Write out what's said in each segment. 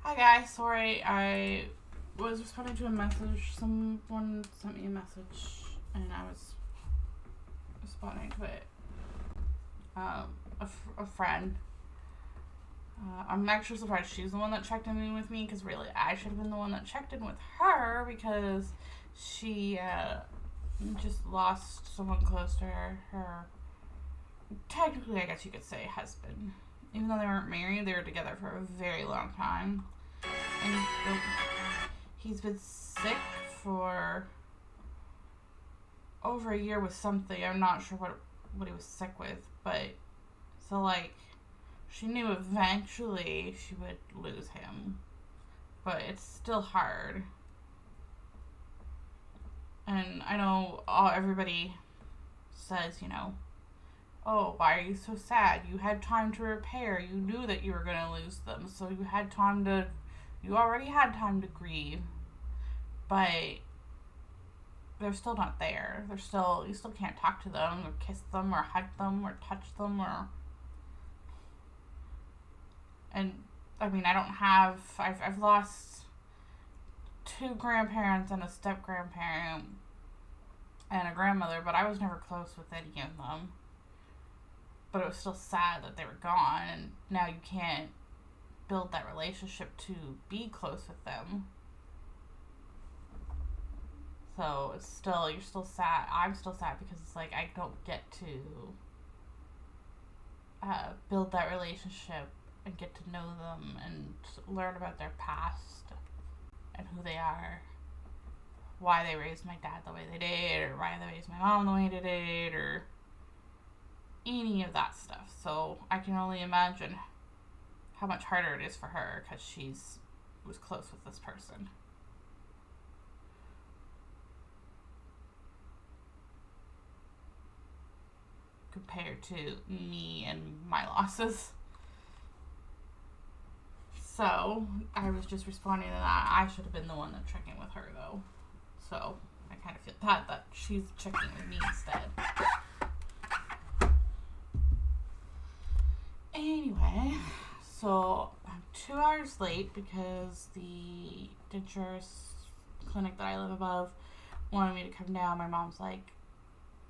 Hi guys, sorry, I was responding to a message. Someone sent me a message and I was responding to it. A friend. I'm actually surprised she's the one that checked in with me, because really I should have been the one that checked in with her, because she just lost someone close to her, technically I guess you could say husband. Even though they weren't married, they were together for a very long time. And he's been sick for over a year with something. I'm not sure what he was sick with, but so like she knew eventually she would lose him, but it's still hard. And I know everybody says, oh, why are you so sad? You had time to repair. You knew that you were going to lose them, so you already had time to grieve. But they're still not there. You still can't talk to them or kiss them or hug them or touch them and I mean, I've lost 2 grandparents and a step-grandparent and a grandmother, but I was never close with any of them. But it was still sad that they were gone, and now you can't build that relationship to be close with them. So you're still sad. I'm still sad because it's like I don't get to build that relationship and get to know them and learn about their past and who they are, why they raised my dad the way they did, or why they raised my mom the way they did, or any of that stuff. So I can only imagine how much harder it is for her, because was close with this person. Compared to me and my losses. So I was just responding to that. I should have been the one that checked in with her, though. So I kind of feel bad that she's checking with me instead. Anyway, so I'm 2 hours late because the insurance clinic that I live above wanted me to come down. My mom's like,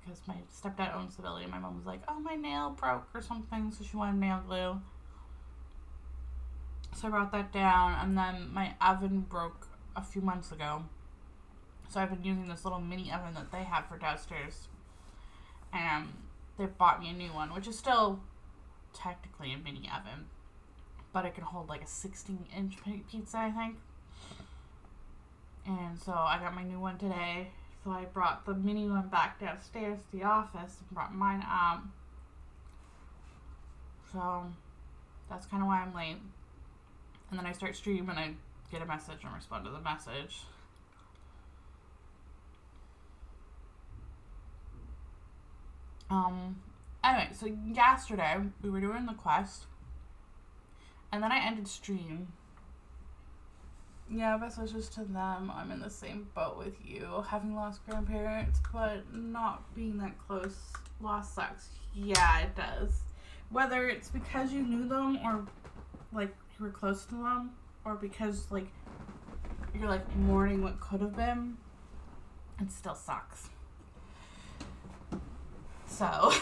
because my stepdad owns the building, my mom was like, oh, my nail broke or something, so she wanted nail glue. So I brought that down, and then my oven broke a few months ago. So I've been using this little mini oven that they have for downstairs. And they bought me a new one, which is still technically a mini oven, but it can hold like a 16-inch pizza, I think. And so I got my new one today. So I brought the mini one back downstairs to the office and brought mine up. So that's kind of why I'm late. And then I start stream and I get a message and respond to the message. Anyway, so yesterday we were doing the quest, and then I ended stream. Yeah, messages to them. I'm in the same boat with you, having lost grandparents, but not being that close. Loss sucks. Yeah, it does. Whether it's because you knew them, or like you were close to them, or because like you're like mourning what could have been, it still sucks. So,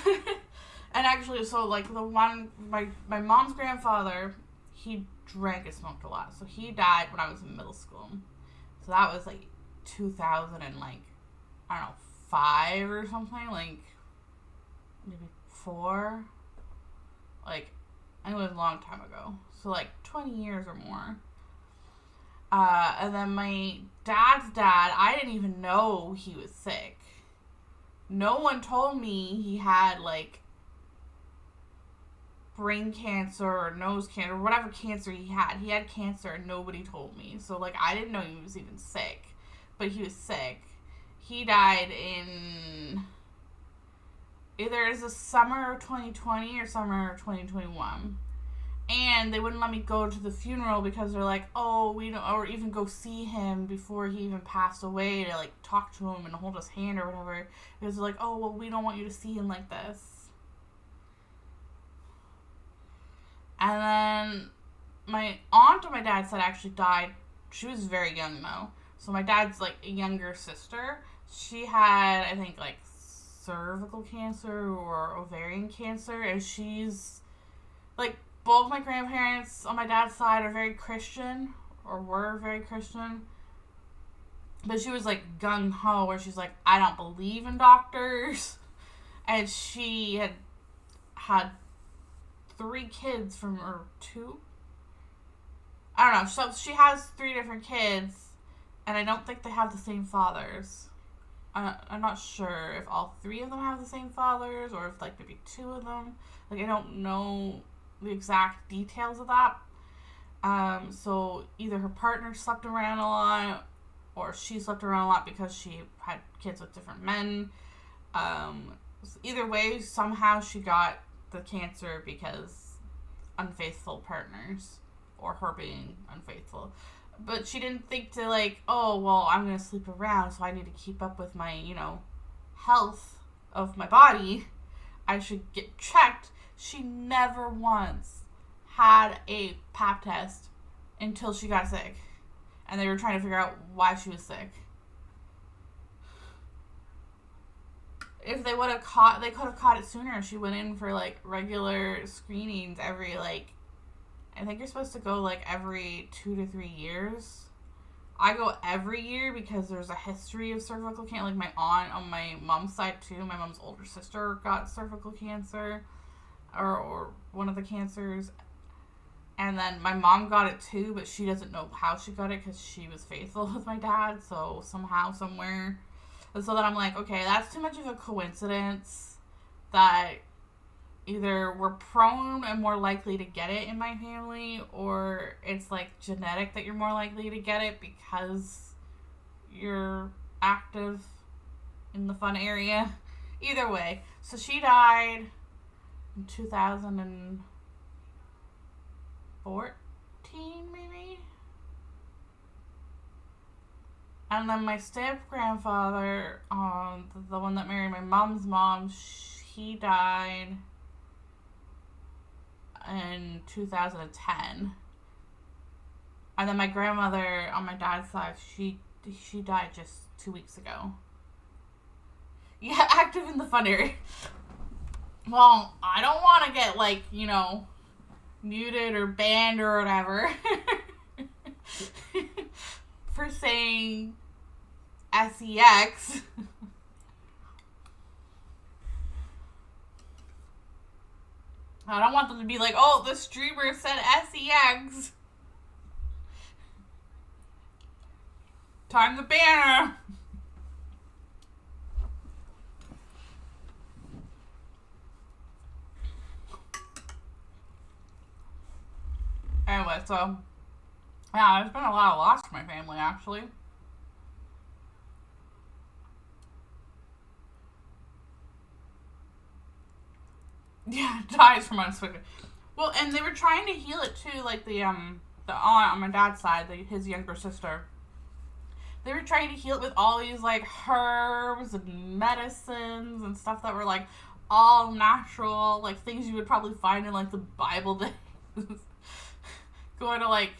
and actually, so like the one, my mom's grandfather, he drank and smoked a lot. So he died when I was in middle school. So that was like 2000 and like, I don't know, 5 or something, like maybe 4. Like, I know it was a long time ago. So like 20 years or more. And then my dad's dad, I didn't even know he was sick. No one told me he had like brain cancer or nose cancer or whatever cancer he had. He had cancer and nobody told me. So like I didn't know he was even sick. But he was sick. He died in either the summer of 2020 or summer of 2021. And they wouldn't let me go to the funeral because they're like, oh, we don't, or even go see him before he even passed away to like talk to him and hold his hand or whatever. Because they're like, oh, well, we don't want you to see him like this. And then my aunt on my dad's side actually died. She was very young, though. So my dad's, like, a younger sister. She had, I think, like, cervical cancer or ovarian cancer. And she's, like, both my grandparents on my dad's side are very Christian. Or were very Christian. But she was, like, gung-ho, where she's like, I don't believe in doctors. And she had 3 kids from, or 2? I don't know. So she has 3 different kids, and I don't think they have the same fathers. I'm not sure if all 3 of them have the same fathers, or if, like, maybe 2 of them. Like, I don't know the exact details of that. So either her partner slept around a lot, or she slept around a lot because she had kids with different men. So either way, somehow she got the cancer because unfaithful partners, or her being unfaithful. But she didn't think to, like, oh, well, I'm going to sleep around, so I need to keep up with my, health of my body. I should get checked. She never once had a pap test until she got sick. And they were trying to figure out why she was sick. If they would have they could have caught it sooner. She went in for, like, regular screenings every, like, I think you're supposed to go, like, every 2 to 3 years. I go every year because there's a history of cervical cancer. Like, my aunt on my mom's side, too. My mom's older sister got cervical cancer. Or one of the cancers. And then my mom got it, too. But she doesn't know how she got it because she was faithful with my dad. So, somehow, somewhere. And so then I'm like, okay, that's too much of a coincidence that either we're prone and more likely to get it in my family, or it's, like, genetic that you're more likely to get it because you're active in the fun area. Either way. So she died in 2014, maybe? And then my step-grandfather, the one that married my mom's mom, he died in 2010. And then my grandmother on my dad's side, she died just 2 weeks ago. Yeah, active in the fun area. Well, I don't want to get, like, muted or banned or whatever for saying sex. I don't want them to be like, oh, the streamer said sex. Time to ban her. Anyway, so, yeah, there's been a lot of loss for my family, actually. Yeah, dies from unexpected. Well, and they were trying to heal it too, like the aunt on my dad's side, his younger sister. They were trying to heal it with all these, like, herbs and medicines and stuff that were, like, all natural, like, things you would probably find in, like, the Bible days. Going to, like,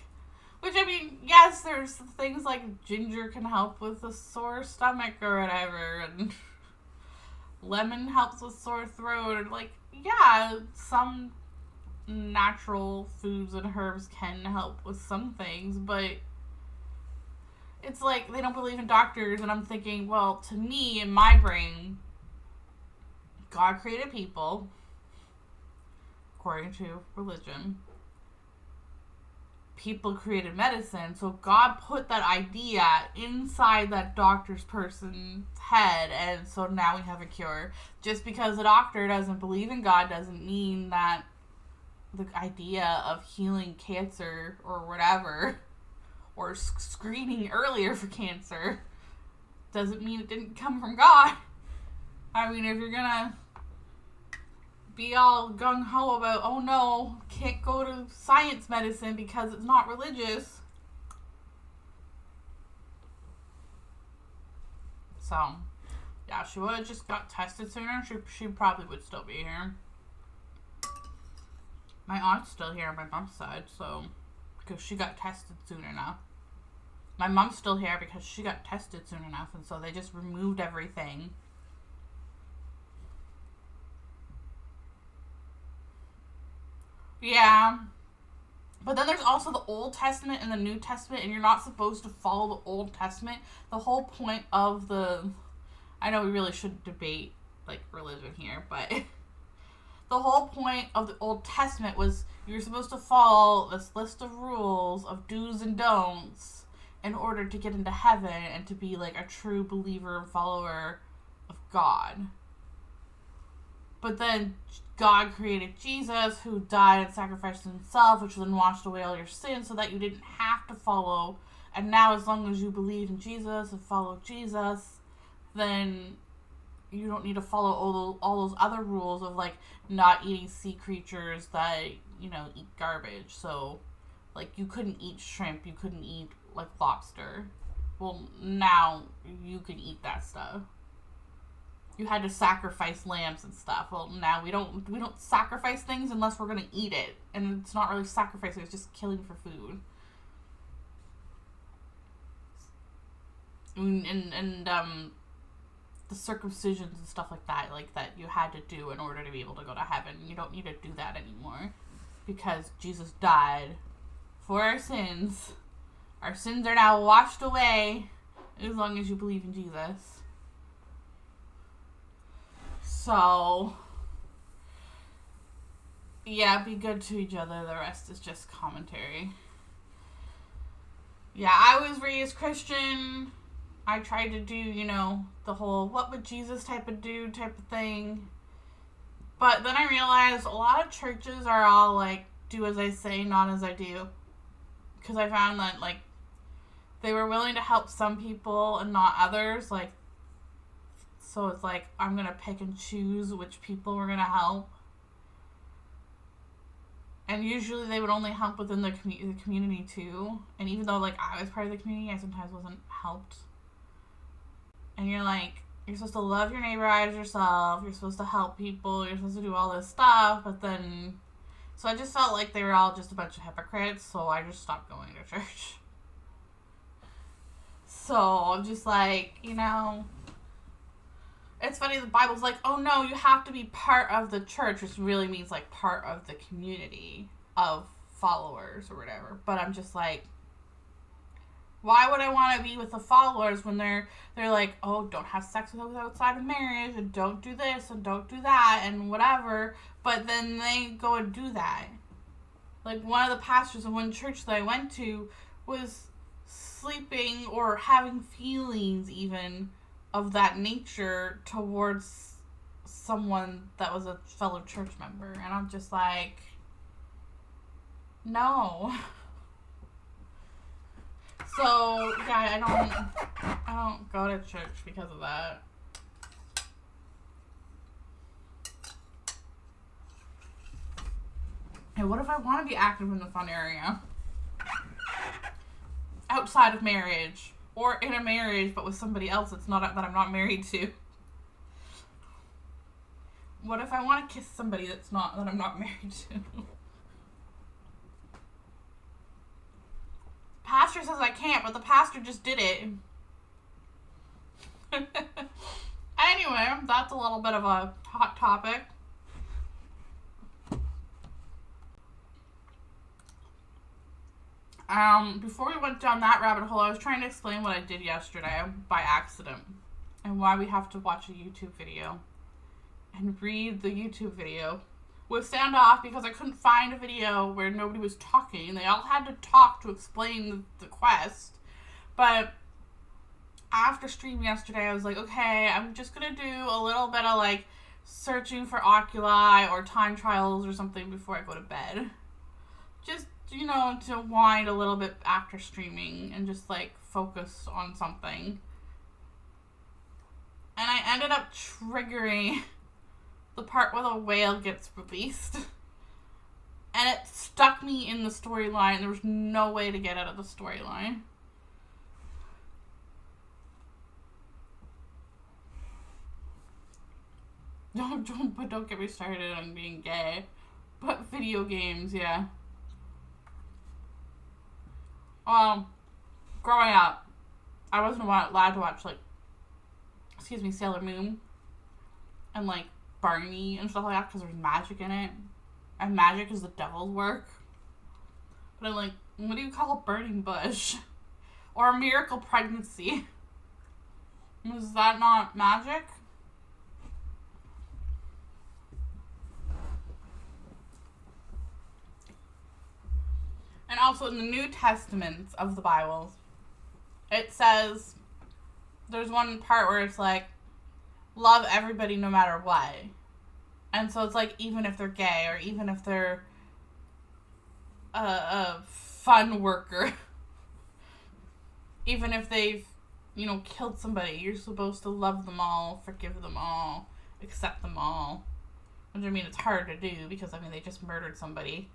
which, I mean, yes, there's things like ginger can help with a sore stomach or whatever, and lemon helps with sore throat, and, like, yeah, some natural foods and herbs can help with some things, but it's like they don't believe in doctors, and I'm thinking, well, to me, in my brain, God created people, according to religion. People created medicine, so God put that idea inside that doctor's person's head, and so now we have a cure. Just because a doctor doesn't believe in God doesn't mean that the idea of healing cancer or whatever, or screening earlier for cancer, doesn't mean it didn't come from God. I mean, if you're gonna be all gung-ho about, oh no, can't go to science medicine because it's not religious. So, yeah, she would have just got tested sooner. She probably would still be here. My aunt's still here on my mom's side, so because she got tested soon enough. My mom's still here because she got tested soon enough, and so they just removed everything. Yeah. But then there's also the Old Testament and the New Testament, and you're not supposed to follow the Old Testament. The whole point of the... I know we really shouldn't debate, like, religion here, but... the whole point of the Old Testament was you're supposed to follow this list of rules of do's and don'ts in order to get into heaven and to be, like, a true believer and follower of God. But then God created Jesus, who died and sacrificed himself, which then washed away all your sins so that you didn't have to follow. And now as long as you believe in Jesus and follow Jesus, then you don't need to follow all those other rules of, like, not eating sea creatures that, you know, eat garbage. So, like, you couldn't eat shrimp, you couldn't eat, like, lobster. Well, now you can eat that stuff. You had to sacrifice lambs and stuff. Well, now we don't sacrifice things unless we're gonna eat it, and it's not really sacrificing; it's just killing for food. And the circumcisions and stuff like that you had to do in order to be able to go to heaven. You don't need to do that anymore because Jesus died for our sins. Our sins are now washed away as long as you believe in Jesus. So, yeah, be good to each other. The rest is just commentary. Yeah, I was raised Christian. I tried to do, you know, the whole what would Jesus type of thing. But then I realized a lot of churches are all like, do as I say, not as I do. Because I found that, like, they were willing to help some people and not others. Like, so it's like, I'm going to pick and choose which people we're going to help. And usually they would only help within the community too. And even though, like, I was part of the community, I sometimes wasn't helped. And you're like, you're supposed to love your neighbor as yourself. You're supposed to help people. You're supposed to do all this stuff. But then... So I just felt like they were all just a bunch of hypocrites. So I just stopped going to church. So I'm just like, you know... It's funny, the Bible's like, oh no, you have to be part of the church, which really means, like, part of the community of followers or whatever. But I'm just like, why would I want to be with the followers when they're like, oh, don't have sex with outside of marriage, and don't do this, and don't do that, and whatever, but then they go and do that. Like, one of the pastors of one church that I went to was sleeping or having feelings even of that nature towards someone that was a fellow church member. And I'm just like, no. So, yeah, I don't go to church because of that. And what if I want to be active in the fun area? Outside of marriage. Or in a marriage, but with somebody else that I'm not married to. What if I want to kiss somebody that I'm not married to? Pastor says I can't, but the pastor just did it. Anyway, that's a little bit of a hot topic. Before we went down that rabbit hole, I was trying to explain what I did yesterday by accident and why we have to watch a YouTube video and read the YouTube video with sound off because I couldn't find a video where nobody was talking. They all had to talk to explain the quest. But after stream yesterday, I was like, okay, I'm just going to do a little bit of, like, searching for oculi or time trials or something before I go to bed. Just, you know, to wind a little bit after streaming and just, like, focus on something. And I ended up triggering the part where the whale gets released. And it stuck me in the storyline. There was no way to get out of the storyline. Don't get me started on being gay. But video games, yeah. Growing up, I wasn't allowed to watch, like, Sailor Moon and, like, Barney and stuff like that because there's magic in it. And magic is the devil's work. But I'm like, what do you call a burning bush? Or a miracle pregnancy? Is that not magic? And also in the New Testament of the Bible, it says, there's one part where it's like, love everybody no matter what. And so it's like, even if they're gay, or even if they're a fun worker, even if they've, killed somebody, you're supposed to love them all, forgive them all, accept them all. Which, I mean, it's hard to do because, they just murdered somebody.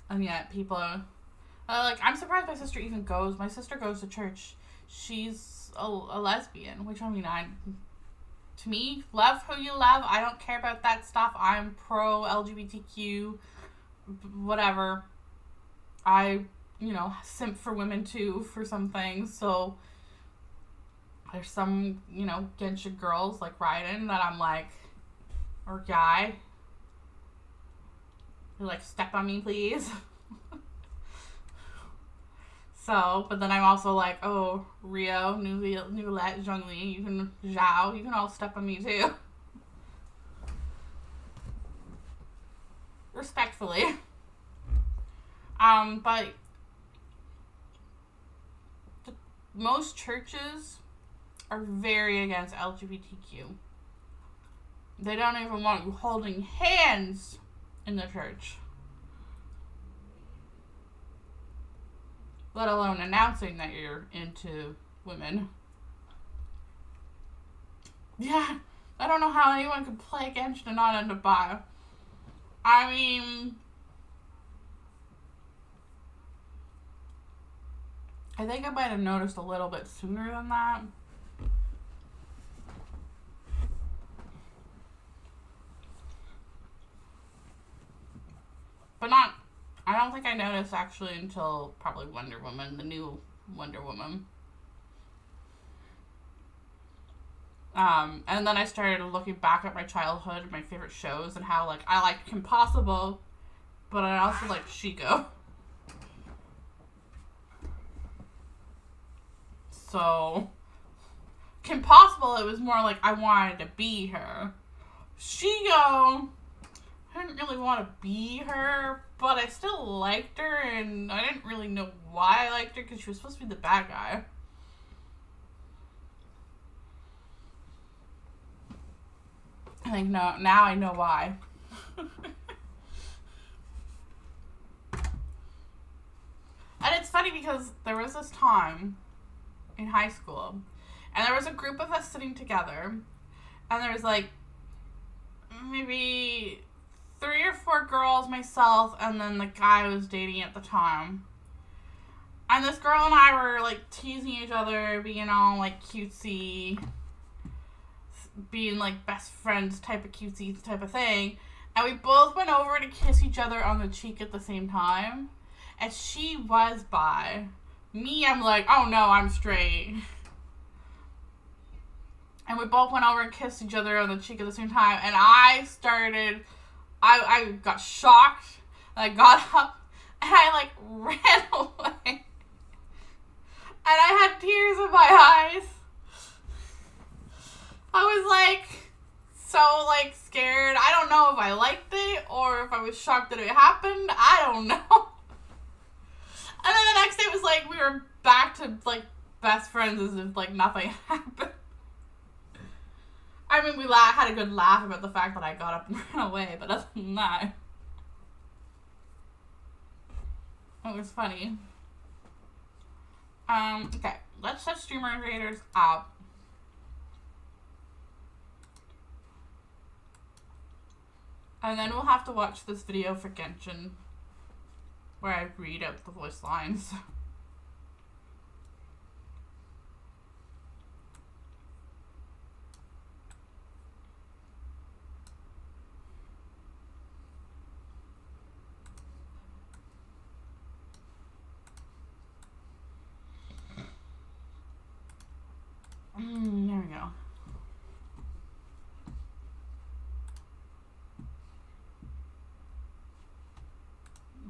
And yet people are, I'm surprised my sister even goes. My sister goes to church. She's a lesbian, which, to me, love who you love. I don't care about that stuff. I'm pro LGBTQ, whatever. I, simp for women too for some things. So there's some, Genshin girls like Raiden that I'm like, or guy. They're like, step on me, please. So, but then I'm also like, oh, Rio, Newlet, Zhongli, Zhao, you can all step on me too. Respectfully. But most churches are very against LGBTQ. They don't even want you holding hands in the church. Let alone announcing that you're into women. Yeah, I don't know how anyone could play Genshin and not end up bi. I think I might have noticed a little bit sooner than that. But I don't think I noticed actually until probably Wonder Woman, the new Wonder Woman. And then I started looking back at my childhood, my favorite shows, and how, I liked Kim Possible, but I also liked Shiko. So, Kim Possible, it was more like I wanted to be her. Shiko, I didn't really want to be her, but I still liked her, and I didn't really know why I liked her, because she was supposed to be the bad guy. I think now I know why. And it's funny because there was this time in high school, and there was a group of us sitting together, and there was maybe 3 or 4 girls, myself, and then the guy I was dating at the time. And this girl and I were teasing each other, being all cutesy, being best friends type of cutesy type of thing. And we both went over to kiss each other on the cheek at the same time. And she was bi. Me, I'm like, oh no, I'm straight. And we both went over and kissed each other on the cheek at the same time. And I got shocked. And I got up and I ran away. And I had tears in my eyes. I was so scared. I don't know if I liked it or if I was shocked that it happened. I don't know. And then the next day it was we were back to best friends as if nothing happened. I mean, we had a good laugh about the fact that I got up and ran away, but other than that, it was funny. Okay, let's set streamer creators up. And then we'll have to watch this video for Genshin, where I read out the voice lines.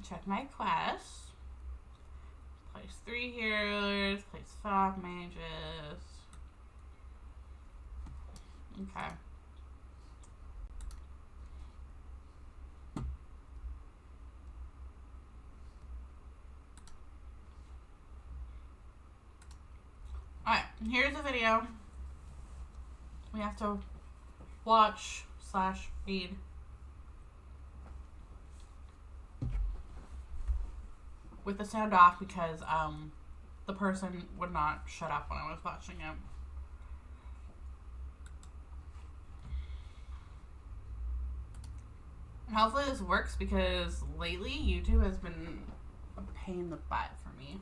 check my quests. Place 3 healers, place 5 mages. Okay. Alright, here's the video we have to watch/read. With the sound off because the person would not shut up when I was watching it. And hopefully this works because lately YouTube has been a pain in the butt for me.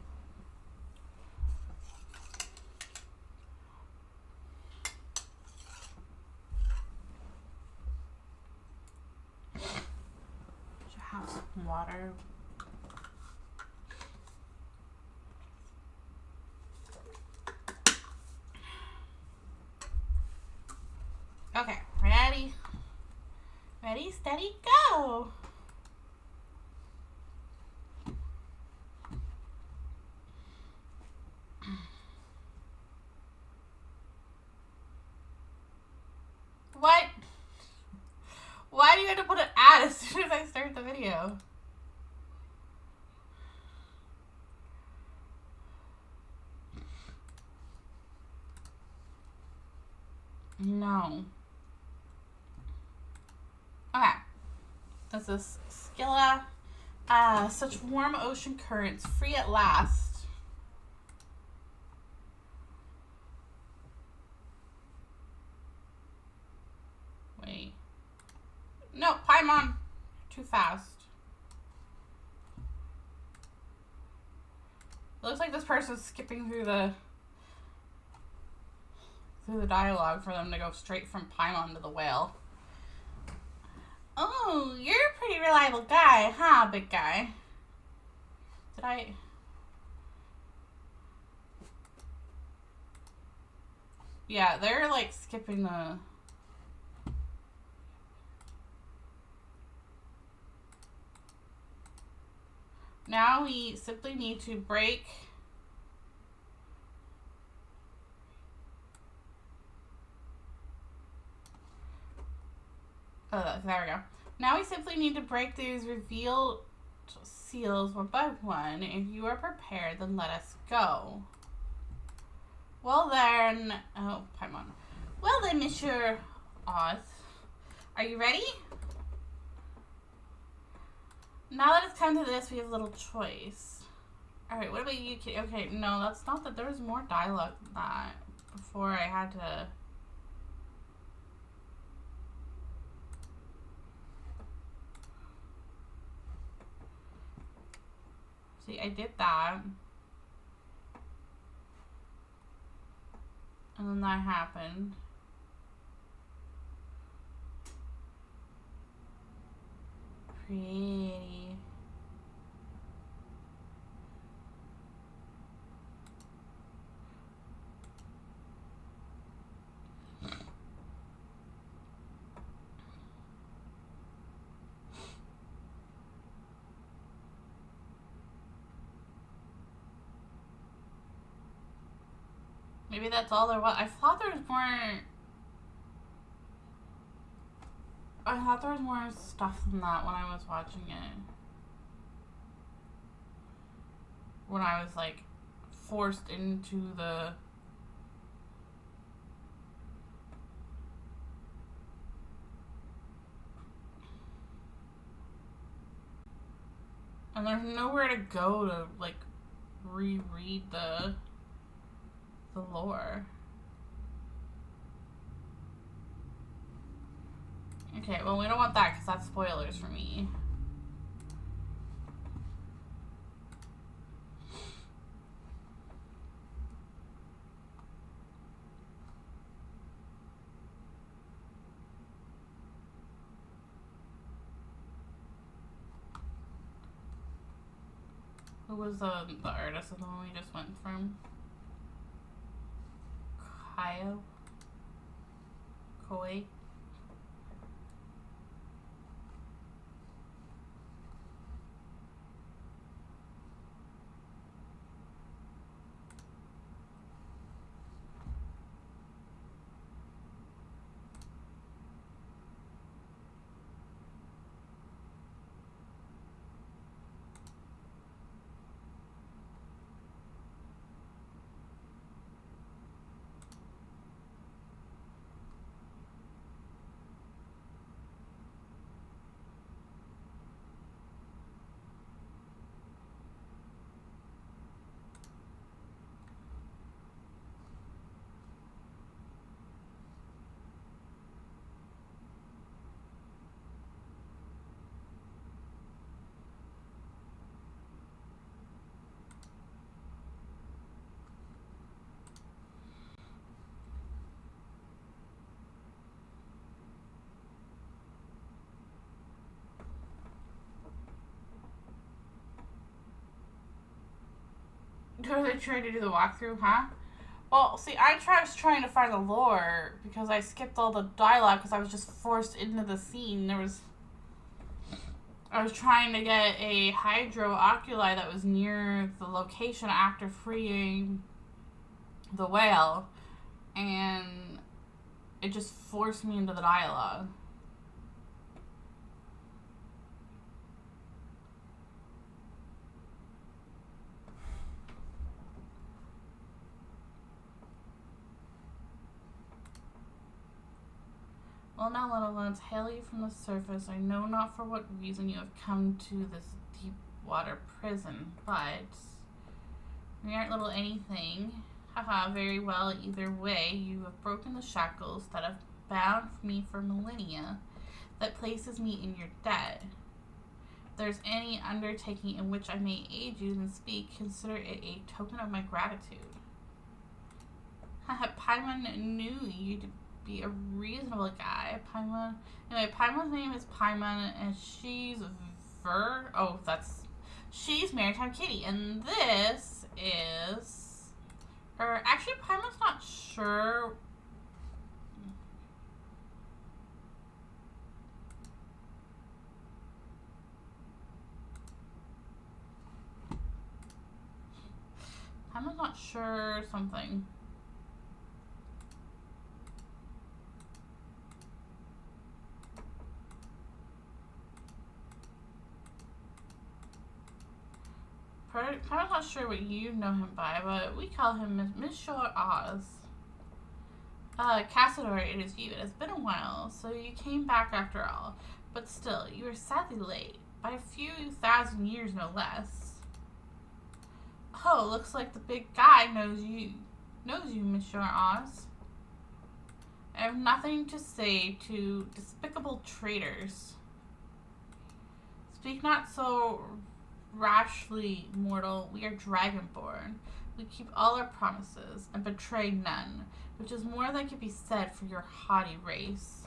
Should have some water. Okay, ready? Ready, steady, go! What? Why do you have to put an ad as soon as I start the video? No. Okay. This is Skilla. Such warm ocean currents, free at last. Wait. No, Paimon. Too fast. It looks like this person's skipping through the dialogue for them to go straight from Paimon to the whale. Oh, you're a pretty reliable guy, huh, big guy? Did I... Yeah, they're like skipping the... Now we simply need to break... Oh, there we go. Now we simply need to break these revealed seals one by one. If you are prepared, then let us go. Well then... Oh, Paimon. Well then, Monsieur Oz. Are you ready? Now that it's come to this, we have little choice. Alright, what about you? Okay, no, that's not that. There was more dialogue than that before I had to... See, I did that. And then that happened. Pretty. Maybe that's all there was. I thought there was more... I thought there was more stuff than that when I was watching it. When I was, like, forced into the... And there's nowhere to go to, like, reread the lore. Okay, well, we don't want that because that's spoilers for me. Who was the artist of the one we just went from? Koi. Are they trying to do the walkthrough, huh? Well, see, I was trying to find the lore because I skipped all the dialogue because I was just forced into the scene. I was trying to get a hydro oculi that was near the location after freeing the whale, and it just forced me into the dialogue. Well, now, little ones, hail you from the surface. I know not for what reason you have come to this deep water prison, but we aren't little anything. Haha, very well, either way, you have broken the shackles that have bound me for millennia, that places me in your debt. If there's any undertaking in which I may aid you, then speak, consider it a token of my gratitude. Haha, Paimon knew you to be a reasonable guy. Paimon's name is Paimon, and she's she's Maritime Kitty, and this is, actually, Paimon's not sure. Paimon's not sure something. I'm not sure what you know him by, but we call him Monsieur Oz. Cassador, it is you. It has been a while, so you came back after all. But still, you are sadly late. By a few thousand years, no less. Oh, looks like the big guy knows you, Monsieur Oz. I have nothing to say to despicable traitors. Speak not so rashly, mortal. We are dragonborn. We keep all our promises and betray none, which is more than could be said for your haughty race.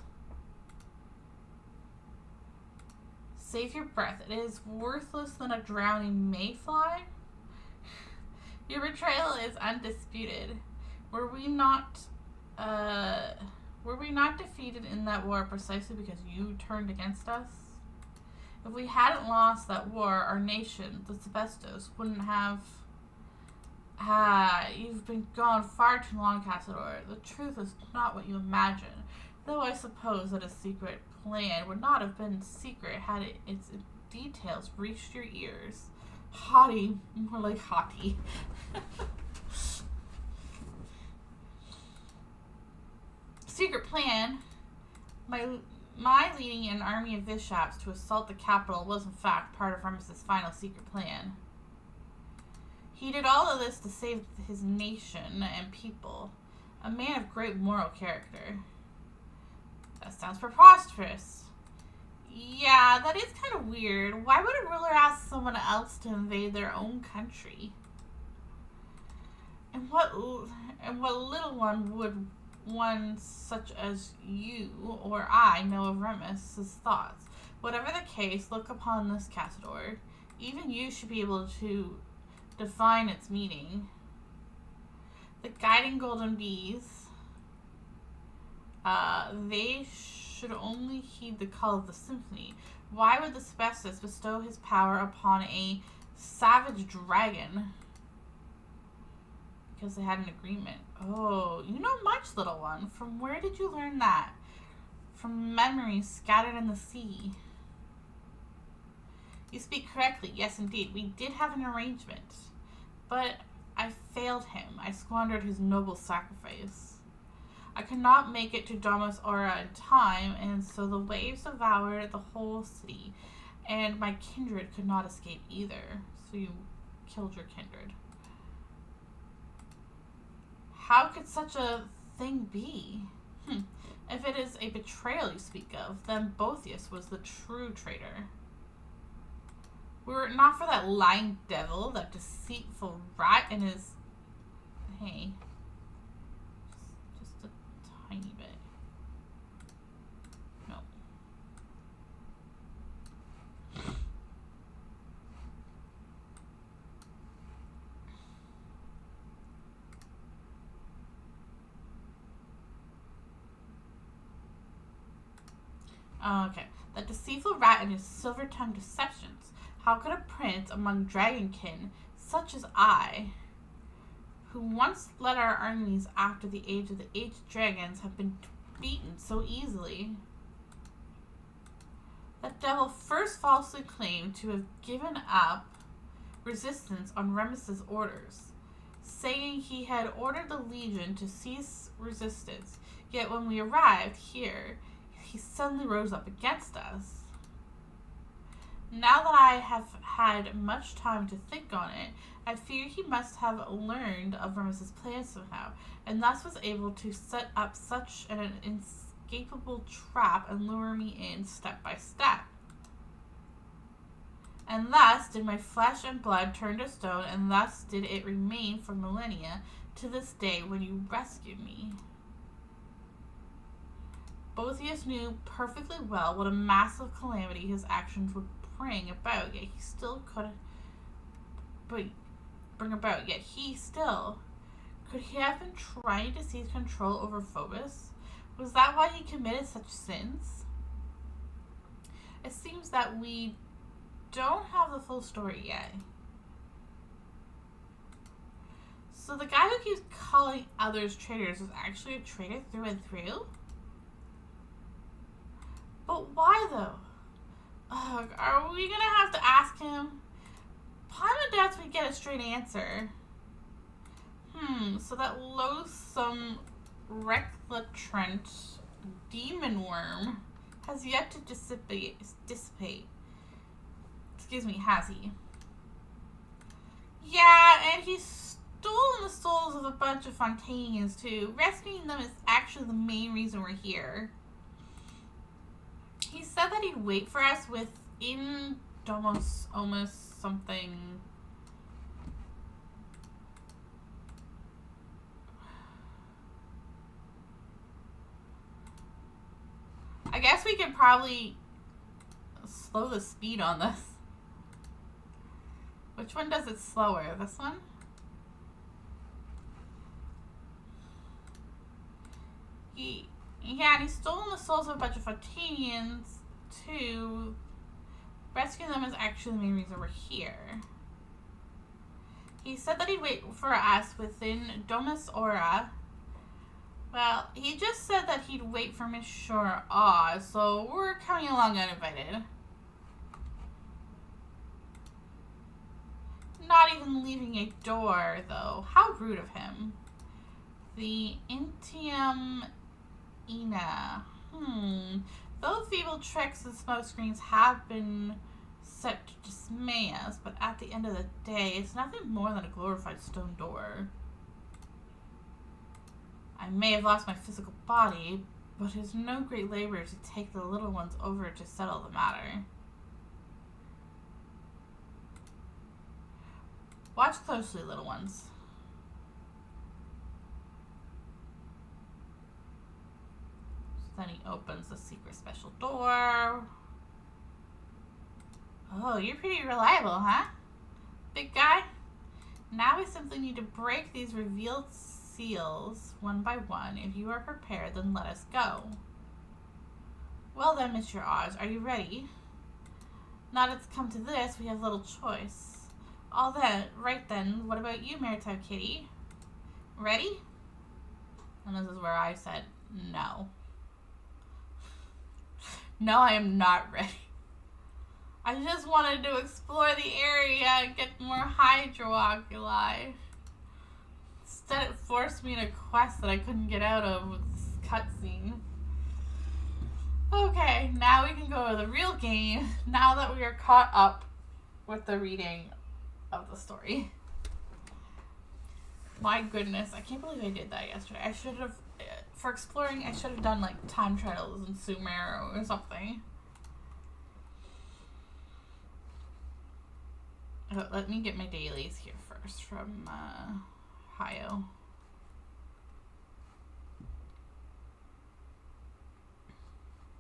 Save your breath. It is worthless than a drowning mayfly. Your betrayal is undisputed. Were we not defeated in that war precisely because you turned against us? If we hadn't lost that war, our nation, the Sebestos, wouldn't have... you've been gone far too long, Cassador. The truth is not what you imagine, though I suppose that a secret plan would not have been secret had its details reached your ears. Haughty, more like haughty. Secret plan? My leading an army of bishops to assault the capital was in fact part of Ramesses' final secret plan. He did all of this to save his nation and people, a man of great moral character. That sounds preposterous. Yeah, that is kind of weird. Why would a ruler ask someone else to invade their own country? And what little one would one such as you or I know of Ramesses' thoughts? Whatever the case, look upon this, Cassador. Even you should be able to define its meaning. The guiding golden bees, they should only heed the call of the symphony. Why would the Sebestos bestow his power upon a savage dragon? Because they had an agreement. Oh, you know much, little one. From where did you learn that? From memories scattered in the sea. You speak correctly. Yes, indeed. We did have an arrangement. But I failed him. I squandered his noble sacrifice. I could not make it to Domus Aura in time, and so the waves devoured the whole city, and my kindred could not escape either. So you killed your kindred. How could such a thing be? If it is a betrayal you speak of, then Boethius was the true traitor. Were it not for that lying devil, that deceitful rat, and his... Hey. Just a tiny bit. No. Okay. That deceitful rat and his silver-tongued deceptions. How could a prince among dragonkin, such as I, who once led our armies after the age of the aged dragons, have been beaten so easily? That devil first falsely claimed to have given up resistance on Remus's orders, saying he had ordered the Legion to cease resistance. Yet when we arrived here, he suddenly rose up against us. Now that I have had much time to think on it, I fear he must have learned of Remus's plans somehow, and thus was able to set up such an inescapable trap and lure me in step by step. And thus did my flesh and blood turn to stone, and thus did it remain for millennia to this day when you rescued me. Boethius knew perfectly well what a massive calamity his actions would bring about, yet he still could could he have been trying to seize control over Phobos? Was that why he committed such sins? It seems that we don't have the full story yet. So the guy who keeps calling others traitors is actually a traitor through and through? But why though? Ugh, are we gonna have to ask him? Upon the death we get a straight answer. So that loathsome recalcitrant demon worm has yet to dissipate. Excuse me, has he? Yeah, and he's stolen the souls of a bunch of Fontanians too. Rescuing them is actually the main reason we're here. He said that he'd wait for us within Domos Omus something. I guess we could probably slow the speed on this. Which one does it slower? This one? Yeah, and he's stolen the souls of a bunch of Fontanians too. Rescuing them is actually the main reason we're here. He said that he'd wait for us within Domus Aura. Well, he just said that he'd wait for Miss Shore Oz, so we're coming along uninvited. Not even leaving a door, though. How rude of him. The Intium Ina. Though feeble tricks and smokescreens have been set to dismay us, but at the end of the day, it's nothing more than a glorified stone door. I may have lost my physical body, but it is no great labor to take the little ones over to settle the matter. Watch closely, little ones. So then he opens the secret special door. Oh, you're pretty reliable, huh? Big guy? Now we simply need to break these revealed seals one by one. If you are prepared, then let us go. Well then, Mr. Oz, are you ready? Now that it's come to this, we have little choice. All that, right then, what about you, Maritime Kitty? Ready? And this is where I said, no. No, I am not ready. I just wanted to explore the area and get more hydrooculi. Instead, it forced me in a quest that I couldn't get out of with this cutscene. Okay, now we can go to the real game, now that we are caught up with the reading of the story. My goodness, I can't believe I did that yesterday. I should have, for exploring, I should have done like time trials in Sumer or something. Let me get my dailies here first from Ohio.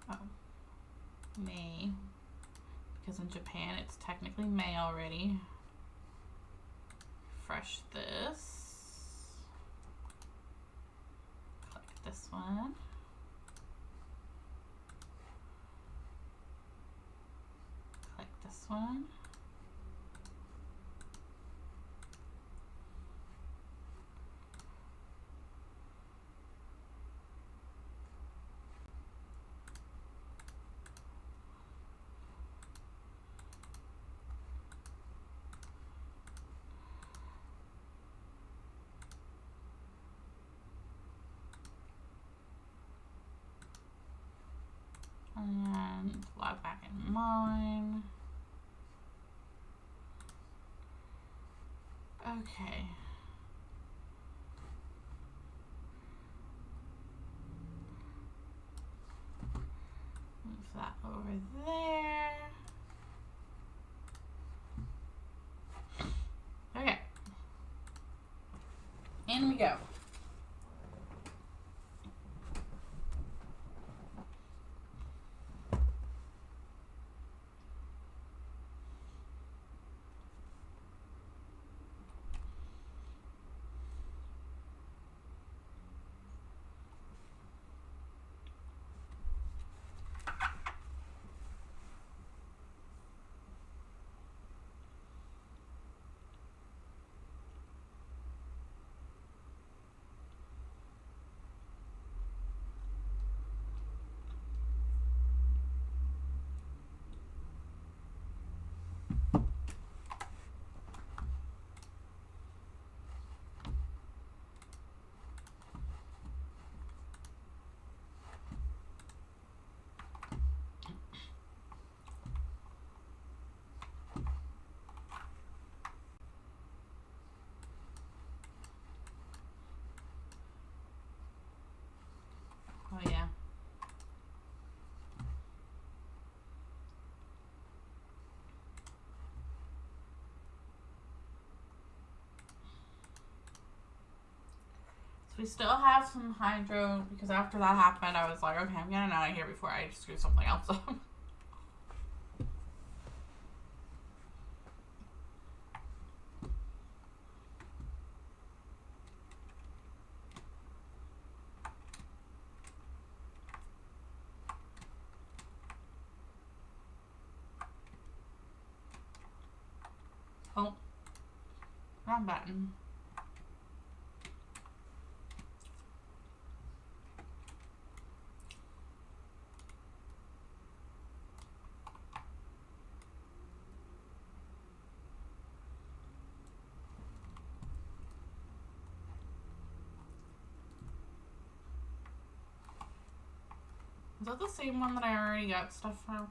Oh, May. Because in Japan it's technically May already. Refresh this. Click this one. one. And log back in mine. Okay. Move that over there. Okay. In we go. Oh yeah. So we still have some hydro because after that happened, I was like, okay, I'm getting out of here before I screw something else up. Oh, wrong button. Is that the same one that I already got stuff from?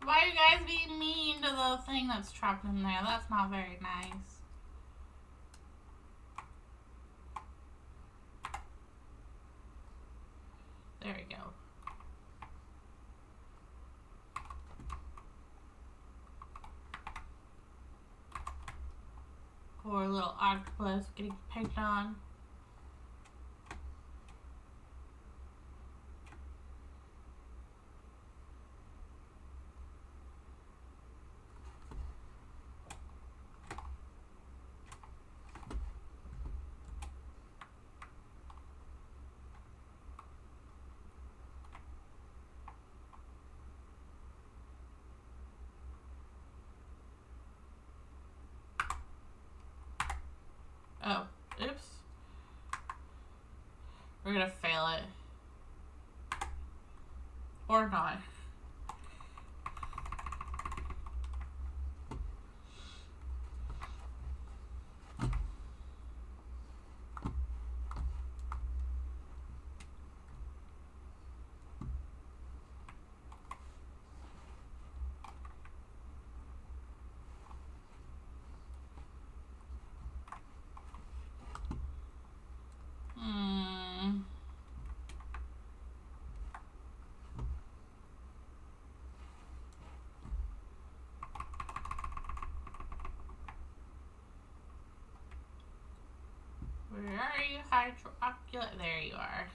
Why are you guys being mean to the thing that's trapped in there? That's not very nice. There we go. Poor little octopus getting picked on. Oh, oops. We're gonna fail it. Or not. hydroculate. There you are.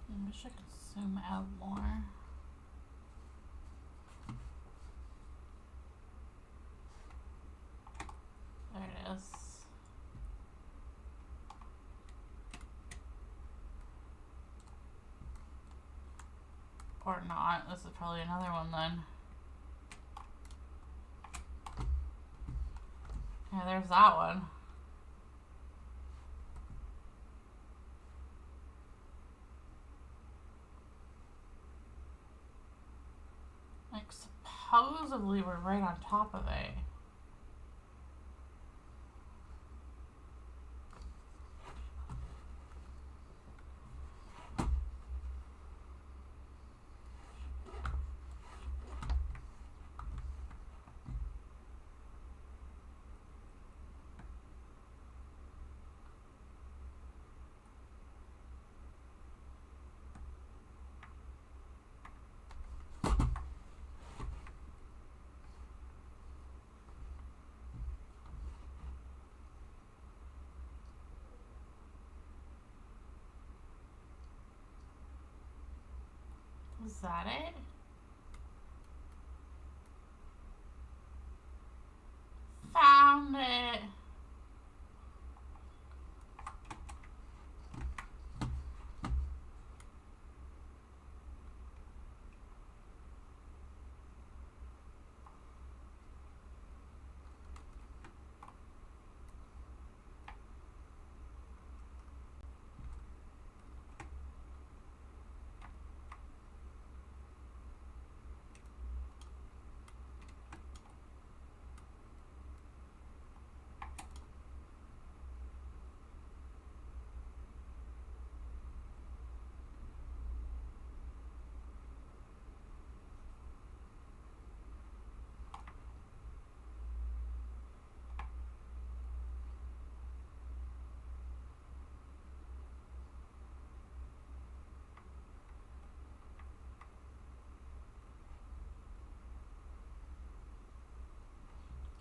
I wish I could zoom out more. There it is. Or not. This is probably another one then. Yeah, there's that one. Like, supposedly we're right on top of it. Is that it? Found it.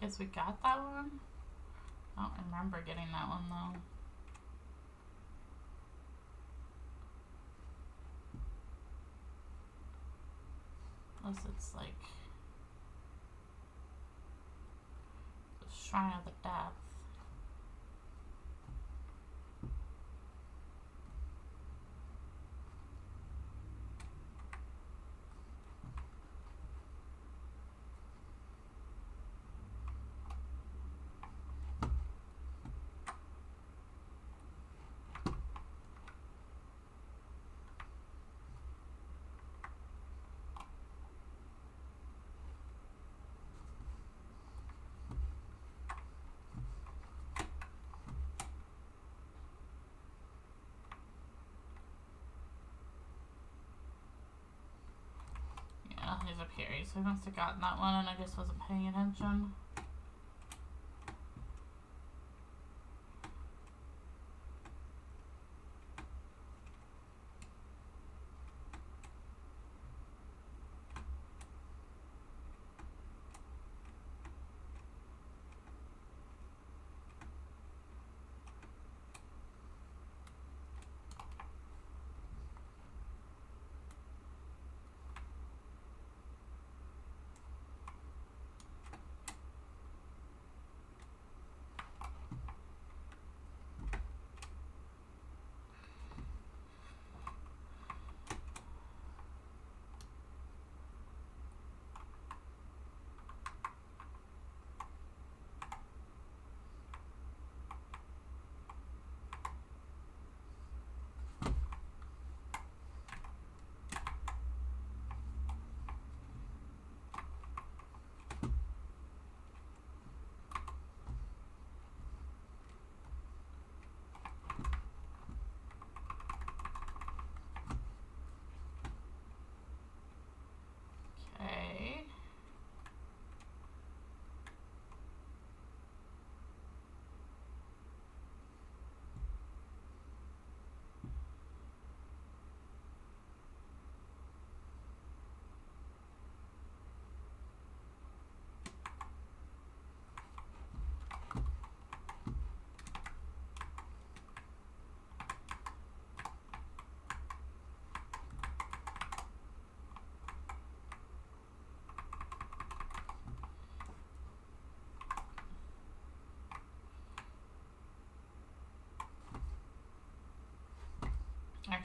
Guess we got that one? I don't remember getting that one though. Unless it's like the Shrine of the Depth. He's up here, so I must have gotten that one and I just wasn't paying attention.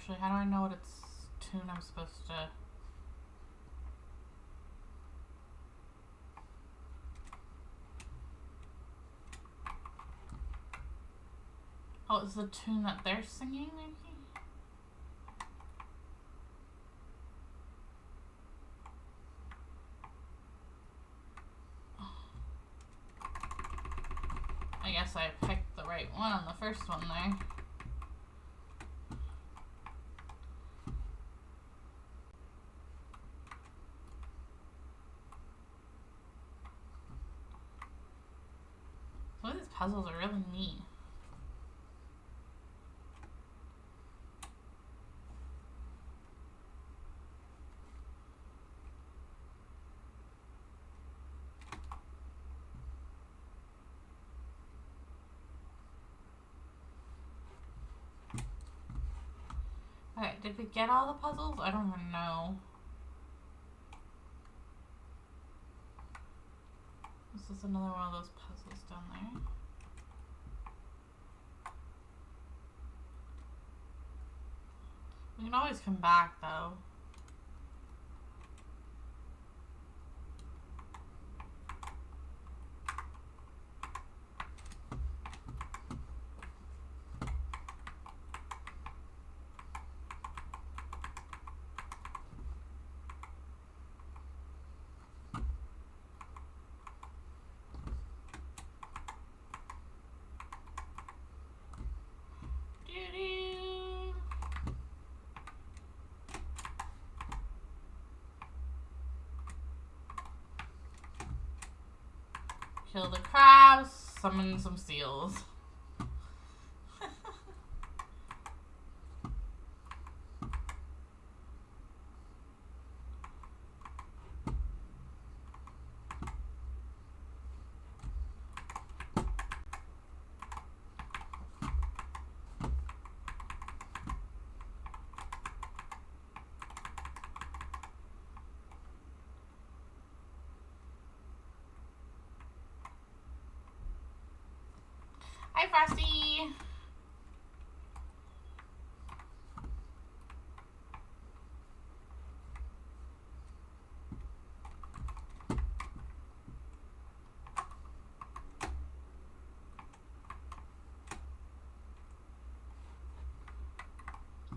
Actually, how do I know what it's tune I'm supposed to... Oh, it's the tune that they're singing, maybe? I guess I picked the right one on the first one there. Some of these puzzles are really neat. Okay, did we get all the puzzles? I don't even know. This is another one of those puzzles down there. We can always come back, though. Kill the crabs, summon some seals. Hi, Frosty.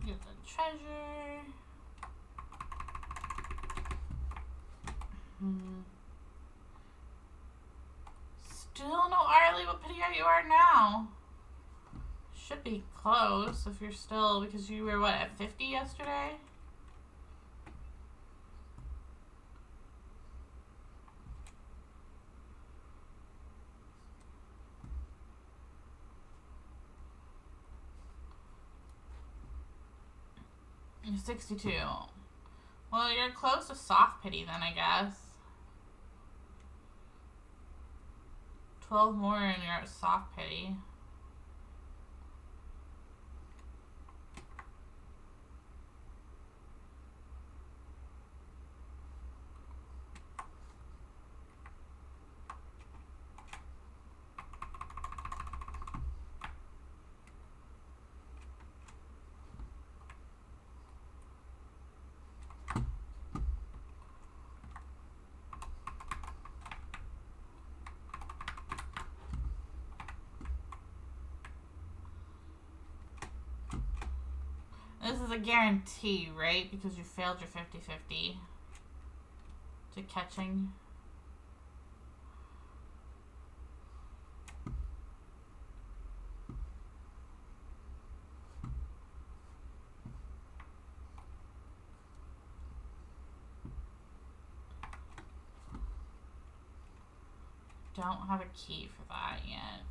Get the treasure. Still no Arlie. What pity are you are now? Should be close if you're still, because you were what, at 50 yesterday? You're 62. Well, you're close to soft pity then, I guess. 12 more and you're at soft pity. This is a guarantee, right? Because you failed your 50-50 to catching. Don't have a key for that yet.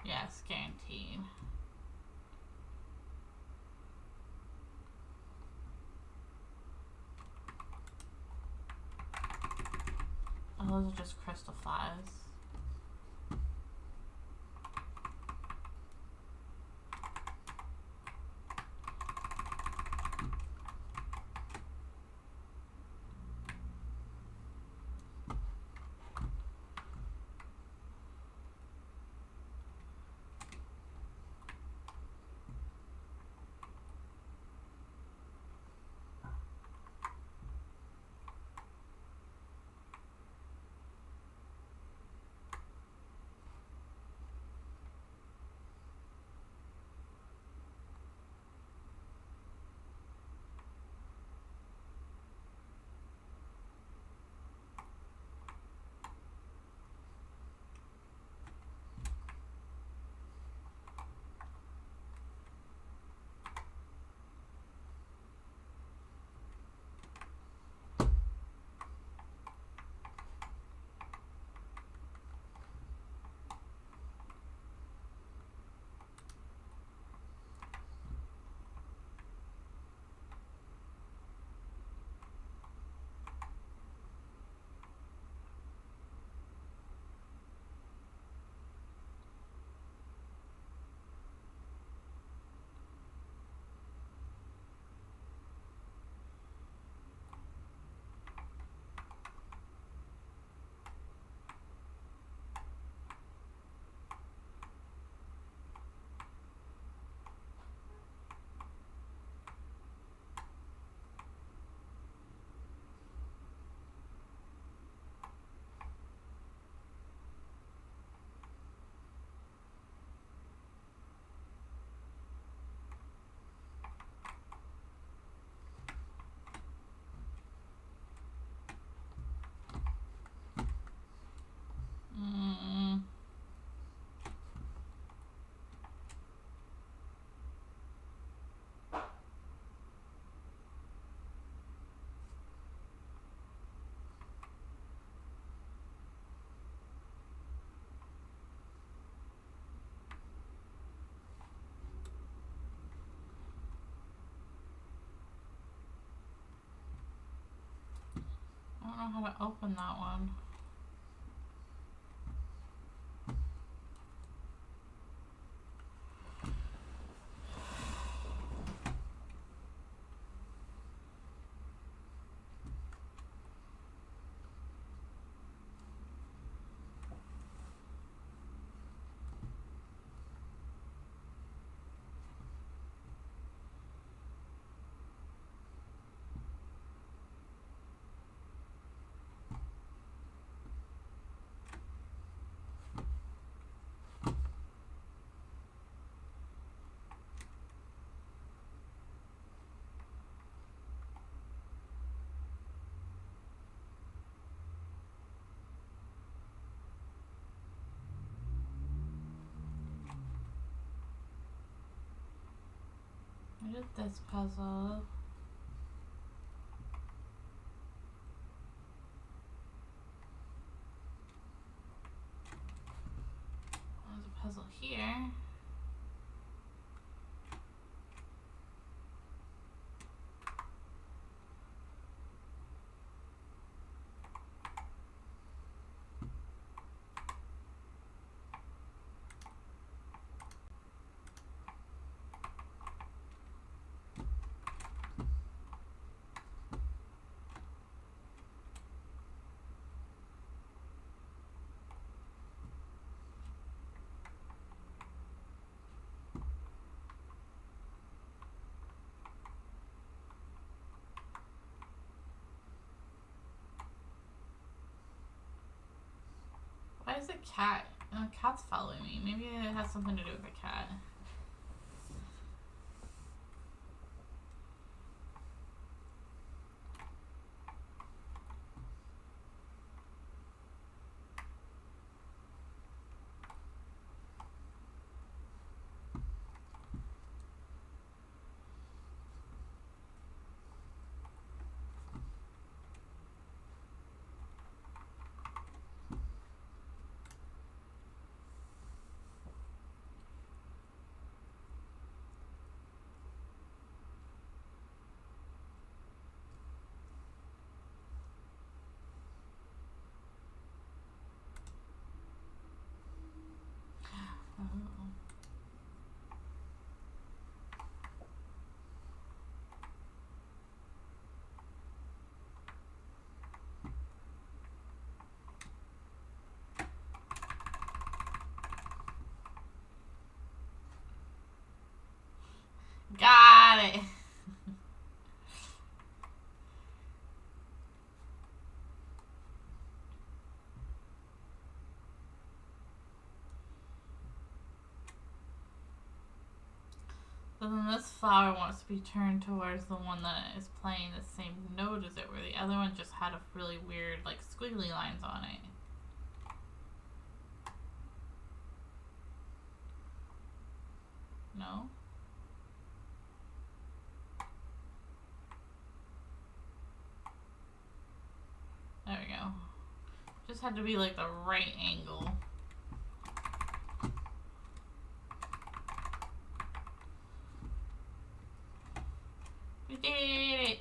Yes, guaranteed. Oh, those are just crystal flies. how to open that one. I did this puzzle. There's a puzzle here. Why is the cat? The cat's following me. Maybe it has something to do with the cat. Oh. Got it. So then this flower wants to be turned towards the one that is playing the same note as it, where the other one just had a really weird, like, squiggly lines on it. No? There we go. Just had to be like the right angle. We did it!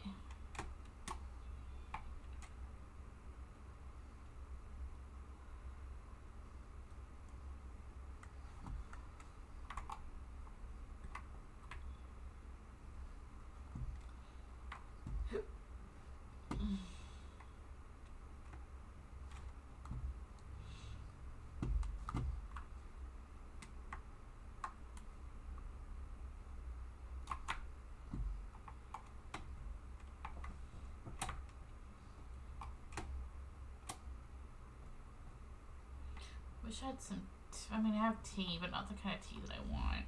Wish I had some, I mean I have tea, but not the kind of tea that I want.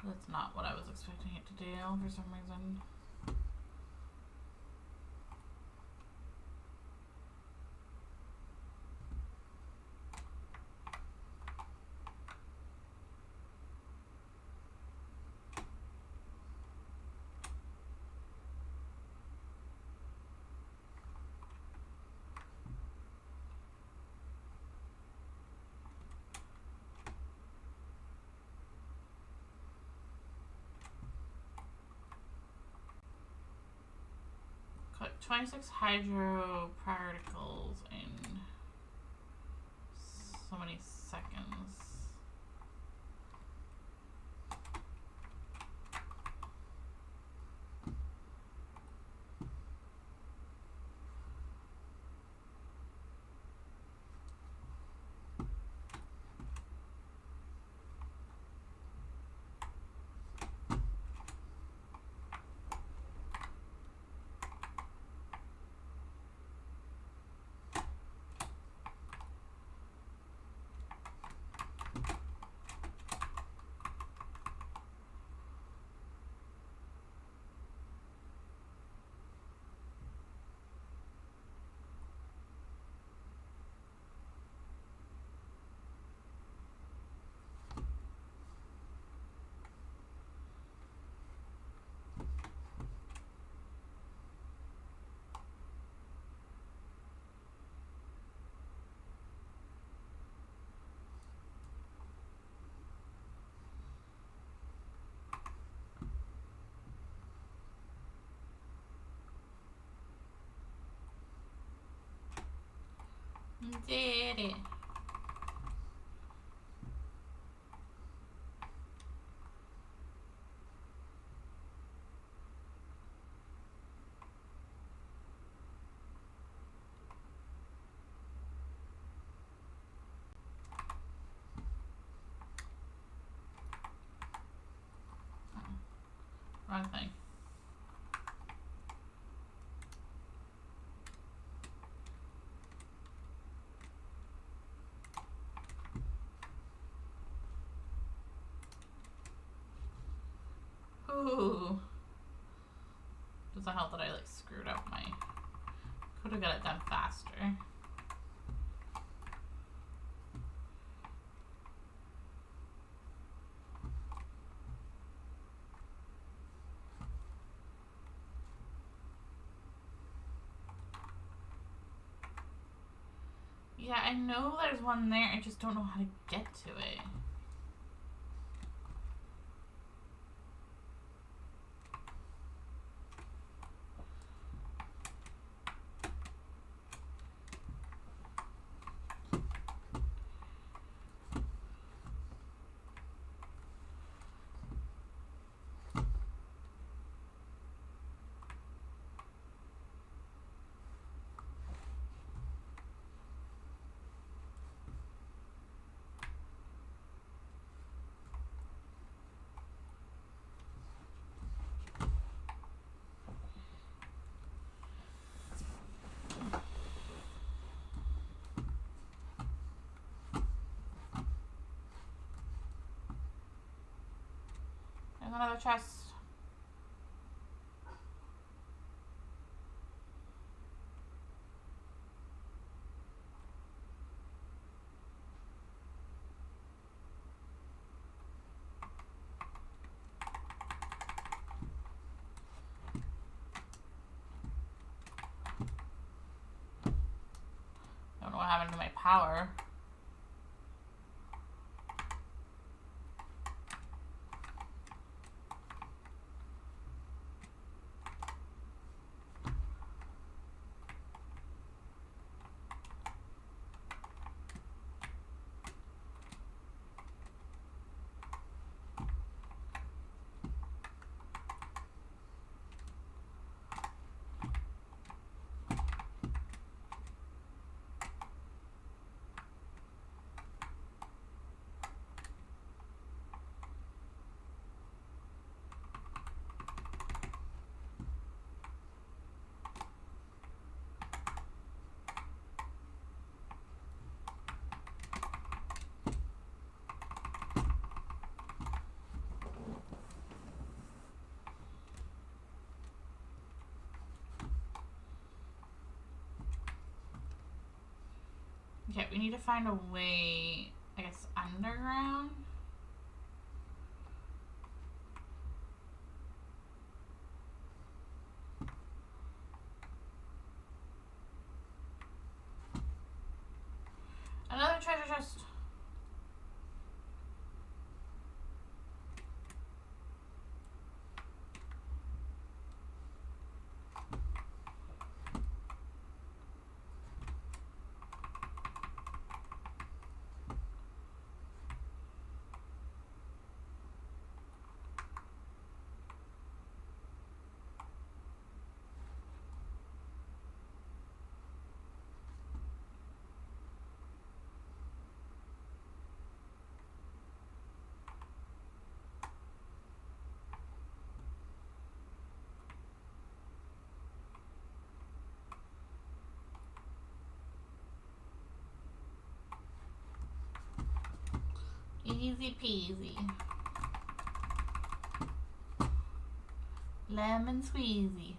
That's not what I was expecting it to do for some reason. 26 hydro particles in so many seconds. Did it. Wrong thing. Ooh. Doesn't help that I like screwed up my. Could have got it done faster. Yeah, I know there's one there. I just don't know how to get to it. There's another chest. Don't know what happened to my power. Okay, we need to find a way, I guess, underground. Another treasure chest. Easy peasy. Lemon squeezy.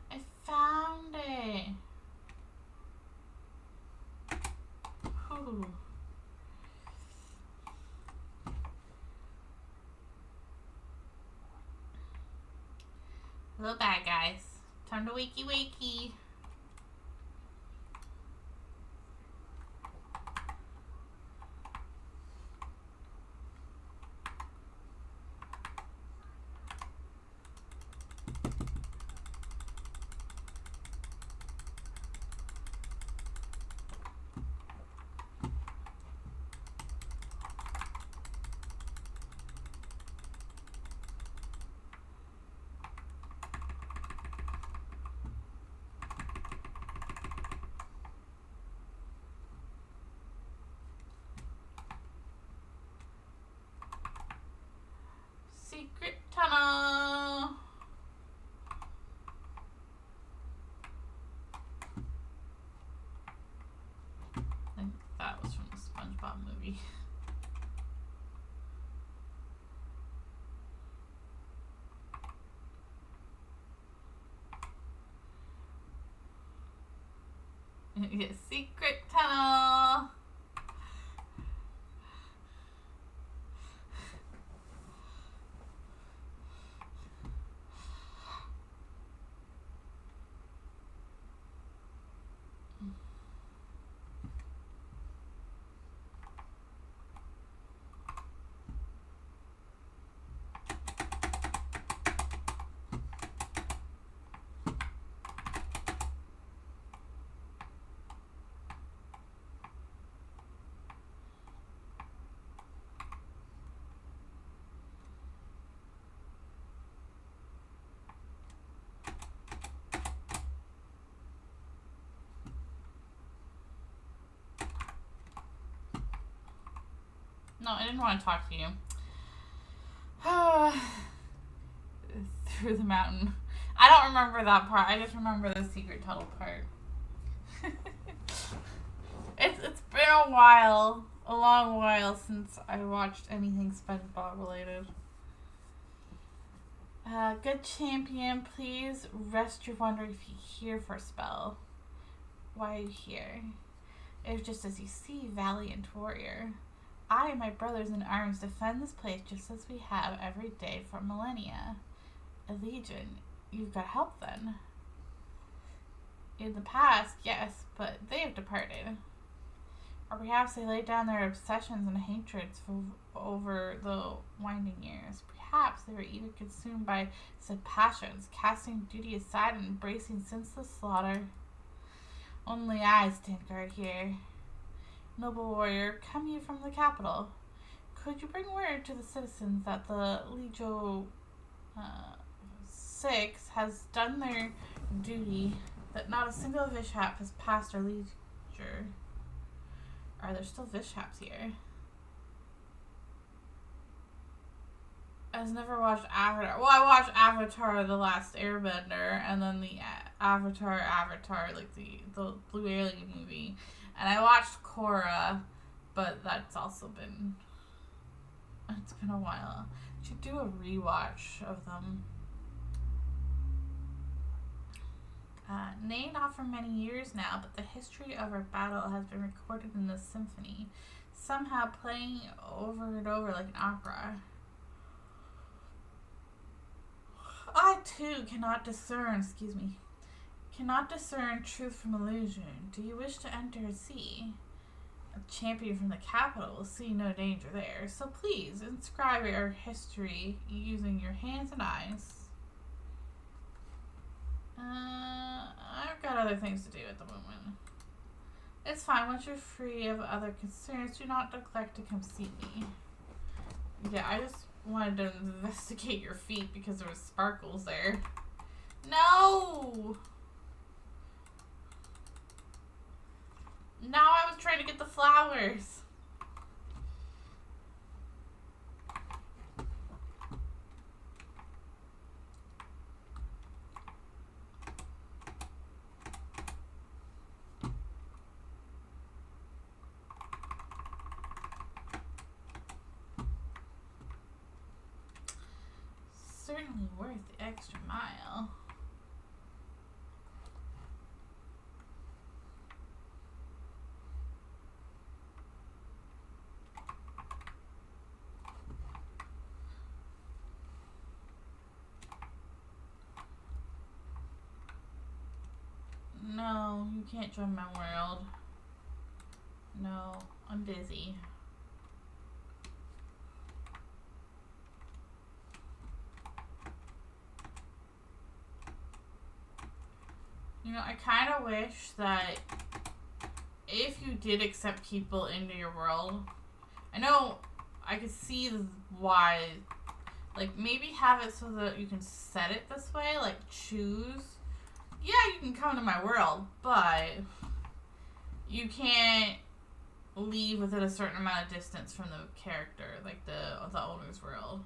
I found it. Ooh. Hello, bad guys. Time to wakey wakey. Secret tunnel. I think that was from the SpongeBob movie. Yeah, secret tunnel. No, I didn't want to talk to you. Through the mountain. I don't remember that part. I just remember the secret tunnel part. It's been a while, a long while since I watched anything SpongeBob related. Good champion, please rest your wonder if you're here for a spell. Why are you here? It was just as you see, valiant warrior. I and my brothers in arms defend this place just as we have every day for millennia. A legion, you've got help then. In the past, yes, but they have departed. Or perhaps they laid down their obsessions and hatreds over the winding years. Perhaps they were even consumed by said passions, casting duty aside and embracing senseless slaughter. Only I stand guard here. Noble warrior, come you from the capital. Could you bring word to the citizens that the Legio 6 has done their duty, that not a single Vishap has passed our leisure? Are there still Vishaps here? I've never watched Avatar. Well, I watched Avatar: The Last Airbender, and then the Avatar, like the Blue Alien movie. And I watched Korra, but that's also been... It's been a while. I should do a rewatch of them. Named off for many years now, but the history of our battle has been recorded in the symphony, somehow playing over and over like an opera. I too cannot discern truth from illusion. Do you wish to enter a sea? A champion from the capital will see no danger there, so please inscribe your history using your hands and eyes. I've got other things to do at the moment. It's fine. Once you're free of other concerns, do not neglect to come see me. Yeah, I just wanted to investigate your feet because there was sparkles there. No! Now I was trying to get the flowers. worth the extra mile. No, you can't join my world. No, I'm busy. You know, I kind of wish that if you did accept people into your world, I know I could see why, like, maybe have it so that you can set it this way, like, choose. Yeah, you can come to my world, but you can't leave within a certain amount of distance from the character, like the owner's world.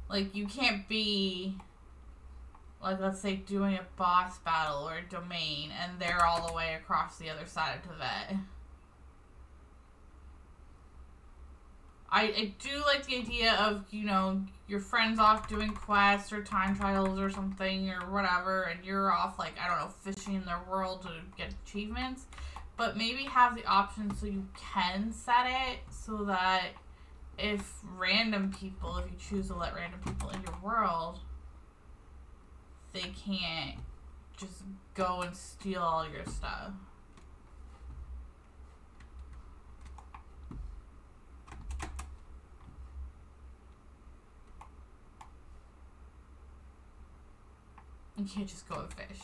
Like, you can't be, like, let's say doing a boss battle or a domain and they're all the way across the other side of Tibet. I do like the idea of, you know, your friend's off doing quests or time trials or something or whatever, and you're off, like, I don't know, fishing in their world to get achievements. But maybe have the option so you can set it so that if random people, if you choose to let random people in your world, they can't just go and steal all your stuff. You can't just go and fish.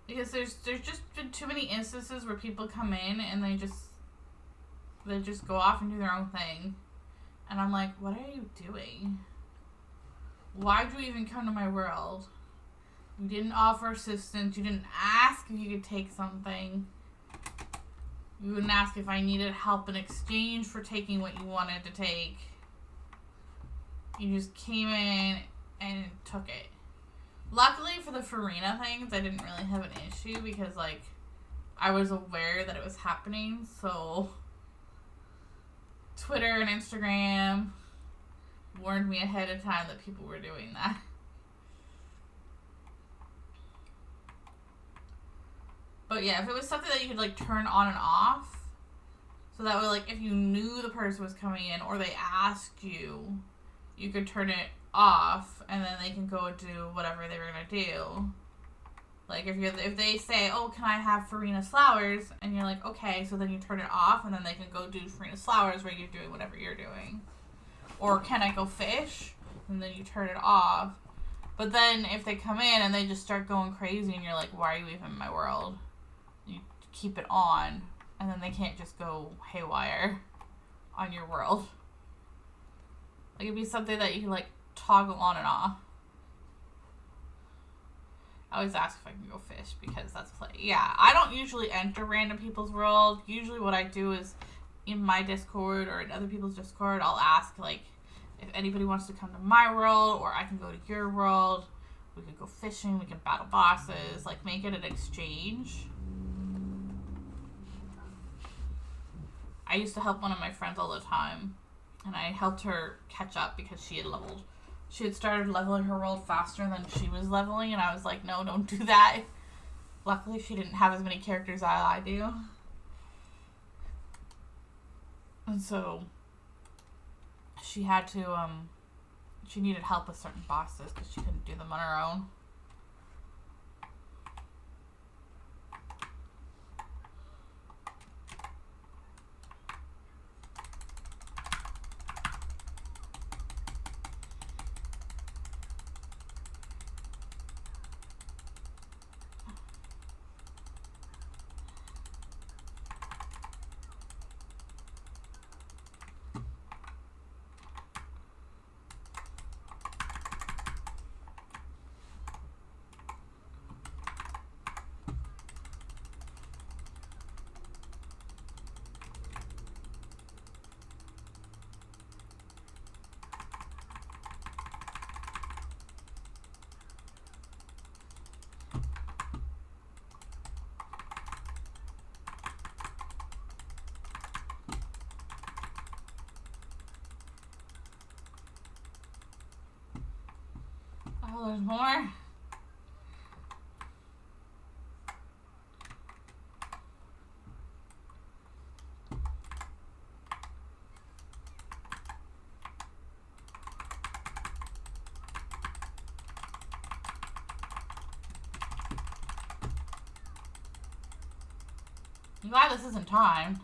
Because there's just been too many instances where people come in and they just go off and do their own thing. And I'm like, what are you doing? Why'd you even come to my world? You didn't offer assistance. You didn't ask if you could take something. You wouldn't ask if I needed help in exchange for taking what you wanted to take. You just came in and took it. Luckily for the Farina things, I didn't really have an issue because, like, I was aware that it was happening, so Twitter and Instagram warned me ahead of time that people were doing that. But yeah, if it was something that you could, like, turn on and off, so that way, like, if you knew the person was coming in or they asked you, you could turn it off, and then they can go do whatever they were gonna do. Like, if they say, oh, can I have Farina's flowers? And you're like, okay, so then you turn it off, and then they can go do Farina's flowers where you're doing whatever you're doing. Or can I go fish? And then you turn it off. But then if they come in and they just start going crazy, and you're like, why are you even in my world? You keep it on, and then they can't just go haywire on your world. Like, it'd be something that you can, like, toggle on and off. I always ask if I can go fish because that's play. Yeah, I don't usually enter random people's world. Usually what I do is in my Discord or in other people's Discord, I'll ask, like, if anybody wants to come to my world or I can go to your world. We can go fishing. We can battle bosses. Like, make it an exchange. I used to help one of my friends all the time. And I helped her catch up because she had started leveling her world faster than she was leveling, and I was like, no, don't do that. Luckily, she didn't have as many characters as I do. And so, she had to, she needed help with certain bosses because she couldn't do them on her own. careful, there's more. I'm glad this isn't timed.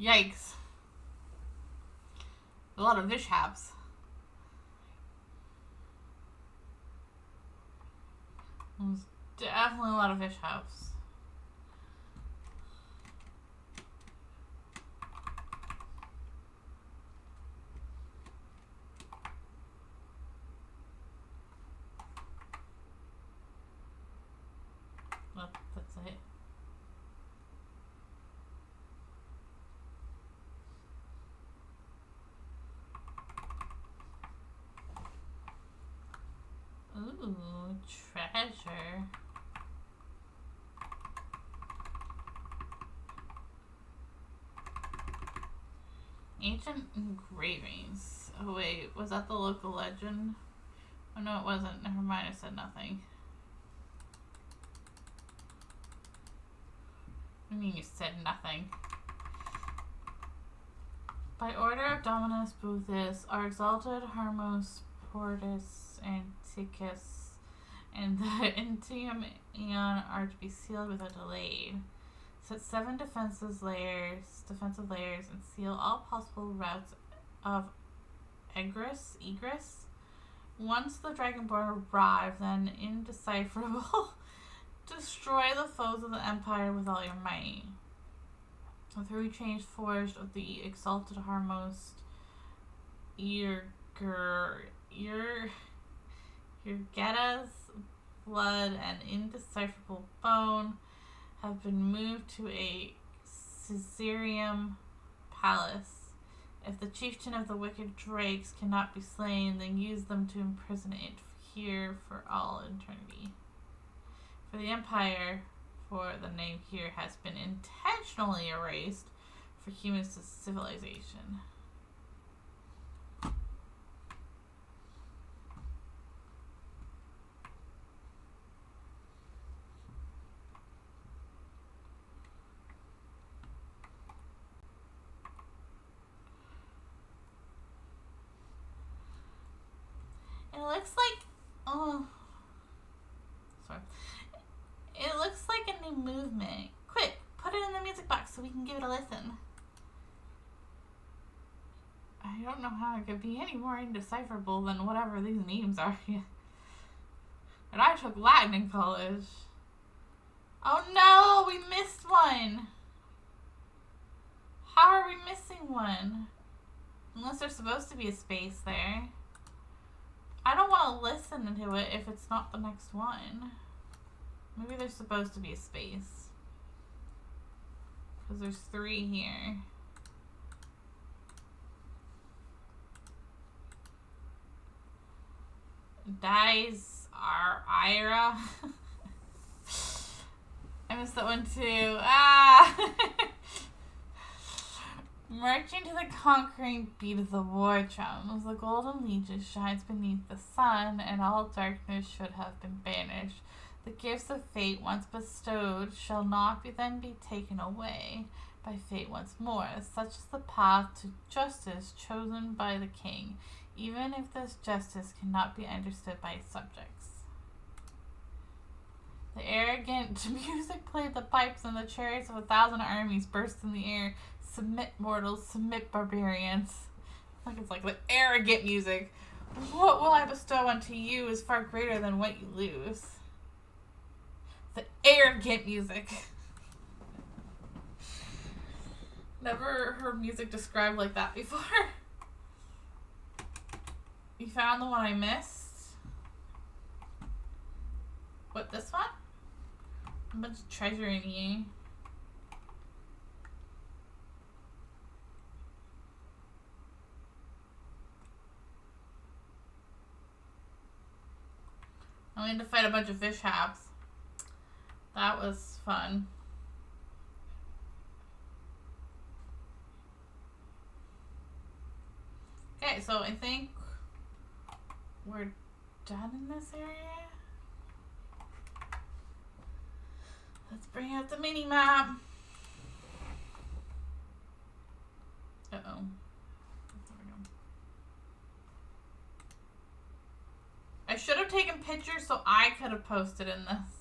Yikes. A lot of mishaps. There's definitely a lot of mishaps. Well, that's it. Ooh, treasure. Ancient engravings. Oh wait, was that the local legend? Oh no, it wasn't. Never mind, I said nothing. I mean, you said nothing. By order of Dominus Boothus, our exalted Hermos Portus Antiquus and the Intium Aeon are to be sealed without delay. Set 7 defensive layers, and seal all possible routes of egress. Once the Dragonborn arrive, then indecipherable, destroy the foes of the Empire with all your might. The 3 chains forged of the exalted Harmos, Urgeta's blood and indecipherable bone have been moved to a Caesarium palace. If the chieftain of the wicked drakes cannot be slain, then use them to imprison it here for all eternity. For the Empire, for the name here has been intentionally erased for humans to civilization. It looks like, oh, sorry. It looks like a new movement. Quick, put it in the music box so we can give it a listen. I don't know how it could be any more indecipherable than whatever these names are. And I took Latin in college. Oh no, we missed one. How are we missing one? Unless there's supposed to be a space there. I don't want to listen to it if it's not the next one. Maybe there's supposed to be a space. Because there's 3 here. Dies our Ira. I missed that one too. Ah! Marching to the conquering beat of the war drums, the golden legion shines beneath the sun, and all darkness should have been banished. The gifts of fate once bestowed shall not then be taken away by fate once more. Such is the path to justice chosen by the king, even if this justice cannot be understood by his subjects. The arrogant music played the pipes, and the chariots of 1,000 armies burst in the air. Submit, mortals, submit, barbarians. It's like the arrogant music. What will I bestow unto you is far greater than what you lose. The arrogant music. Never heard music described like that before. You found the one I missed? What, this one? A bunch of treasure in here. I went to fight a bunch of fish haps. That was fun. Okay, so I think we're done in this area. Let's bring out the mini map. Uh-oh. There we go. I should have taken pictures so I could have posted in this.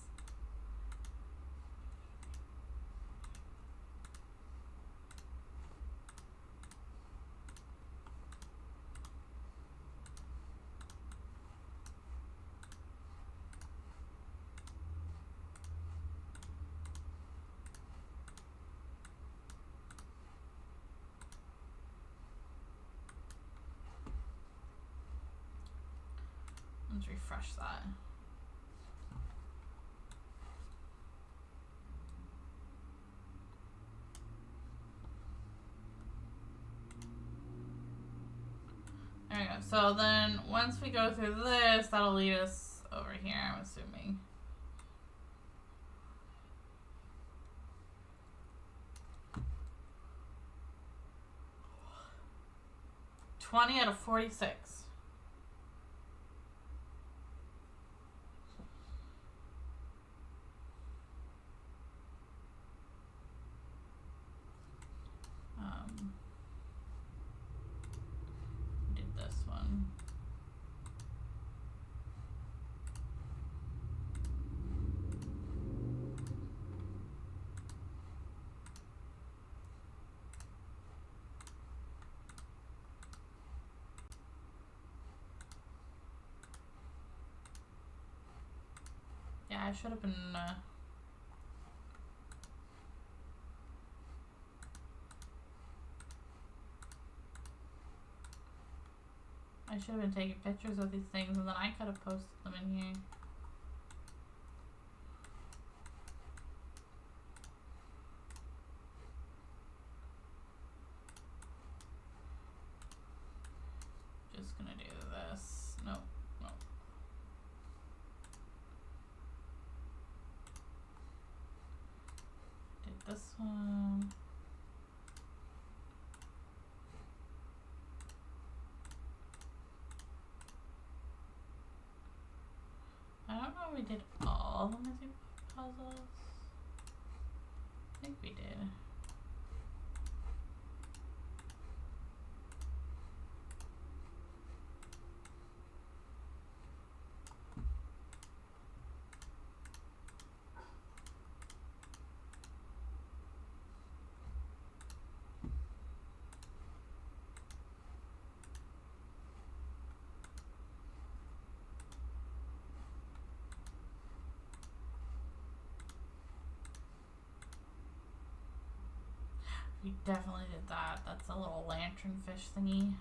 Let's refresh that. There we go. So then once we go through this, that'll lead us over here, I'm assuming. $20 out of 46. Did this one. Yeah, I should have been, I should have been taking pictures of these things, and then I could have posted them in here. Just gonna do this. Nope. Nope. Did this one. I don't know if we did all the missing puzzles. I think we did. We definitely did that. That's a little lantern fish thingy.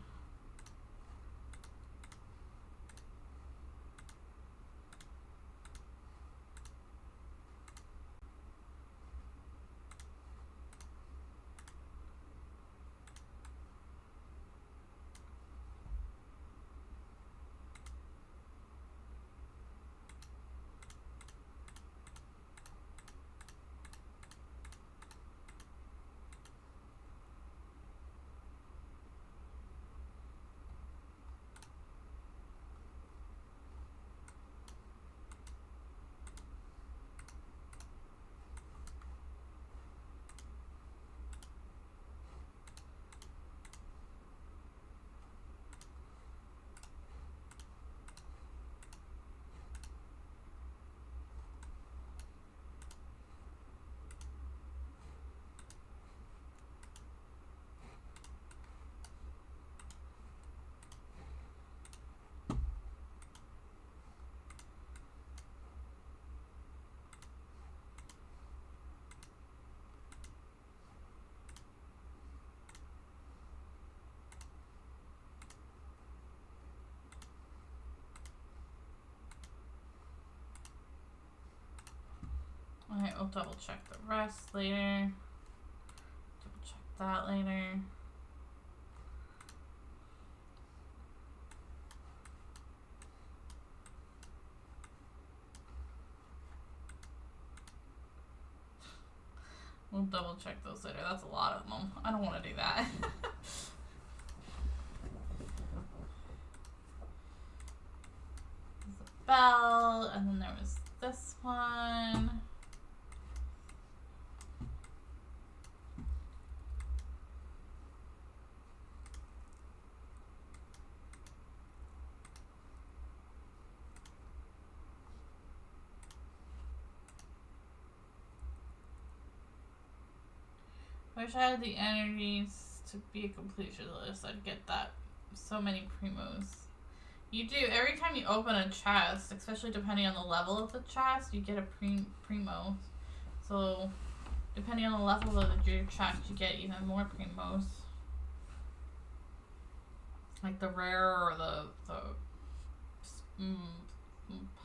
Alright, we'll double check the rest later. Double check that later. We'll double check those later. That's a lot of them. I don't want to do that. There's a bell, and then there was this one. I wish I had the energies to be a completionist. I'd get that. So many primos. You do. Every time you open a chest, especially depending on the level of the chest, you get a primo. So, depending on the level of your chest, you get even more primos. Like the rare or the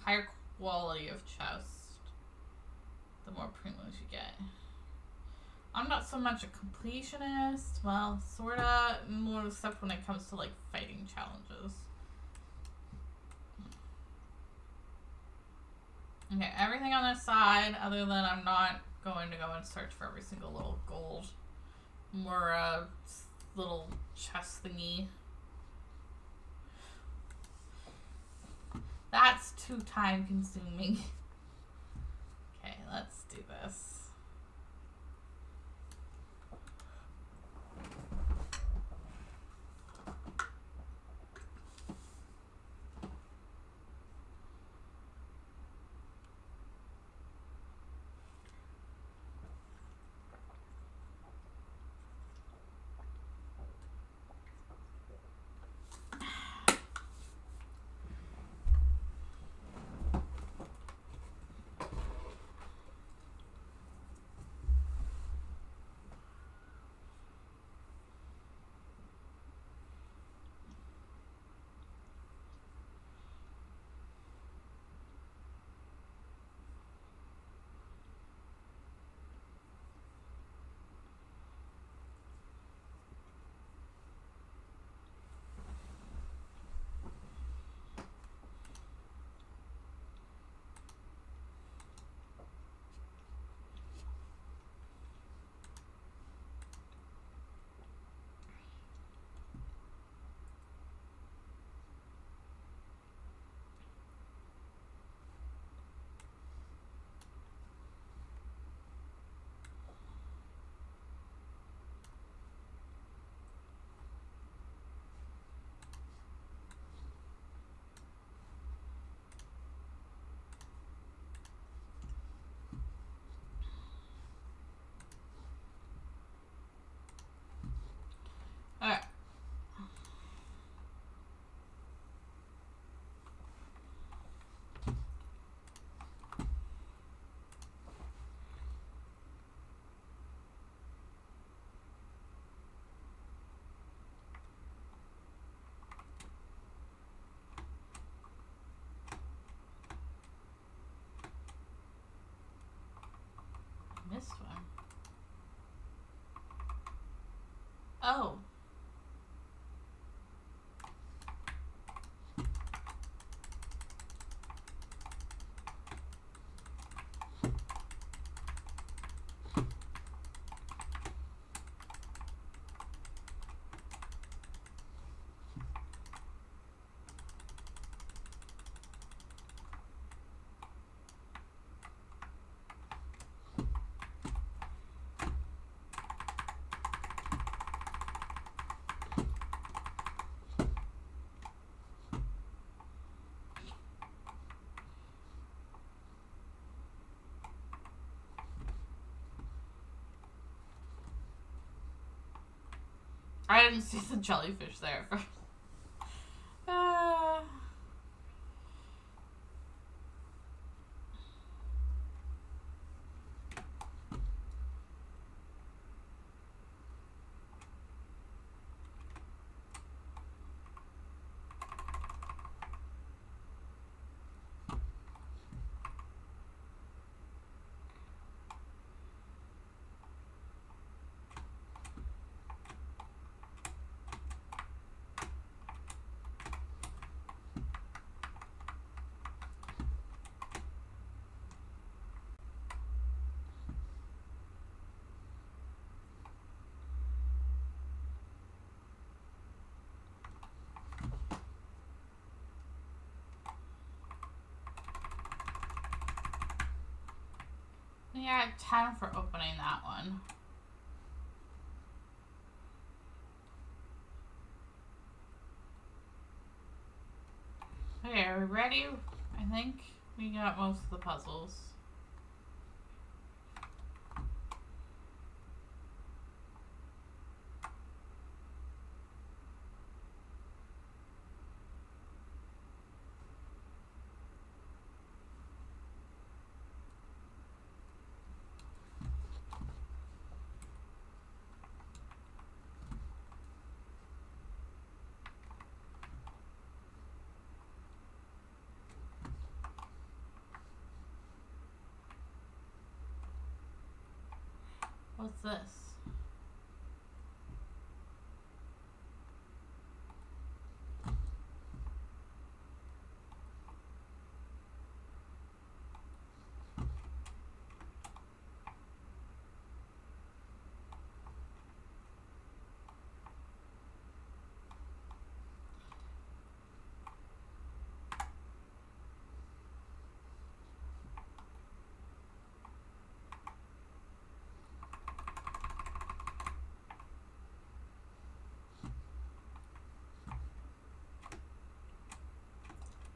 higher quality of chest, the more primos you get. I'm not so much a completionist. Well, sorta, more except when it comes to like fighting challenges. Okay, everything on this side, other than I'm not going to go and search for every single little gold or little chest thingy. That's too time consuming. Okay, let's do this. Alright. Missed one. Oh. I didn't see the jellyfish there. Yeah, 10 for opening that one. Okay, are we ready? I think we got most of the puzzles. What's this?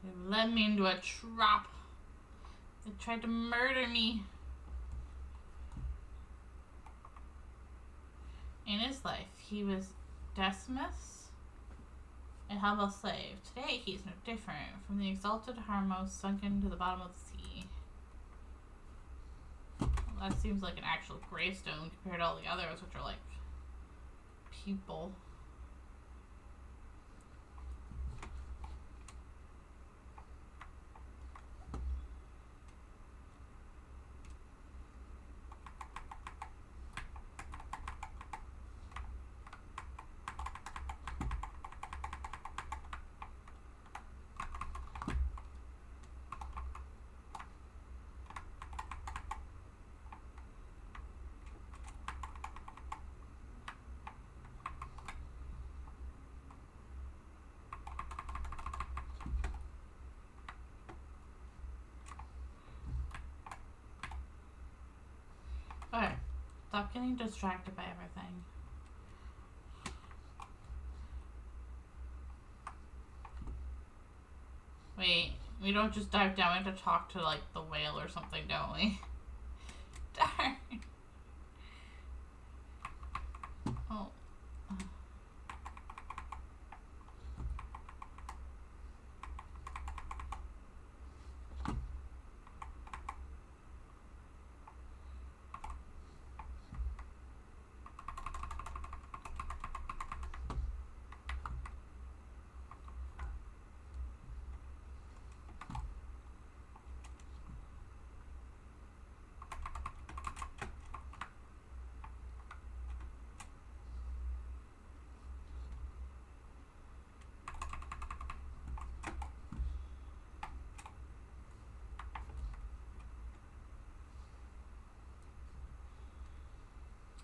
They led me into a trap. They tried to murder me. In his life, he was Decimus, a humble slave. Today, he is no different from the exalted Harmos sunken to the bottom of the sea. Well, that seems like an actual gravestone compared to all the others, which are like people. Okay, stop getting distracted by everything. Wait, we don't just dive down, we have to talk to like the whale or something, don't we? Darn. Oh.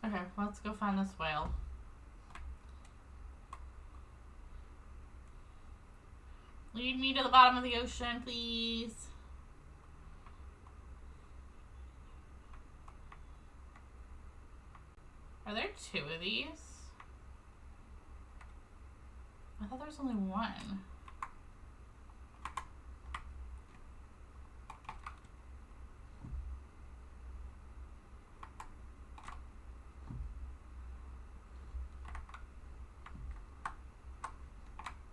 Okay, let's go find this whale. Lead me to the bottom of the ocean, please. Are there 2 of these? I thought there was only 1.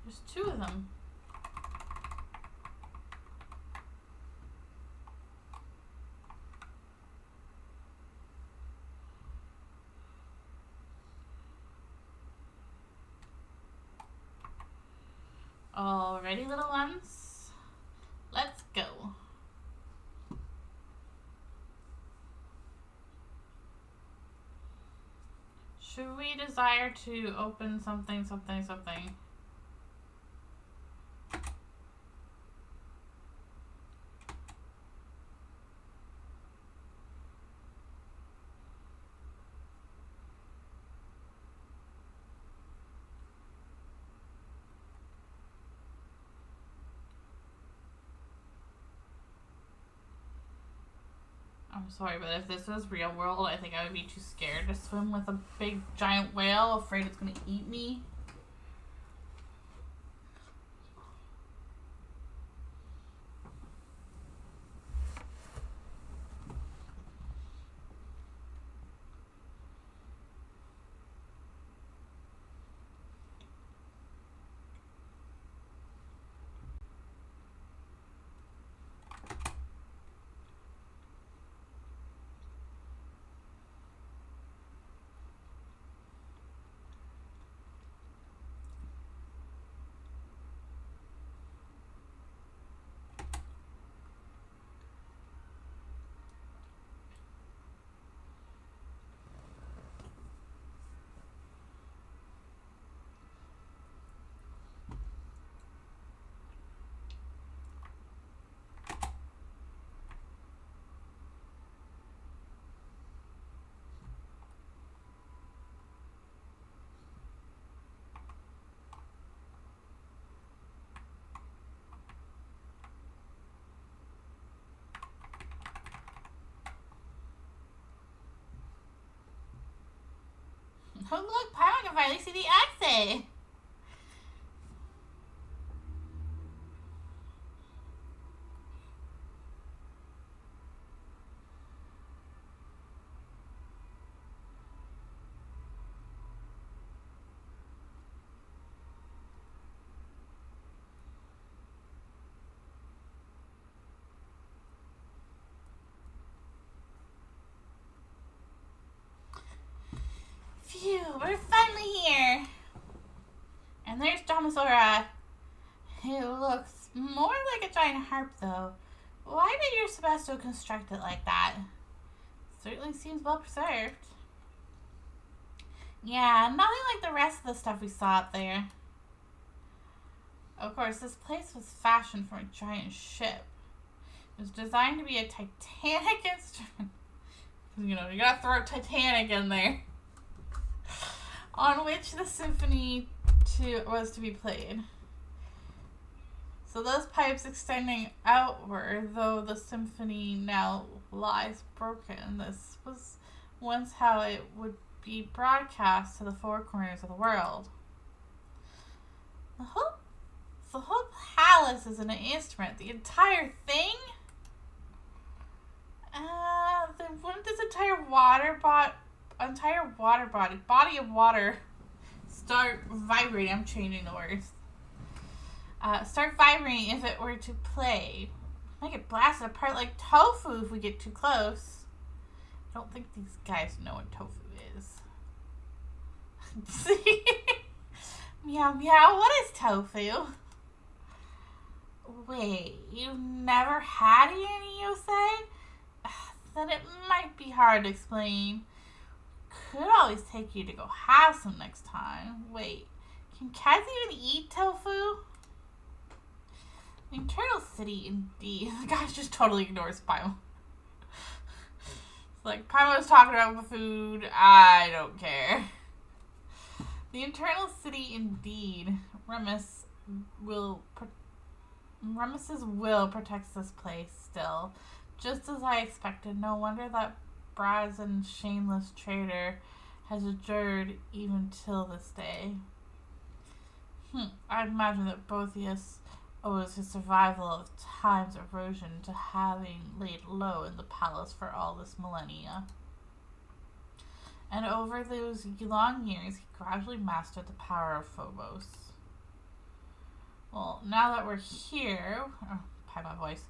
There's 2 of them. Alrighty, little ones. Let's go. Should we desire to open something, something, something? I'm sorry, but if this was real world, I think I would be too scared to swim with a big giant whale, afraid it's gonna eat me. Oh look, Paimon can finally see the exit! Phew, we're finally here! And there's Domasora. It looks more like a giant harp, though. Why did your Sebasto construct it like that? Certainly seems well preserved. Yeah, nothing like the rest of the stuff we saw up there. Of course, this place was fashioned from a giant ship. It was designed to be a Titanic instrument. You know, you gotta throw Titanic in there. On which the symphony was to be played. So those pipes extending outward, though the symphony now lies broken, this was once how it would be broadcast to the four corners of the world. The whole palace is an instrument. The entire thing? Wouldn't this entire body of water start vibrating? I'm changing the words. Start vibrating if it were to play. Might get blasted apart like tofu if we get too close. I don't think these guys know what tofu is. Meow meow, what is tofu? Wait, you've never had it in Yosei? Then it might be hard to explain. Could always take you to go have some next time. Wait, can cats even eat tofu? Internal City, indeed. The guy just totally ignores Paimon. Like, Paimon was talking about the food. I don't care. The Internal City, indeed. Remus's will protects this place still. Just as I expected. No wonder that brazen, shameless traitor has endured even till this day. I'd imagine that Boethius owes his survival of time's erosion to having laid low in the palace for all this millennia. And over those long years, he gradually mastered the power of Phobos. Well, now that we're here... Paimon voice.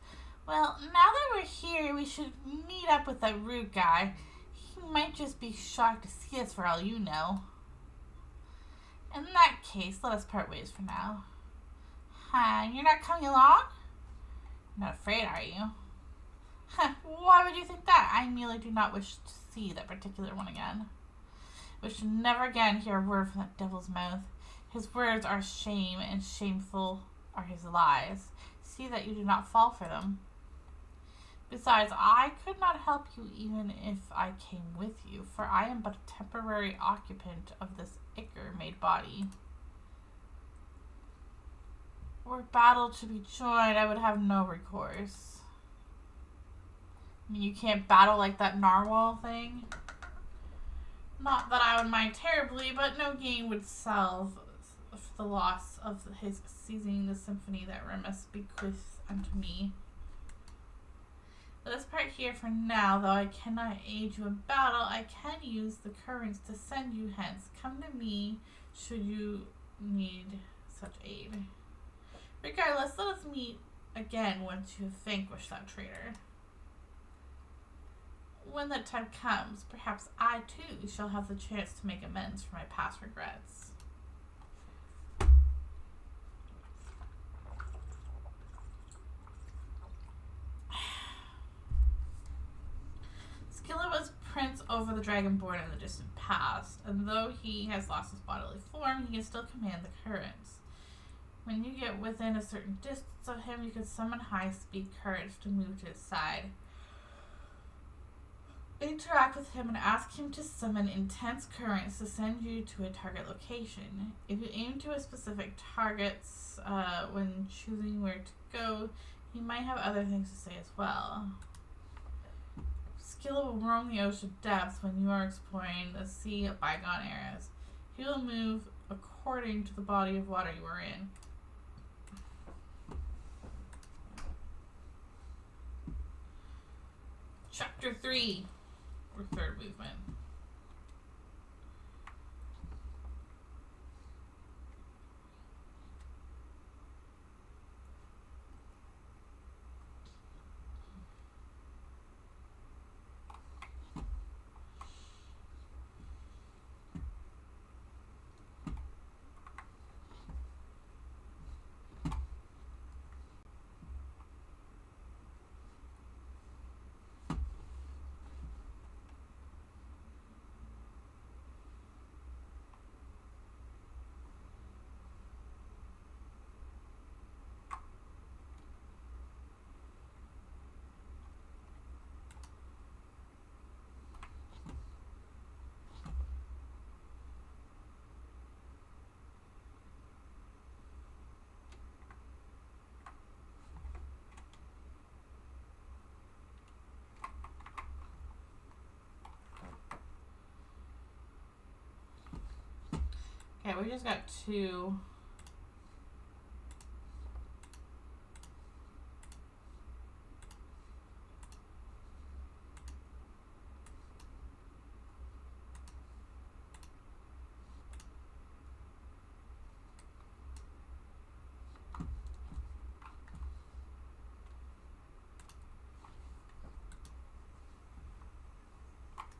Well, now that we're here, we should meet up with that rude guy. He might just be shocked to see us for all you know. In that case, let us part ways for now. You're not coming along? You're not afraid, are you? Why would you think that? I merely do not wish to see that particular one again. Wish to never again hear a word from that devil's mouth. His words are shame, and shameful are his lies. See that you do not fall for them. Besides, I could not help you even if I came with you, for I am but a temporary occupant of this ichor-made body. Were battle to be joined, I would have no recourse. I mean, you can't battle like that narwhal thing. Not that I would mind terribly, but no game would salve the loss of his seizing the symphony that Remus bequeathed unto me. Let us part here for now, though I cannot aid you in battle. I can use the currents to send you hence. Come to me should you need such aid. Regardless, let us meet again once you have vanquished that traitor. When that time comes, perhaps I too shall have the chance to make amends for my past regrets. Skilla was prince over the Dragonborn in the distant past, and though he has lost his bodily form, he can still command the currents. When you get within a certain distance of him, you can summon high-speed currents to move to his side. Interact with him and ask him to summon intense currents to send you to a target location. If you aim to a specific target when choosing where to go, he might have other things to say as well. Skilla will roam the ocean depths when you are exploring the sea of bygone eras. He will move according to the body of water you are in. Chapter 3, or third movement. Okay, we just got 2.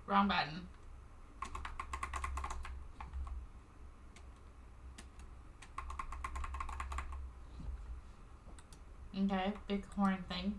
Wrong button. Okay, big horn thing.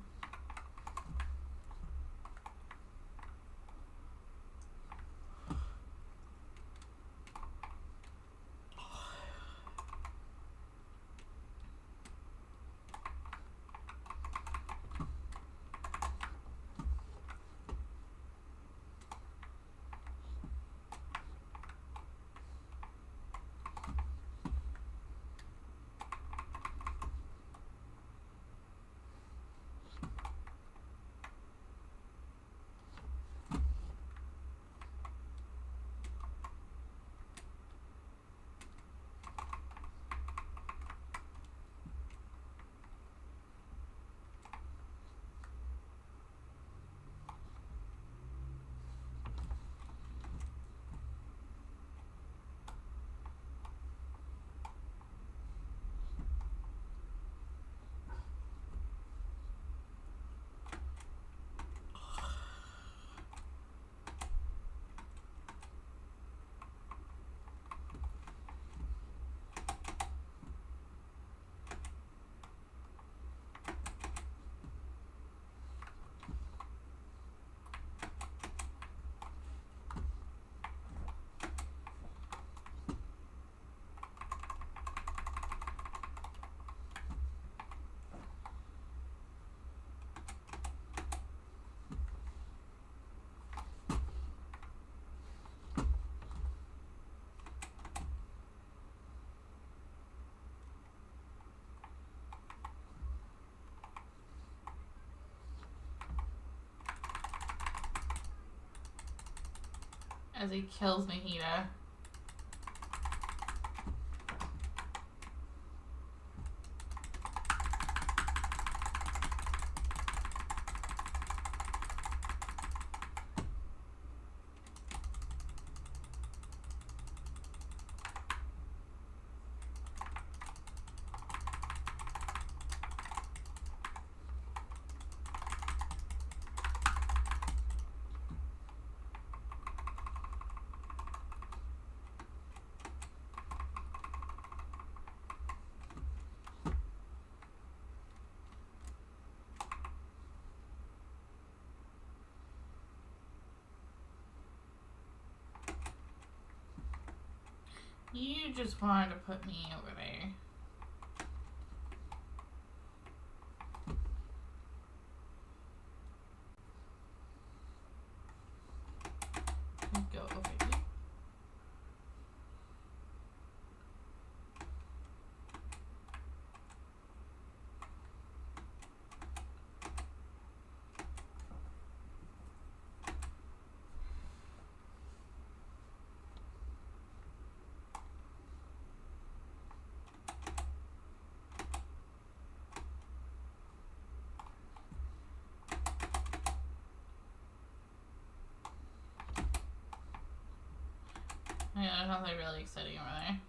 as he kills Nahida. You just wanted to put me over there. Go over here. Yeah, there's nothing really exciting over there.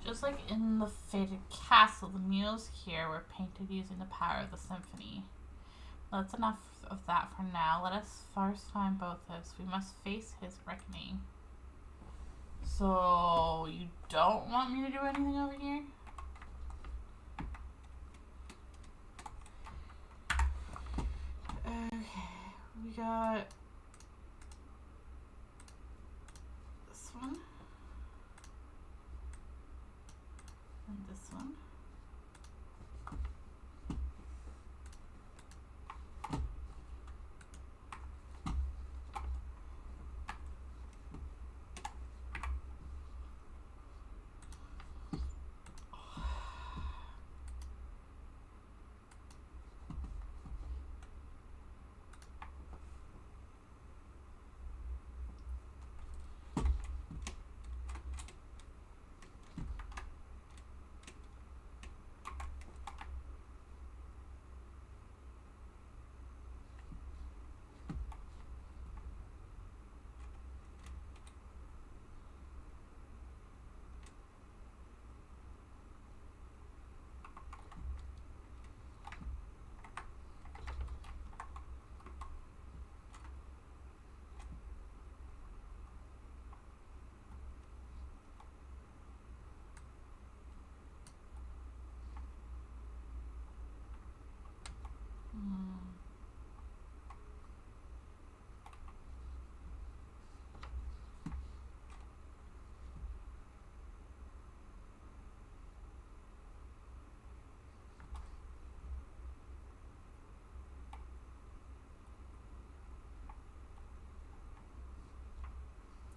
Just like in the Fated Castle, the murals here were painted using the power of the symphony. That's enough of that for now. Let us first find Bothos. We must face his reckoning. So, you don't want me to do anything over here? Okay, we got this one. And this one.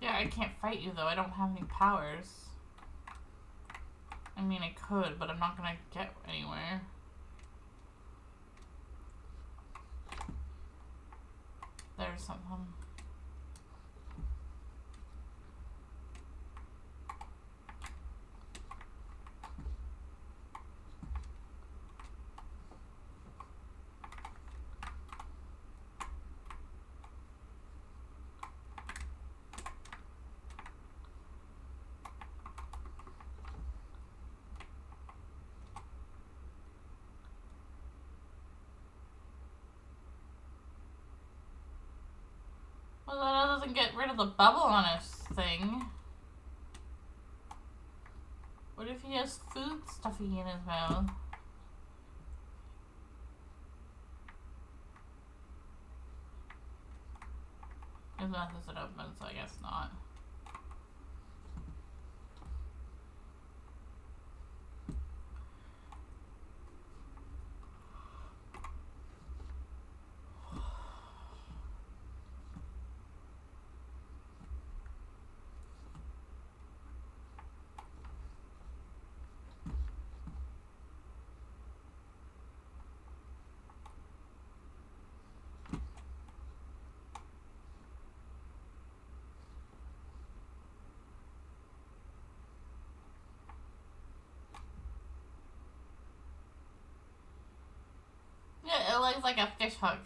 Yeah, I can't fight you though. I don't have any powers. I mean, I could, but I'm not gonna get anywhere. There's something. Well, that doesn't get rid of the bubble on his thing. What if he has food stuffing in his mouth? His mouth isn't open, so I guess not. Yeah, it looks like a fish hook.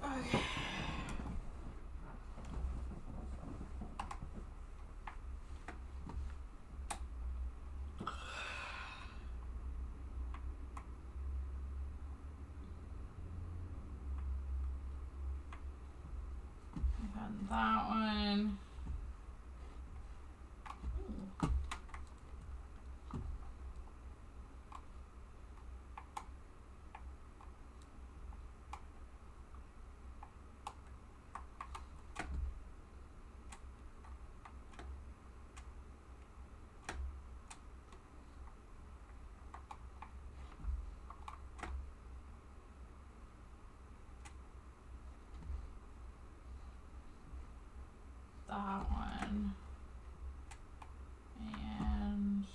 Okay. Got that one. That one. And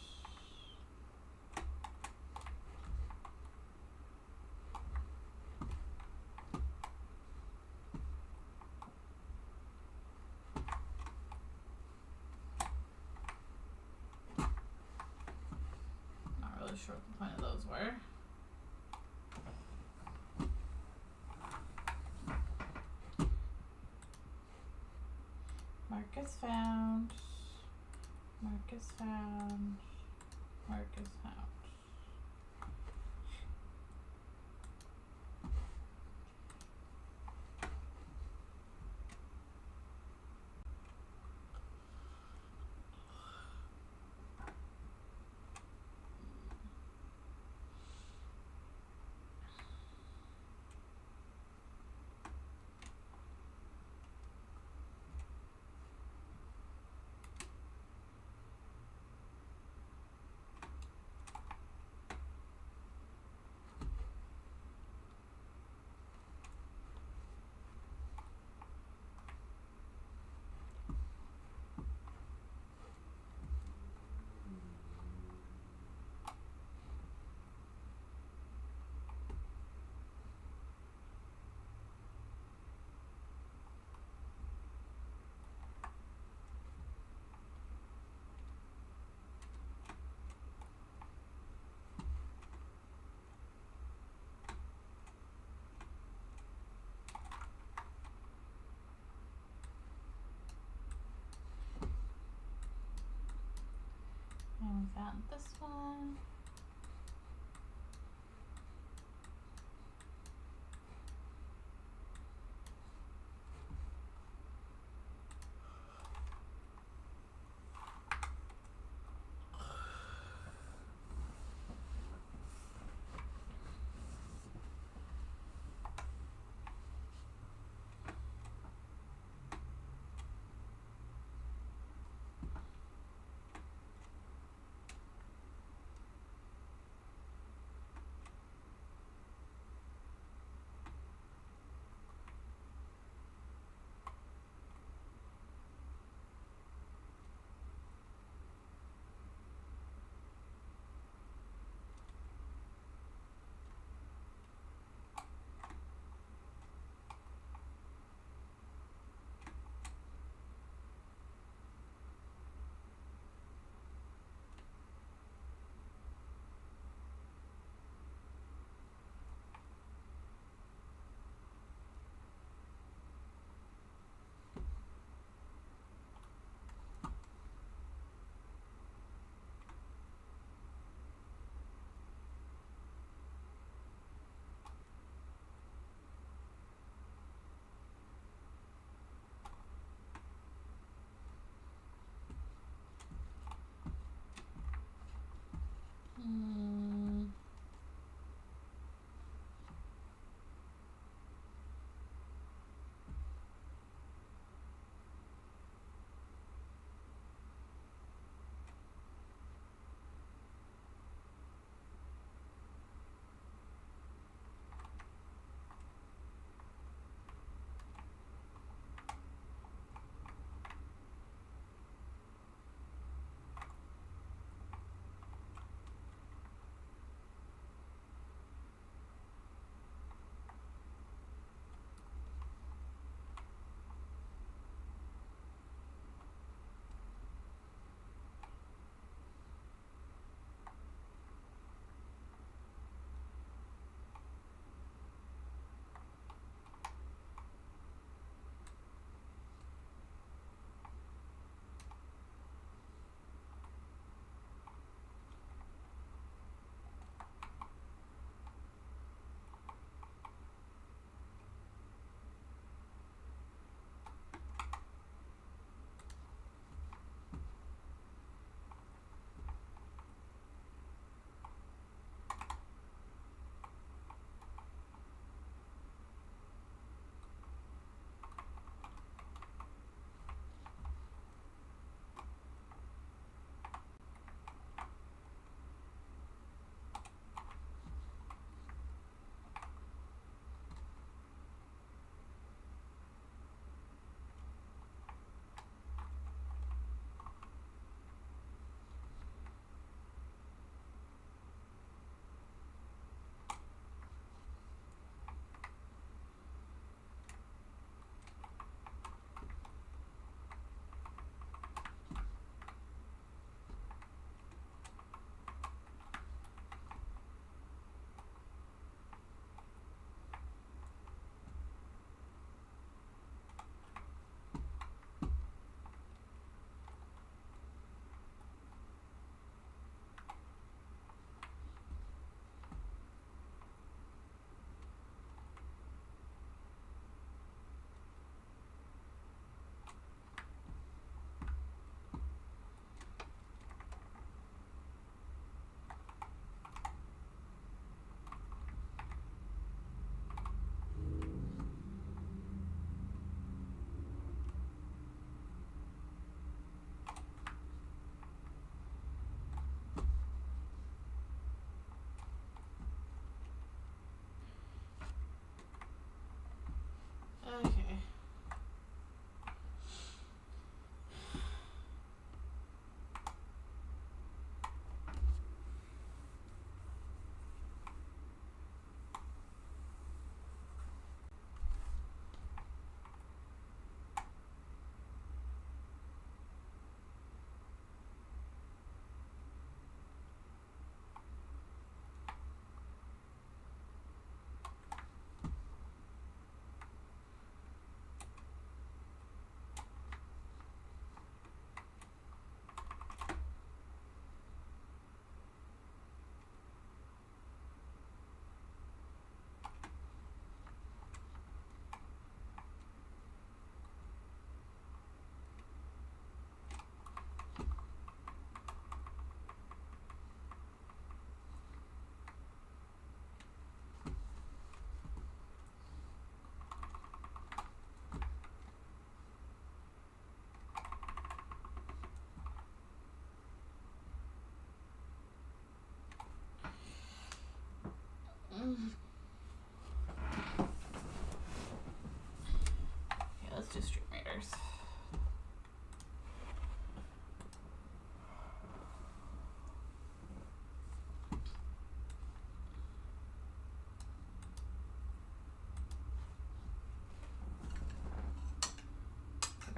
not really sure what the point of those were. Marcus found. Marcus found. Marcus found. down this one.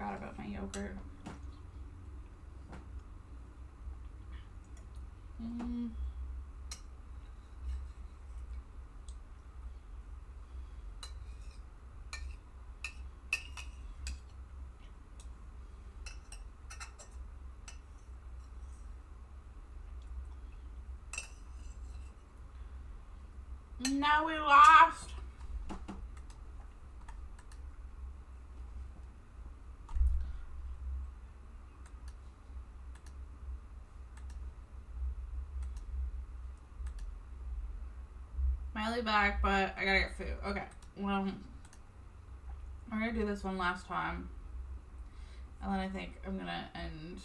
forgot about my yogurt. Now we lost. Miley back, but I gotta get food. Okay, well, I'm gonna do this one last time. And then I think I'm gonna end,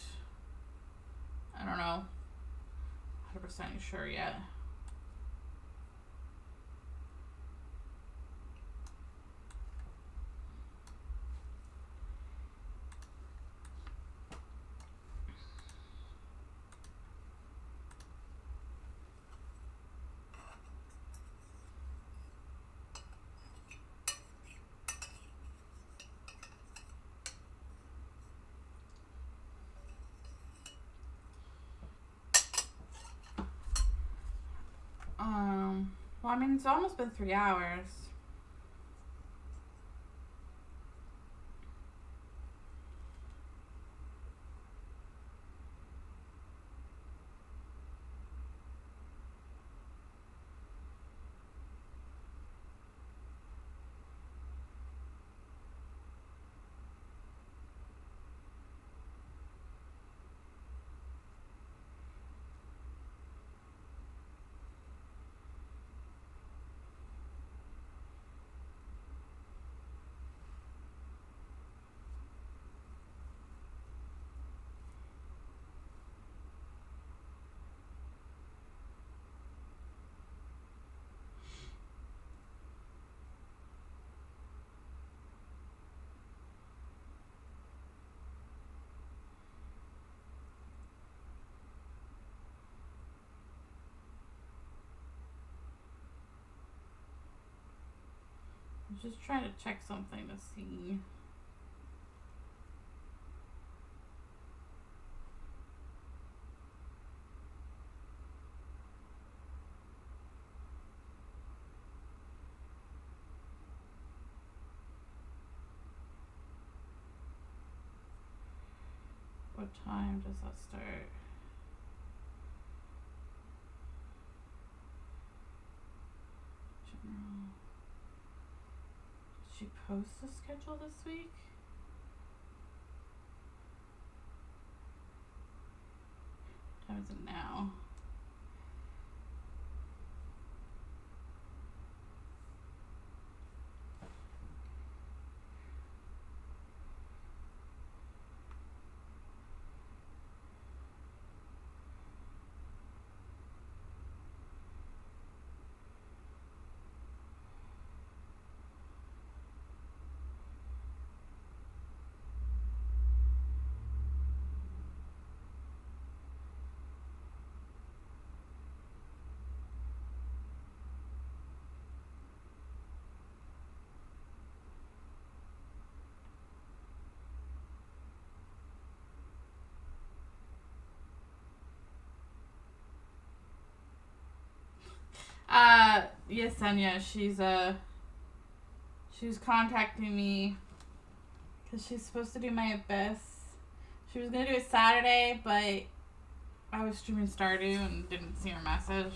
I don't know, 100% sure yet. Well, I mean, it's almost been 3 hours. I'm just trying to check something to see. What time does that start? General. Did she post the schedule this week? What time is it now? Yesenia, she's contacting me because she's supposed to do my abyss. She was gonna do it Saturday, but I was streaming Stardew and didn't see her message.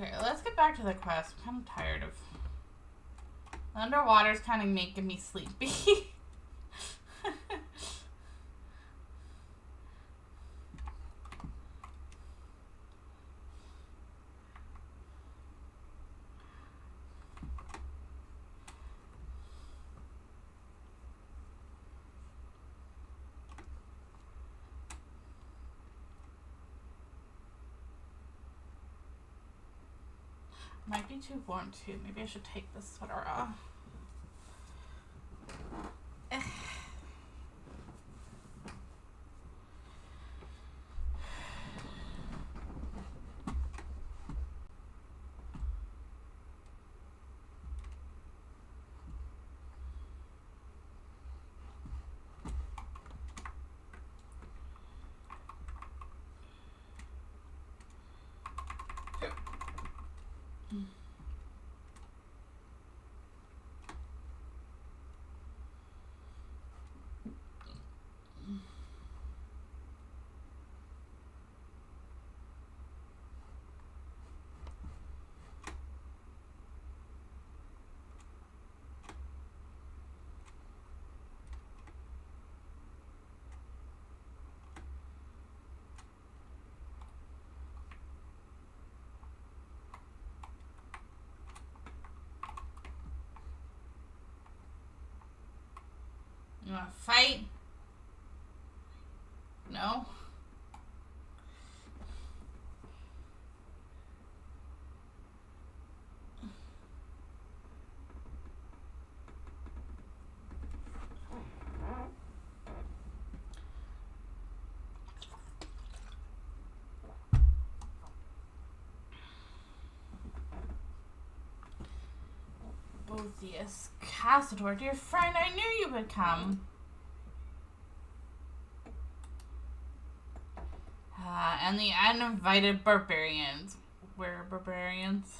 Okay, let's get back to the quest. I'm kind of tired of... Underwater's kind of making me sleepy. Might be too warm too. Maybe I should take this sweater off. You wanna fight? No? Boethius, Cassador, dear friend, I knew you would come. And the uninvited barbarians. Where are barbarians?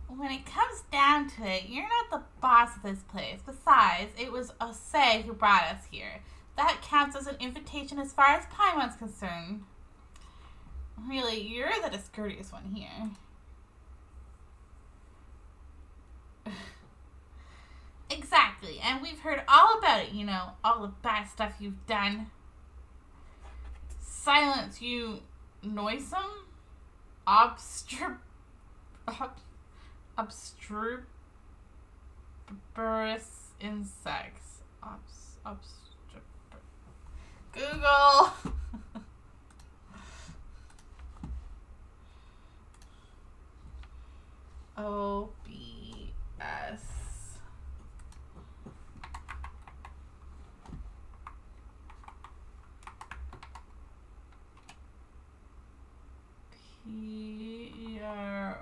When it comes down to it, you're not the boss of this place. Besides, it was Osei who brought us here. That counts as an invitation as far as Paimon's concerned. Really, you're the discourteous one here. Exactly, and we've heard all about it, you know, all the bad stuff you've done. Silence, you noisome, obstreperous insects. Google. OBS.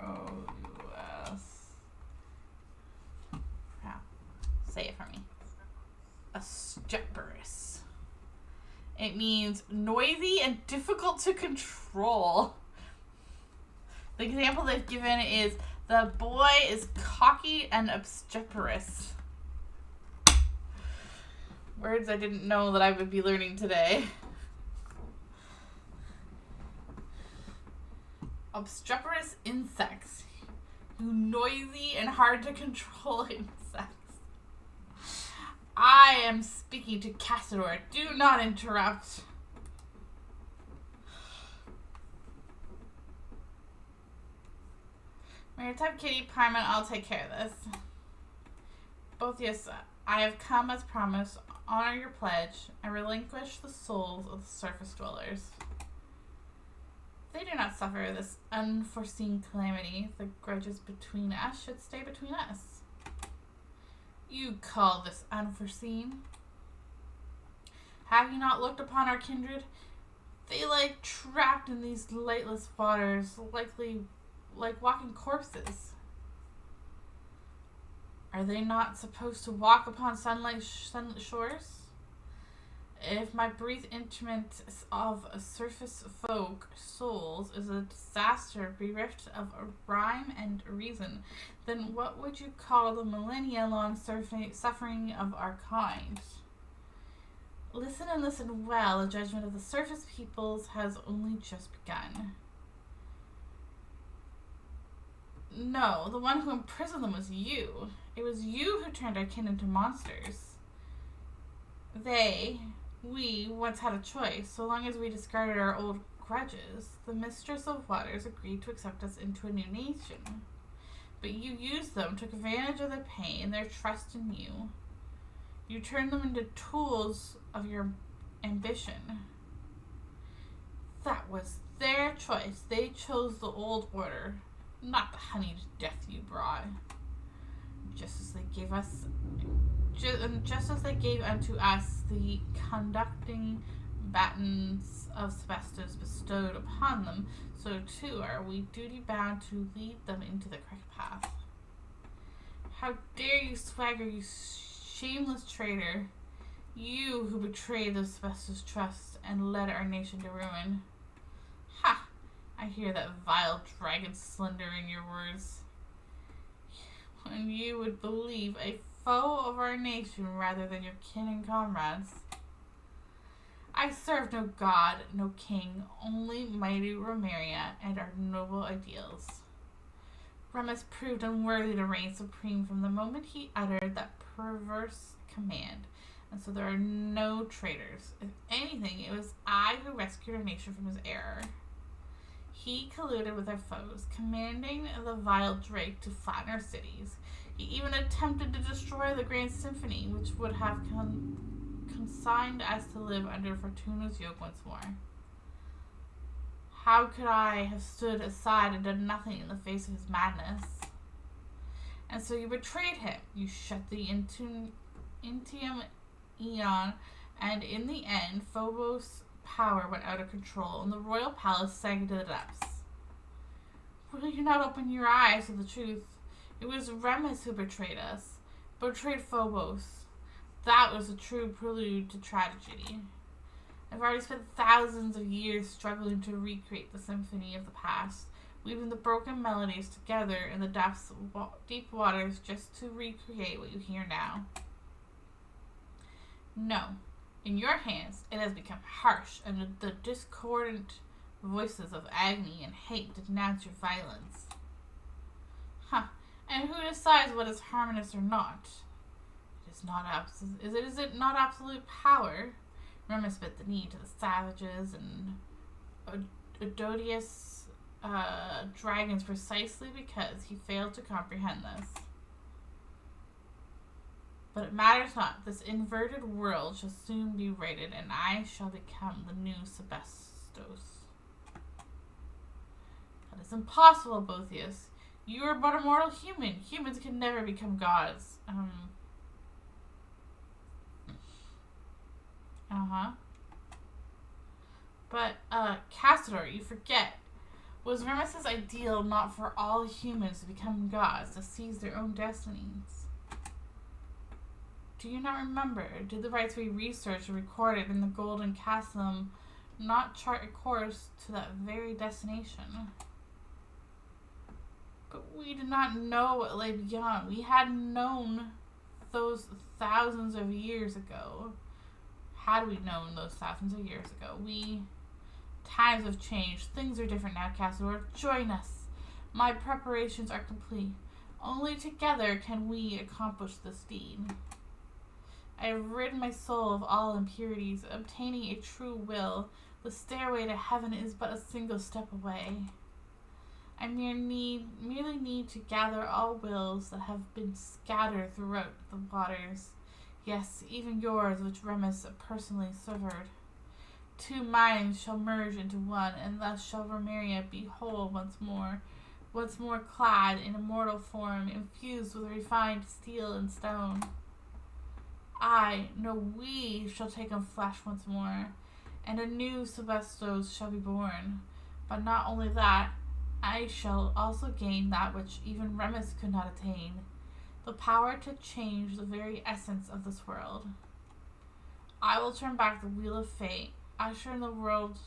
PROUS. Wow. Say it for me. Obstreperous. It means noisy and difficult to control. The example they've given is the boy is cocky and obstreperous. Words I didn't know that I would be learning today. Obstreperous insects. Noisy and hard to control insects. I am speaking to Cassador. Do not interrupt. Maritime Kitty, Paimon, I'll take care of this. Boethius, I have come as promised. Honor your pledge and relinquish the souls of the surface dwellers. They do not suffer this unforeseen calamity. The grudges between us should stay between us. You call this unforeseen? Have you not looked upon our kindred? They lie trapped in these lightless waters, likely like walking corpses. Are they not supposed to walk upon sunlit shores? If my brief interment of surface folk souls is a disaster bereft of a rhyme and reason, then what would you call the millennia-long suffering of our kind? Listen and listen well. The judgment of the surface peoples has only just begun. No, the one who imprisoned them was you. It was you who turned our kin into monsters. We once had a choice. So long as we discarded our old grudges, the Mistress of Waters agreed to accept us into a new nation. But you used them, took advantage of their pain, their trust in you. You turned them into tools of your ambition. That was their choice. They chose the old order, not the honeyed death you brought. Just as they gave unto us the conducting batons of Sebestos bestowed upon them, so too are we duty bound to lead them into the correct path. How dare you swagger, you shameless traitor, you who betrayed the Sebestos trust and led our nation to ruin. Ha! I hear that vile dragon slender in your words. When you would believe a foe of our nation rather than your kin and comrades. I serve no god, no king, only mighty Romeria and our noble ideals. Remus proved unworthy to reign supreme from the moment he uttered that perverse command, and so there are no traitors. If anything, it was I who rescued our nation from his error. He colluded with our foes, commanding the vile Drake to flatten our cities. He even attempted to destroy the Grand Symphony, which would have consigned us to live under Fortuna's yoke once more. How could I have stood aside and done nothing in the face of his madness? And so you betrayed him. You shut the Intium Eon, and in the end, Phobos' power went out of control, and the royal palace sank into the depths. Will you not open your eyes to the truth? It was Remus who betrayed us, betrayed Phobos. That was a true prelude to tragedy. I've already spent thousands of years struggling to recreate the symphony of the past, weaving the broken melodies together in the deep waters just to recreate what you hear now. No. In your hands, it has become harsh, and the discordant voices of agony and hate denounce your violence. And who decides what is harmonious or not? Is it not absolute power? Remus bit the knee to the savages and odious dragons precisely because he failed to comprehend this. But it matters not. This inverted world shall soon be righted, and I shall become the new Sebestos. That is impossible, Boethius. You are but a mortal human. Humans can never become gods. But, Cassador, you forget. Was Remus's ideal not for all humans to become gods, to seize their own destinies? Do you not remember? Did the rites we researched and recorded in the Golden Castle not chart a course to that very destination? But we did not know what lay beyond. We had known those thousands of years ago. Had we known those thousands of years ago, times have changed. Things are different now, Cassador. Join us. My preparations are complete. Only together can we accomplish this deed. I have rid my soul of all impurities, obtaining a true will. The stairway to heaven is but a single step away. I merely need to gather all wills that have been scattered throughout the waters. Yes, even yours, which Remus personally severed. 2 minds shall merge into one, and thus shall Romeria be whole once more clad in immortal form, infused with refined steel and stone. We shall take on flesh once more, and a new Sebestos shall be born. But not only that, I shall also gain that which even Remus could not attain, the power to change the very essence of this world. I will turn back the wheel of fate, usher in the world's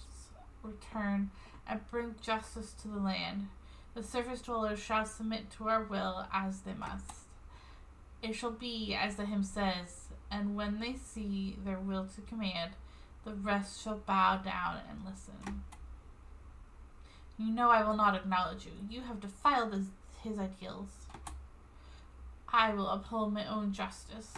return, and bring justice to the land. The surface dwellers shall submit to our will as they must. It shall be as the hymn says, and when they see their will to command, the rest shall bow down and listen. You know I will not acknowledge you. You have defiled his ideals. I will uphold my own justice.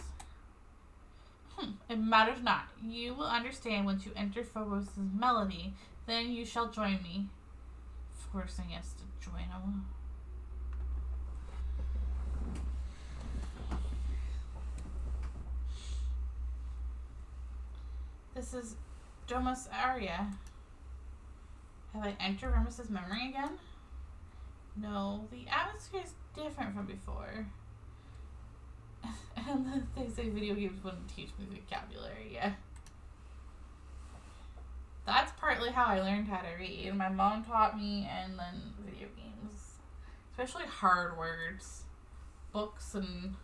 It matters not. You will understand once you enter Phobos' melody. Then you shall join me. Forcing us to join him. This is Domus Aria. Have I entered Remus's memory again? No, the atmosphere is different from before. And then they say video games wouldn't teach me vocabulary, yeah. That's partly how I learned how to read. My mom taught me, and then video games. Especially hard words. Books, and...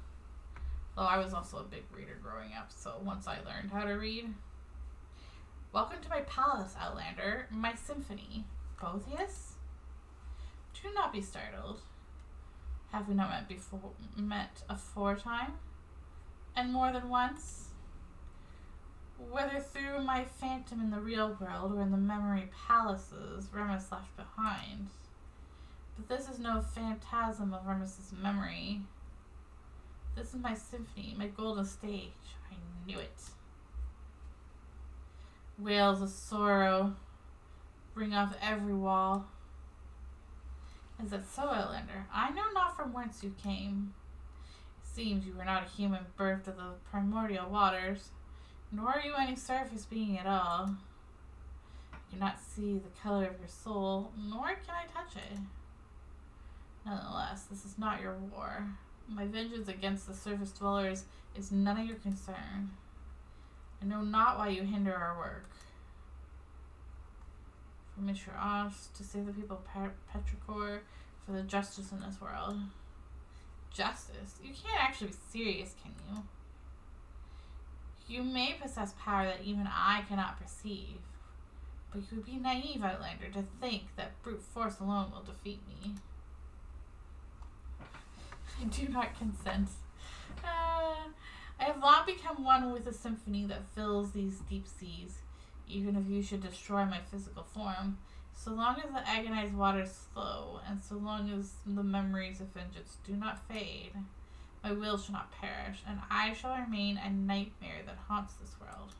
Well, I was also a big reader growing up, so once I learned how to read... Welcome to my palace, Outlander. My symphony. Boethius? Do not be startled. Have we not met aforetime? And more than once? Whether through my phantom in the real world or in the memory palaces Remus left behind. But this is no phantasm of Remus's memory. This is my symphony, my golden stage. I knew it. Wails of sorrow ring off every wall. Is it so, Outlander? I know not from whence you came. It seems you were not a human birthed of the primordial waters, nor are you any surface being at all. I cannot see the color of your soul, nor can I touch it. Nonetheless, this is not your war. My vengeance against the surface dwellers is none of your concern. I know not why you hinder our work. From Mr. Oz to save the people of Petrichor for the justice in this world. Justice? You can't actually be serious, can you? You may possess power that even I cannot perceive, but you would be naive, Outlander, to think that brute force alone will defeat me. I do not consent. I have long become one with the symphony that fills these deep seas, even if you should destroy my physical form. So long as the agonized waters flow, and so long as the memories of vengeance do not fade, my will shall not perish, and I shall remain a nightmare that haunts this world.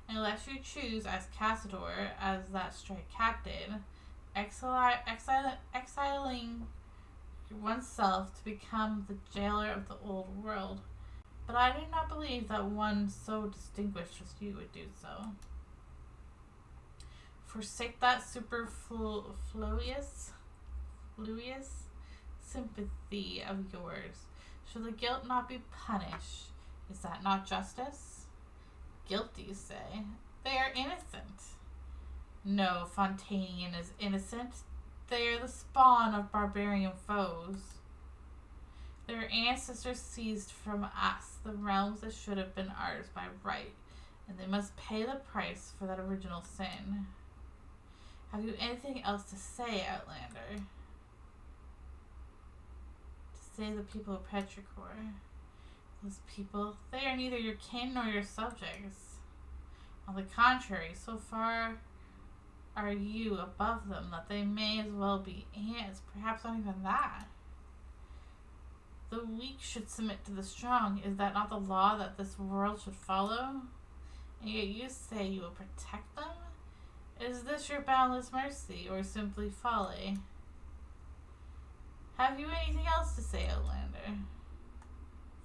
Unless you choose, as Cassador, as that stray cat did, exiling oneself to become the jailer of the old world. But I do not believe that one so distinguished as you would do so. Forsake that superfluous sympathy of yours. Should the guilt not be punished? Is that not justice? Guilty, you say? They are innocent. No, Fontanian is innocent. They are the spawn of barbarian foes. Their ancestors seized from us the realms that should have been ours by right, and they must pay the price for that original sin. Have you anything else to say, Outlander? To say the people of Petrichor. Those people, they are neither your kin nor your subjects. On the contrary, so far are you above them that they may as well be ants, perhaps not even that. The weak should submit to the strong. Is that not the law that this world should follow? And yet you say you will protect them? Is this your boundless mercy, or simply folly? Have you anything else to say, Outlander?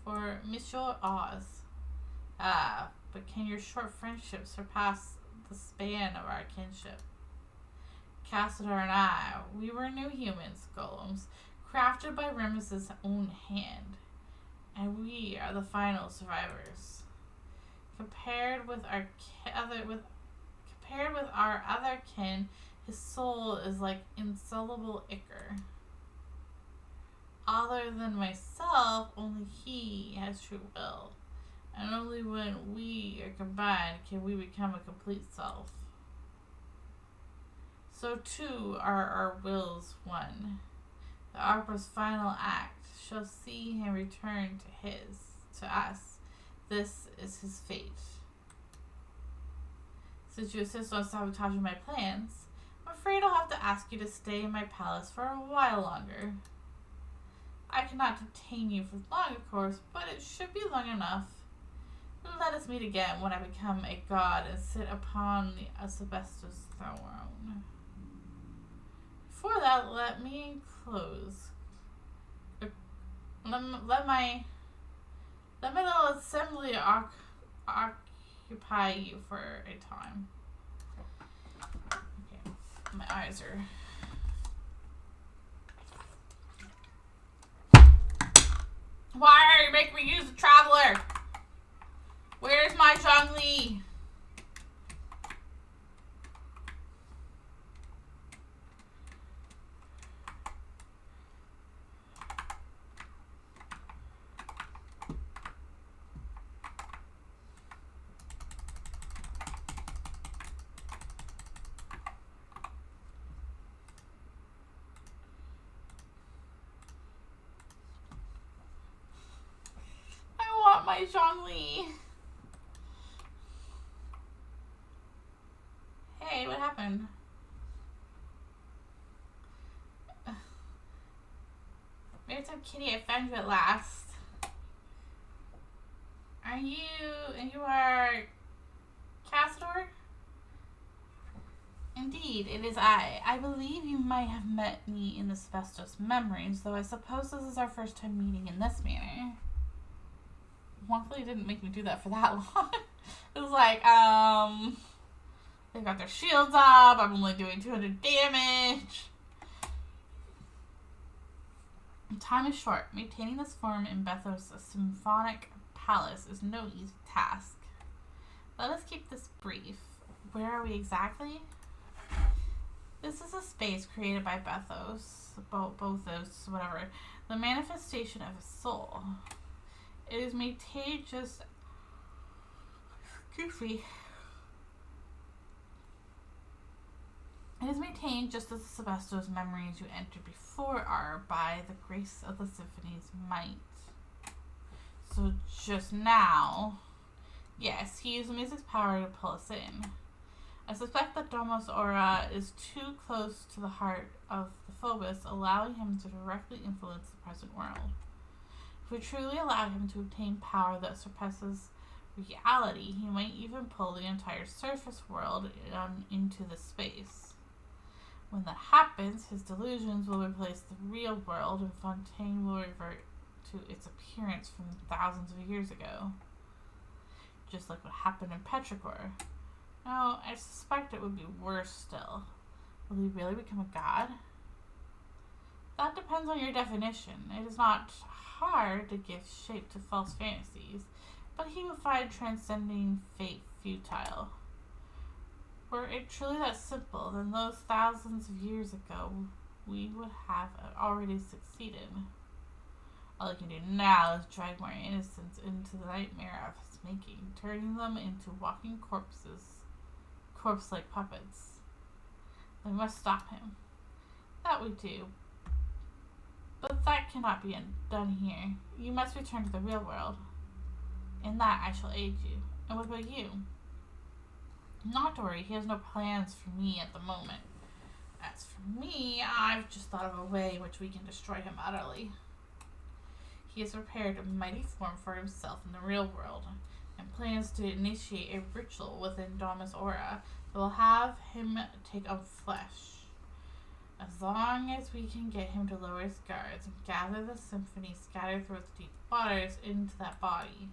For Monsieur Oz. Ah, but can your short friendship surpass the span of our kinship? Cassador and I, we were new humans, golems, crafted by Remus's own hand, and we are the final survivors. Compared with our other kin, his soul is like insoluble ichor. Other than myself, only he has true will, and only when we are combined can we become a complete self. So too are our wills one. The opera's final act shall see him return to us. This is his fate. Since you insist on sabotaging my plans, I'm afraid I'll have to ask you to stay in my palace for a while longer. I cannot detain you for long, of course, but it should be long enough. Let us meet again when I become a god and sit upon the asbestos throne. Before that, let me close. Let my little assembly occupy you for a time. Okay, my eyes are... Why are you making me use the traveler? Where's my Zhongli? My Zhongli. Hey, what happened? Maritime Kitty, I found you at last. Are you... and you are... Castor? Indeed, it is I. I believe you might have met me in the asbestos memories, though I suppose this is our first time meeting in this manner. Luckily, it didn't make me do that for that long. It was like, they've got their shields up. I'm only doing 200 damage. Time is short. Maintaining this form in Bethos' symphonic palace is no easy task. Let us keep this brief. Where are we exactly? This is a space created by Bethos, Bothos, whatever, the manifestation of his soul. It is maintained just... Excuse me. It is maintained just as the asbestos memories you entered before are by the grace of the symphony's might. So just now... Yes, he used the music's power to pull us in. I suspect that Domo's aura is too close to the heart of the Phobos, allowing him to directly influence the present world. If we truly allow him to obtain power that surpasses reality, he might even pull the entire surface world into the space. When that happens, his delusions will replace the real world and Fontaine will revert to its appearance from thousands of years ago. Just like what happened in Petrichor. No, I suspect it would be worse still. Will he really become a god? That depends on your definition. It is not hard to give shape to false fantasies, but he would find transcending fate futile. Were it truly that simple, then those thousands of years ago, we would have already succeeded. All he can do now is drag more innocents into the nightmare of his making, turning them into walking corpse-like puppets. We must stop him. That we do. But that cannot be done here. You must return to the real world. In that I shall aid you. And what about you? Not to worry, he has no plans for me at the moment. As for me, I've just thought of a way in which we can destroy him utterly. He has prepared a mighty form for himself in the real world, and plans to initiate a ritual within Domus Aura that will have him take on flesh. As long as we can get him to lower his guards and gather the symphony scattered through the deep waters into that body,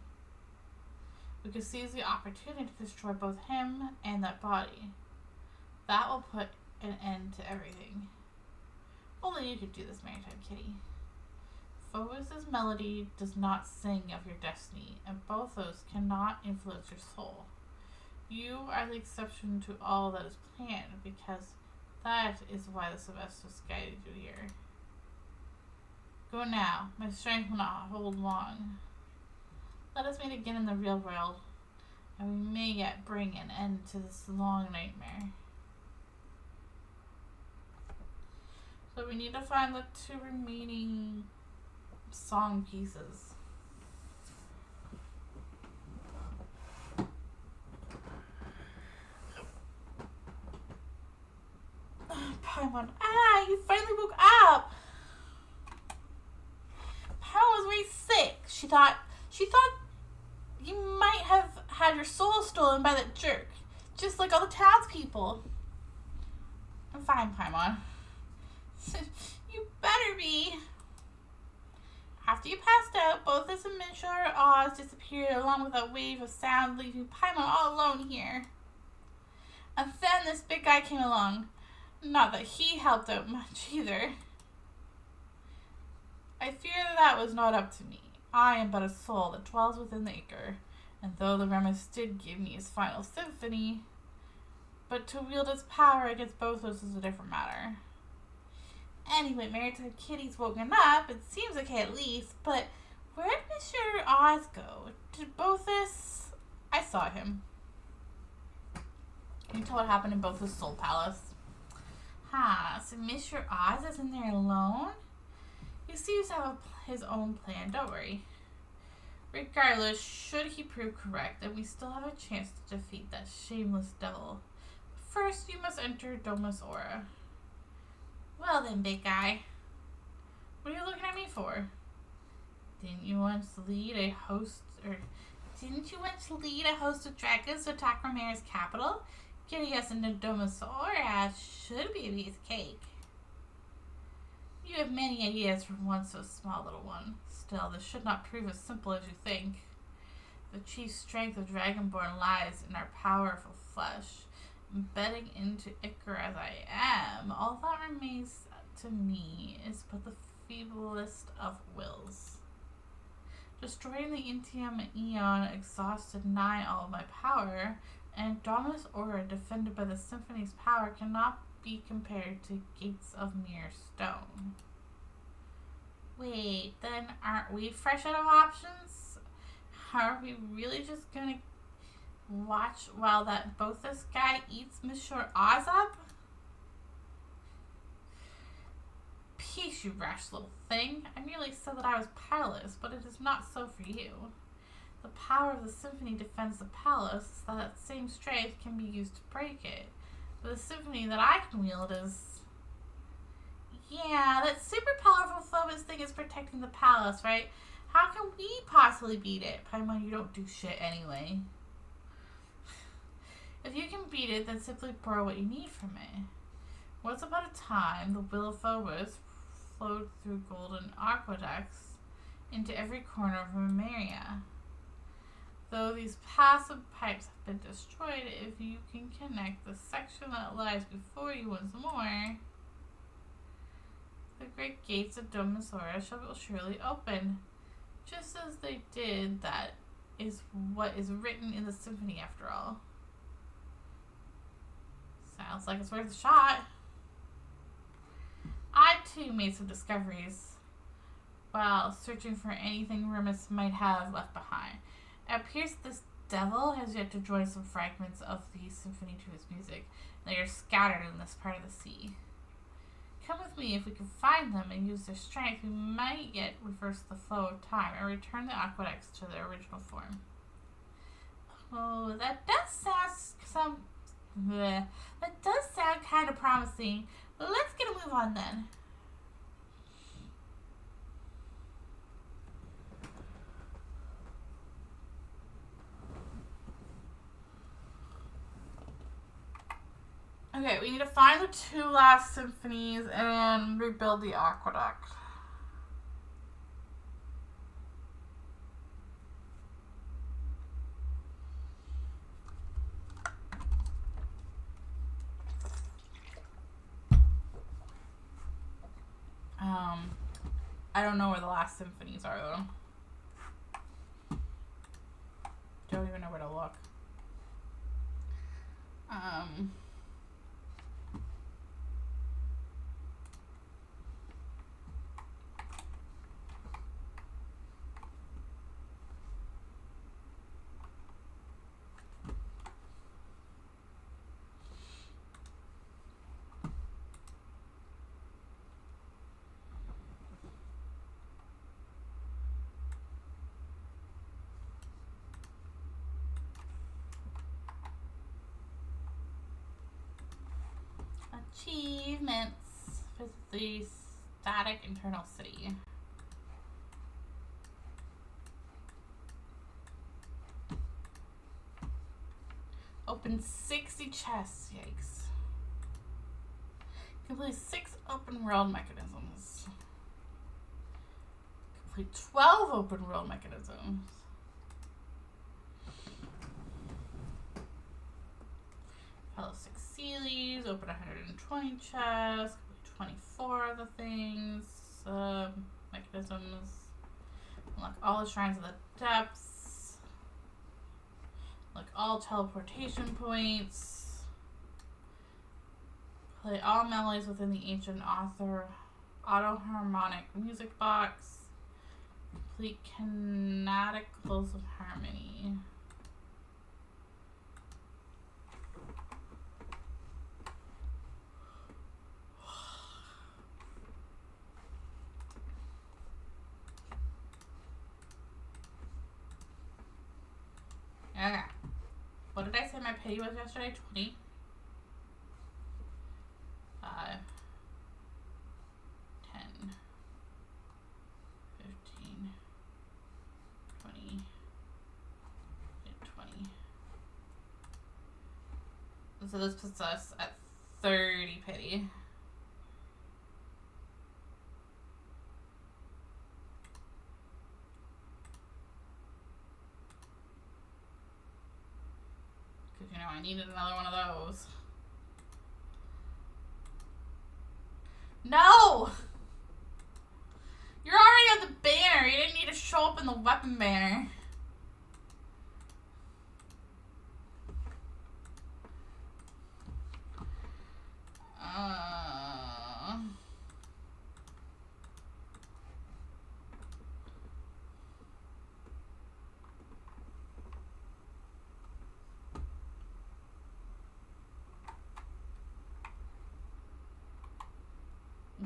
we could seize the opportunity to destroy both him and that body. That will put an end to everything. Only you could do this, Maritime Kitty. Phobos' melody does not sing of your destiny, and Bothos cannot influence your soul. You are the exception to all that is planned, because that is why the Sylvesters guided you here. Go now. My strength will not hold long. Let us meet again in the real world, and we may yet bring an end to this long nightmare. So we need to find the 2 remaining song pieces. Paimon, you finally woke up. Paimon was very sick. She thought you might have had your soul stolen by that jerk, just like all the townspeople. I'm fine, Paimon. You better be. After you passed out, both us and Miniature Oz disappeared along with a wave of sound, leaving Paimon all alone here. And then this big guy came along. Not that he helped out much either. I fear that was not up to me. I am but a soul that dwells within the acre, and though the Remus did give me his final symphony, but to wield its power against both of us is a different matter. Anyway, Maritime Kitty's woken up. It seems okay at least, but where did Mr. Oz go? Did Bothus... I saw him. Can you tell what happened in Bothus' Soul Palace? So Mr. Oz is in there alone? He seems to have his own plan, don't worry. Regardless, should he prove correct, then we still have a chance to defeat that shameless devil. First, you must enter Domus Aura. Well then, big guy. What are you looking at me for? Didn't you once lead a host of dragons to attack Romera's capital? Getting us into Domus Aura should be a piece of cake. You have many ideas for one so small, little one. Still, this should not prove as simple as you think. The chief strength of Dragonborn lies in our powerful flesh. Embedding into Icar as I am, all that remains to me is but the feeblest of wills. Destroying the Intium Eon exhausted nigh all of my power, and Domus Aura defended by the Symphony's power cannot be compared to gates of mere stone. Wait, then aren't we fresh out of options? Are we really just gonna watch while that Bothus guy eats Monsieur Oz up? Peace, you rash little thing. I merely said that I was powerless, but it is not so for you. The power of the Symphony defends the palace, so that same strength can be used to break it. But the Symphony that I can wield is... Yeah, that super powerful Phobos thing is protecting the palace, right? How can we possibly beat it? Paimon, you don't do shit anyway. If you can beat it, then simply borrow what you need from it. Once upon a time, the will of Phobos flowed through golden aqueducts into every corner of Romeria. Though these passive pipes have been destroyed, if you can connect the section that lies before you once more, the great gates of Domus Aura shall surely open, just as they did. That is what is written in the Symphony, after all. Sounds like it's worth a shot. I, too, made some discoveries while searching for anything Remus might have left behind. It appears this devil has yet to join some fragments of the symphony to his music. They are scattered in this part of the sea. Come with me. If we can find them and use their strength, we might yet reverse the flow of time and return the aqueducts to their original form. Oh, that does sound kind of promising. Let's get a move on then. Okay, we need to find the 2 last symphonies and rebuild the aqueduct. I don't know where the last symphonies are though. Don't even know where to look. Achievements for the static internal city. Open 60 chests, yikes. Complete 6 open world mechanisms. Complete 12 open world mechanisms. Fellow 6 Sealies, open 120 chests, complete 24 of the things, mechanisms, unlock all the shrines of the depths, unlock all teleportation points, play all melodies within the ancient auto-harmonic music box, complete kinetic close of harmony. Okay. What did I say my pity was yesterday? 20? 5, 10, 15, 20, 20. So this puts us at 30 pity. Because, you know, I needed another one of those. No! You're already on the banner. You didn't need to show up in the weapon banner.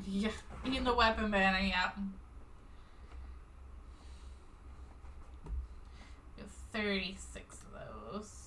Yeah, in the weapon banner, yeah. We have 36 of those.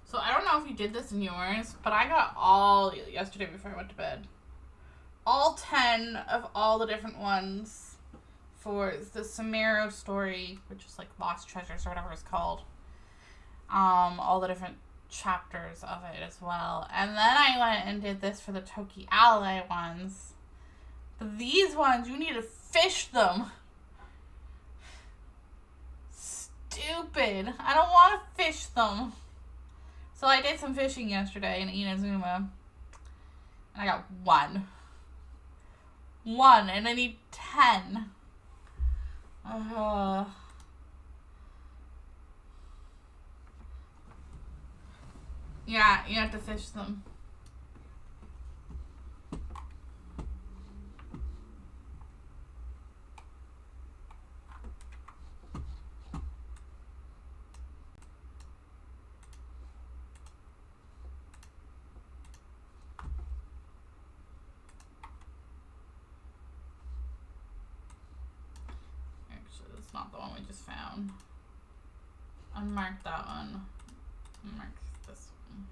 So I don't know if you did this in yours, but I got all yesterday before I went to bed. All 10 of all the different ones for the Samaro story, which is like Lost Treasures or whatever it's called. All the different chapters of it as well. And then I went and did this for the Toki Ally ones. But these ones, you need to fish them. Stupid. I don't want to fish them. So I did some fishing yesterday in Inazuma. And I got 1. 1, and I need 10. Yeah, you have to fish them. Actually, that's not the one we just found. Unmark that one. Unmark this one.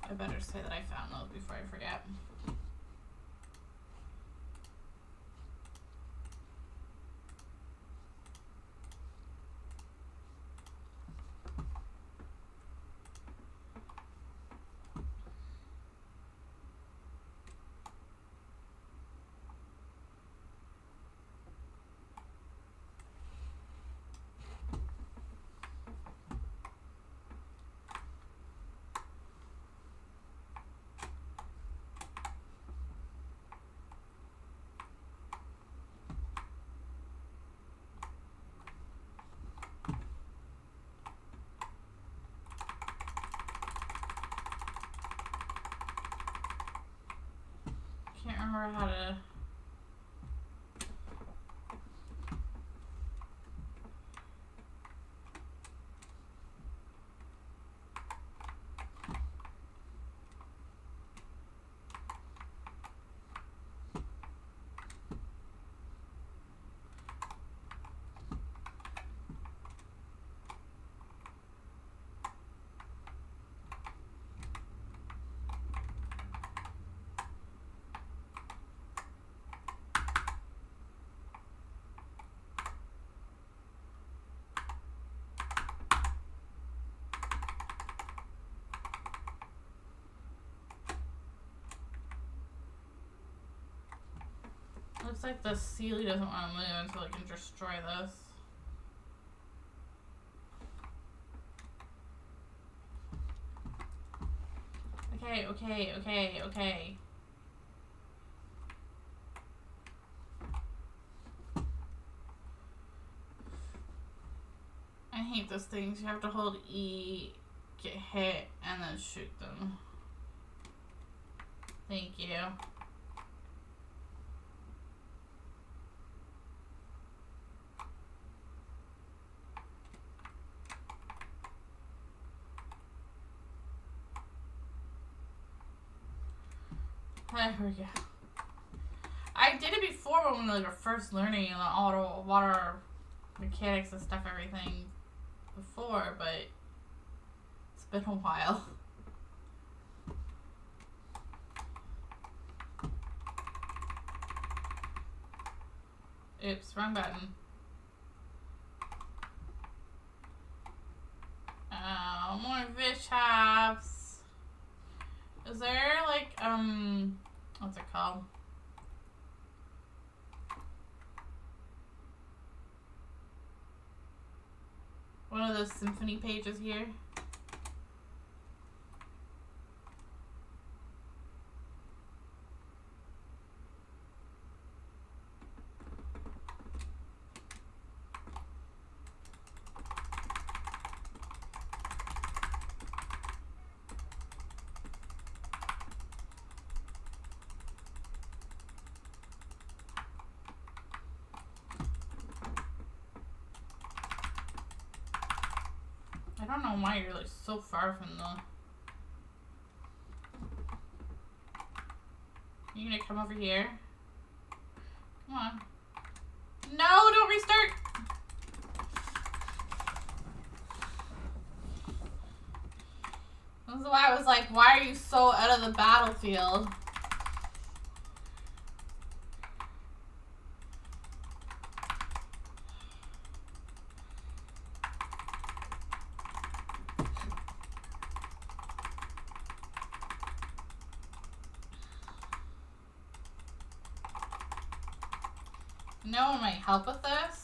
I better say that I found those before I forget. Can't remember how to. Looks like the Sealy doesn't want to move until I can destroy this. Okay. I hate those things. You have to hold E, get hit, and then shoot them. Thank you. There we go. I did it before when we were first learning the auto water mechanics and stuff, everything before, but it's been a while. Oops, wrong button. More fish hops. Is there like, what's it called? One of those Symphony pages here. I don't know why you're like so far from the... You gonna come over here? Come on. No, don't restart! This is why I was like, why are you so out of the battlefield? No one might help with this.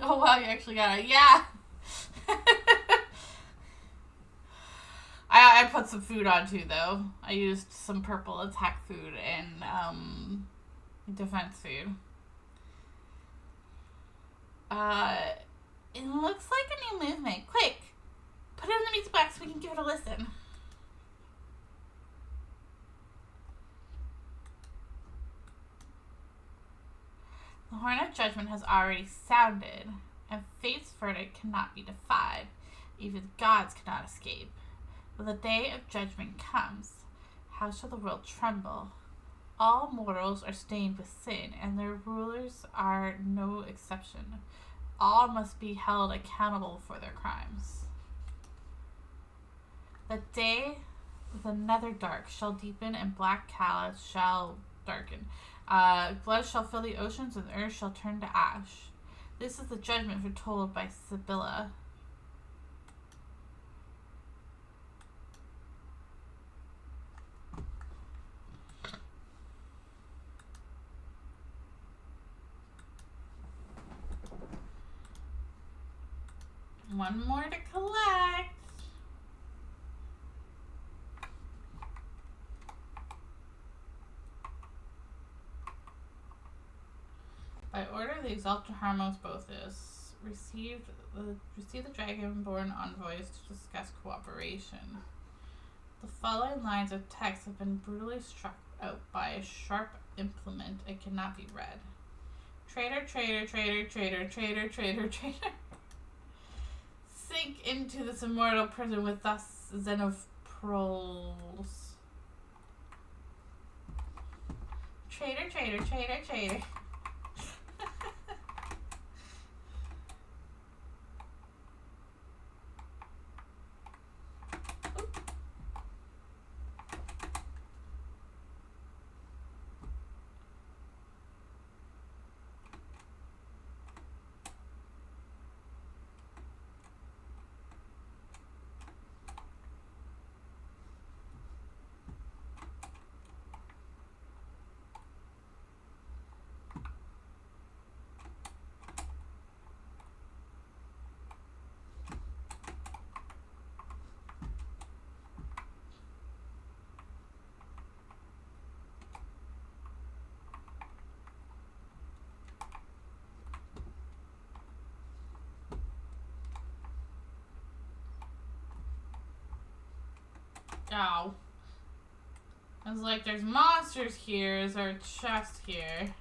Oh wow, you actually got it. Yeah. I put some food on too though. I used some purple attack food and defense food. It looks like a new movement. Quick! Put it in the music box so we can give it a listen. The The horn of judgment has already sounded, and fate's verdict cannot be defied. Even the gods cannot escape. When the day of judgment comes, how shall the world tremble? All mortals are stained with sin, and their rulers are no exception. All must be held accountable for their crimes. The day of the nether dark shall deepen, and black callous shall darken. Blood shall fill the oceans, and the earth shall turn to ash. This is the judgment foretold by Sibylla. One more to collect. By order of the Exalted Harmos Bothus, receive the Dragonborn envoys to discuss cooperation. The following lines of text have been brutally struck out by a sharp implement and cannot be read. Traitor, traitor, traitor, traitor, traitor, traitor, traitor. Sink into this immortal prison with us, Xenoproles. Traitor, traitor, traitor, traitor. Ow. I was like, there's monsters here. Is there a chest here?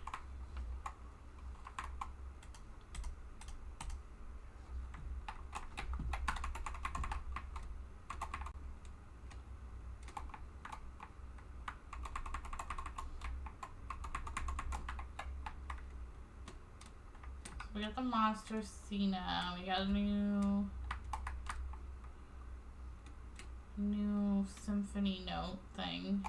So we got the monster Cena. We got a new symphony note thing.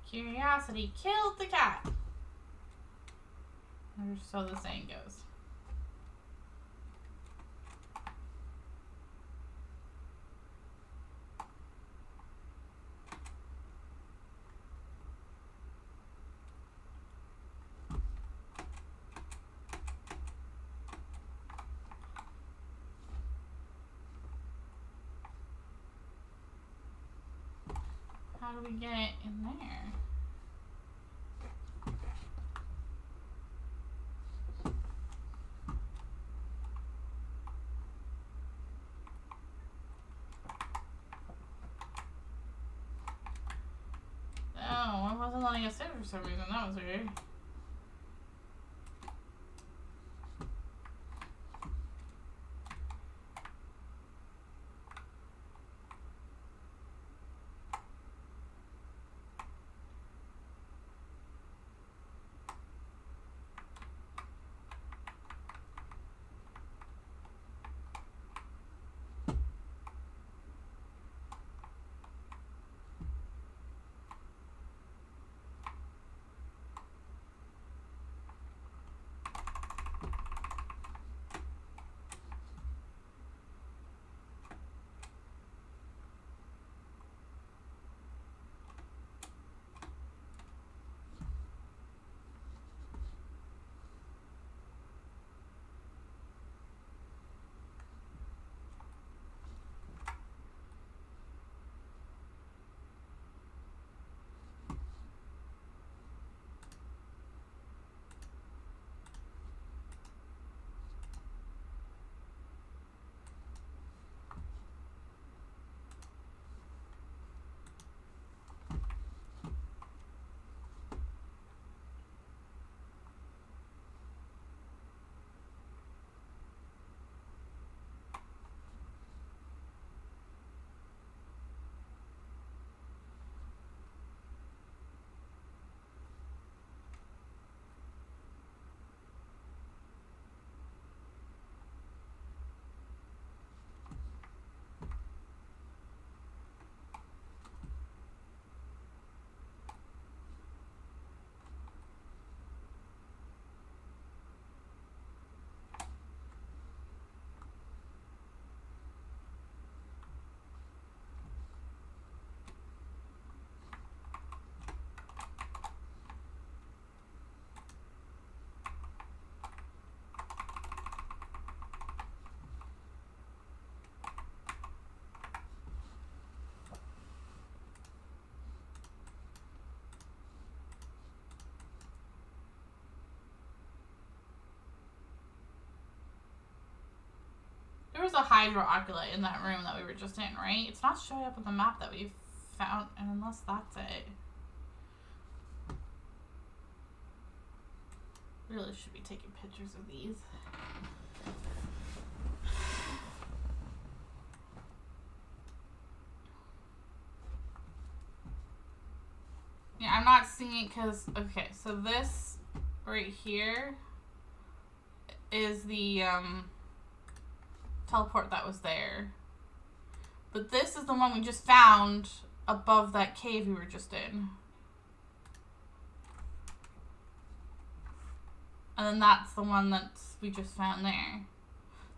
Curiosity killed the cat. Or so the saying goes. How do we get it in there? Oh, I wasn't letting us in for some reason. That was weird. the hydrooculi in that room that we were just in, right? It's not showing up on the map that we found, unless that's it. Really should be taking pictures of these. Yeah, I'm not seeing it because, okay, so this right here is the teleport that was there. But this is the one we just found above that cave we were just in. And then that's the one that we just found there.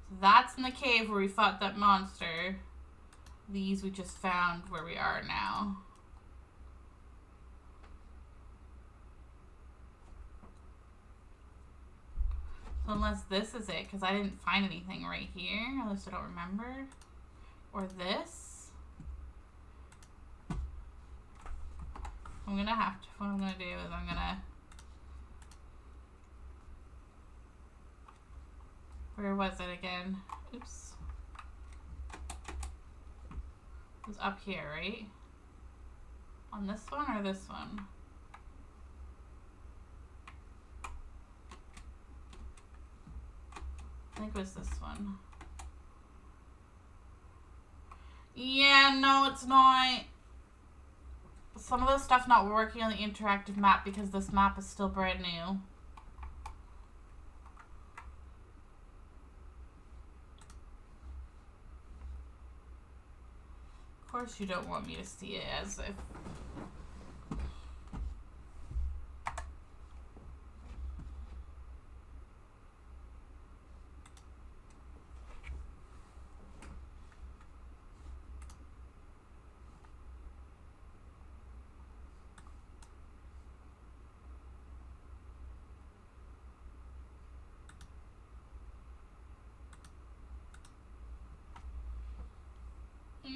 So that's in the cave where we fought that monster. These we just found where we are now. So unless this is it, because I didn't find anything right here. At least I don't remember. Or this. I'm going to have to, what I'm going to do is I'm going to, where was it again? Oops. It was up here, right? On this one or this one? I think it was this one. Yeah, no, it's not. Some of the stuff not working on the interactive map because this map is still brand new. Of course you don't want me to see it as if...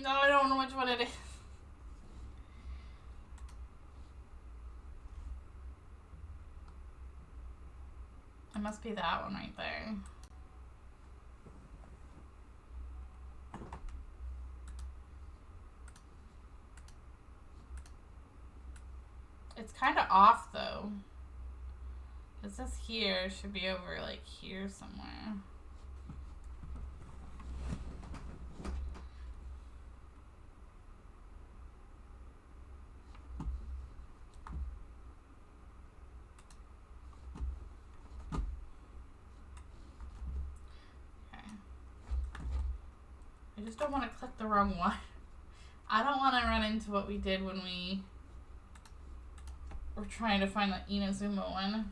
No, I don't know which one it is. It must be that one right there. It's kind of off though. It says here, should be over like here somewhere. I just don't want to click the wrong one. I don't want to run into what we did when we were trying to find the Inazuma one.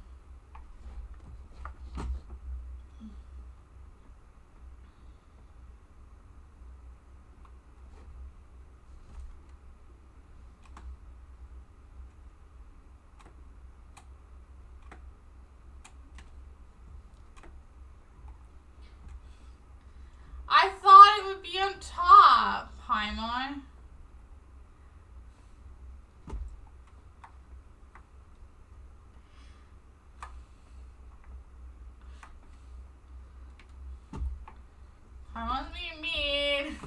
I thought it would be on top, Paimon. Paimon's being mean.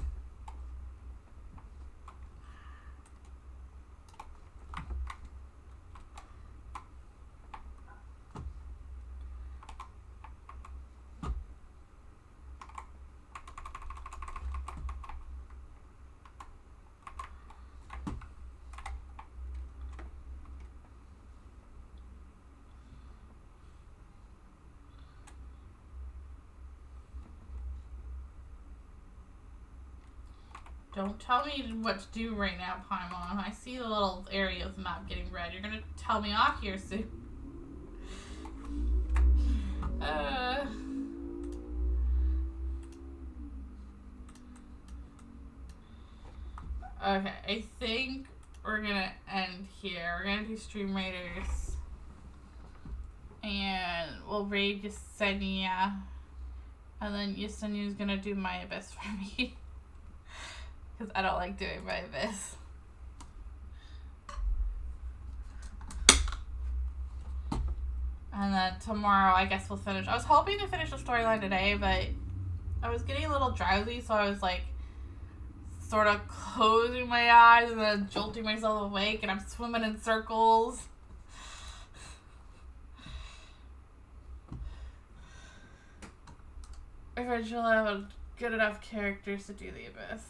Don't tell me what to do right now, Paimon. I see the little area of the map getting red. You're gonna tell me off here soon. Okay, I think we're gonna end here. We're gonna do Stream Raiders. And we'll raid Yesenia. And then Yesenia's gonna do my Abyss for me. Because I don't like doing my Abyss. And then tomorrow, I guess we'll finish. I was hoping to finish the storyline today, but I was getting a little drowsy, so I was like sort of closing my eyes and then jolting myself awake, and I'm swimming in circles. Eventually I have good enough characters to do the Abyss.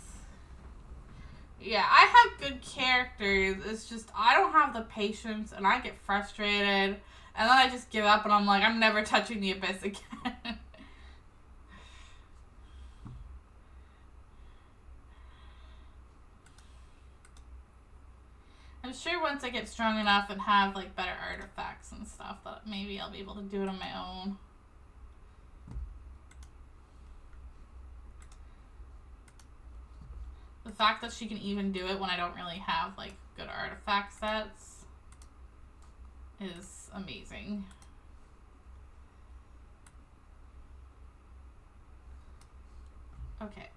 Yeah, I have good characters. It's just I don't have the patience, and I get frustrated, and then I just give up, and I'm like, I'm never touching the Abyss again. I'm sure once I get strong enough and have like better artifacts and stuff that maybe I'll be able to do it on my own. The fact that she can even do it when I don't really have like good artifact sets is amazing. Okay.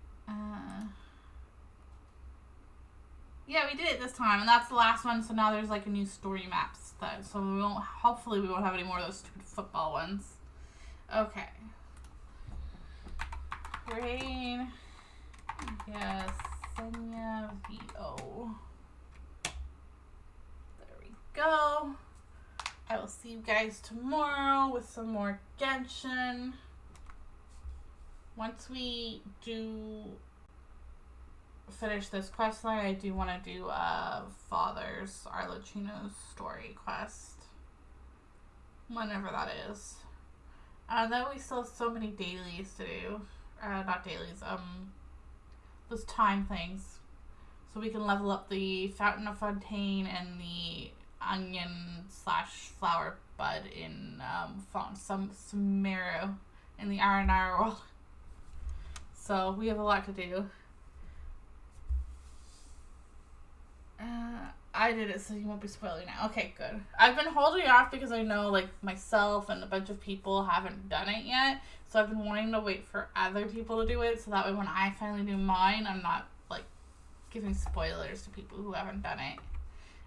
Yeah, we did it this time, and that's the last one. So now there's like a new story map set. So we won't. Hopefully, we won't have any more of those stupid football ones. Okay. Rain. Yes. Senya VO. There we go. I will see you guys tomorrow with some more Genshin. Once we do finish this quest line, I do want to do Father's Arlecchino's story quest. Whenever that is. Then we still have so many dailies to do. Not dailies, those time things. So we can level up the Fountain of Fontaine and the onion / flower bud in Sumeru in the Aranara world. So we have a lot to do. I did it, so you won't be spoiling now. Okay, good. I've been holding off because I know like myself and a bunch of people haven't done it yet. So I've been wanting to wait for other people to do it, so that way when I finally do mine, I'm not like giving spoilers to people who haven't done it.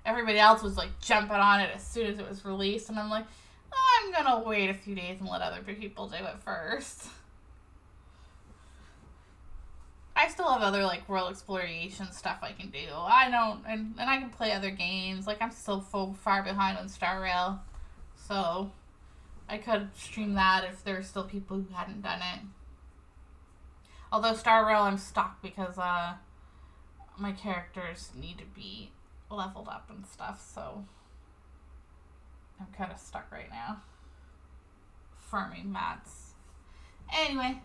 Everybody else was like jumping on it as soon as it was released, and I'm like, oh, I'm gonna wait a few days and let other people do it first. I still have other like world exploration stuff I can do. I don't, and I can play other games. Like I'm still far behind on Star Rail, so I could stream that if there's still people who hadn't done it. Although Star Rail I'm stuck because my characters need to be leveled up and stuff, so I'm kind of stuck right now. Farming mats. Anyway.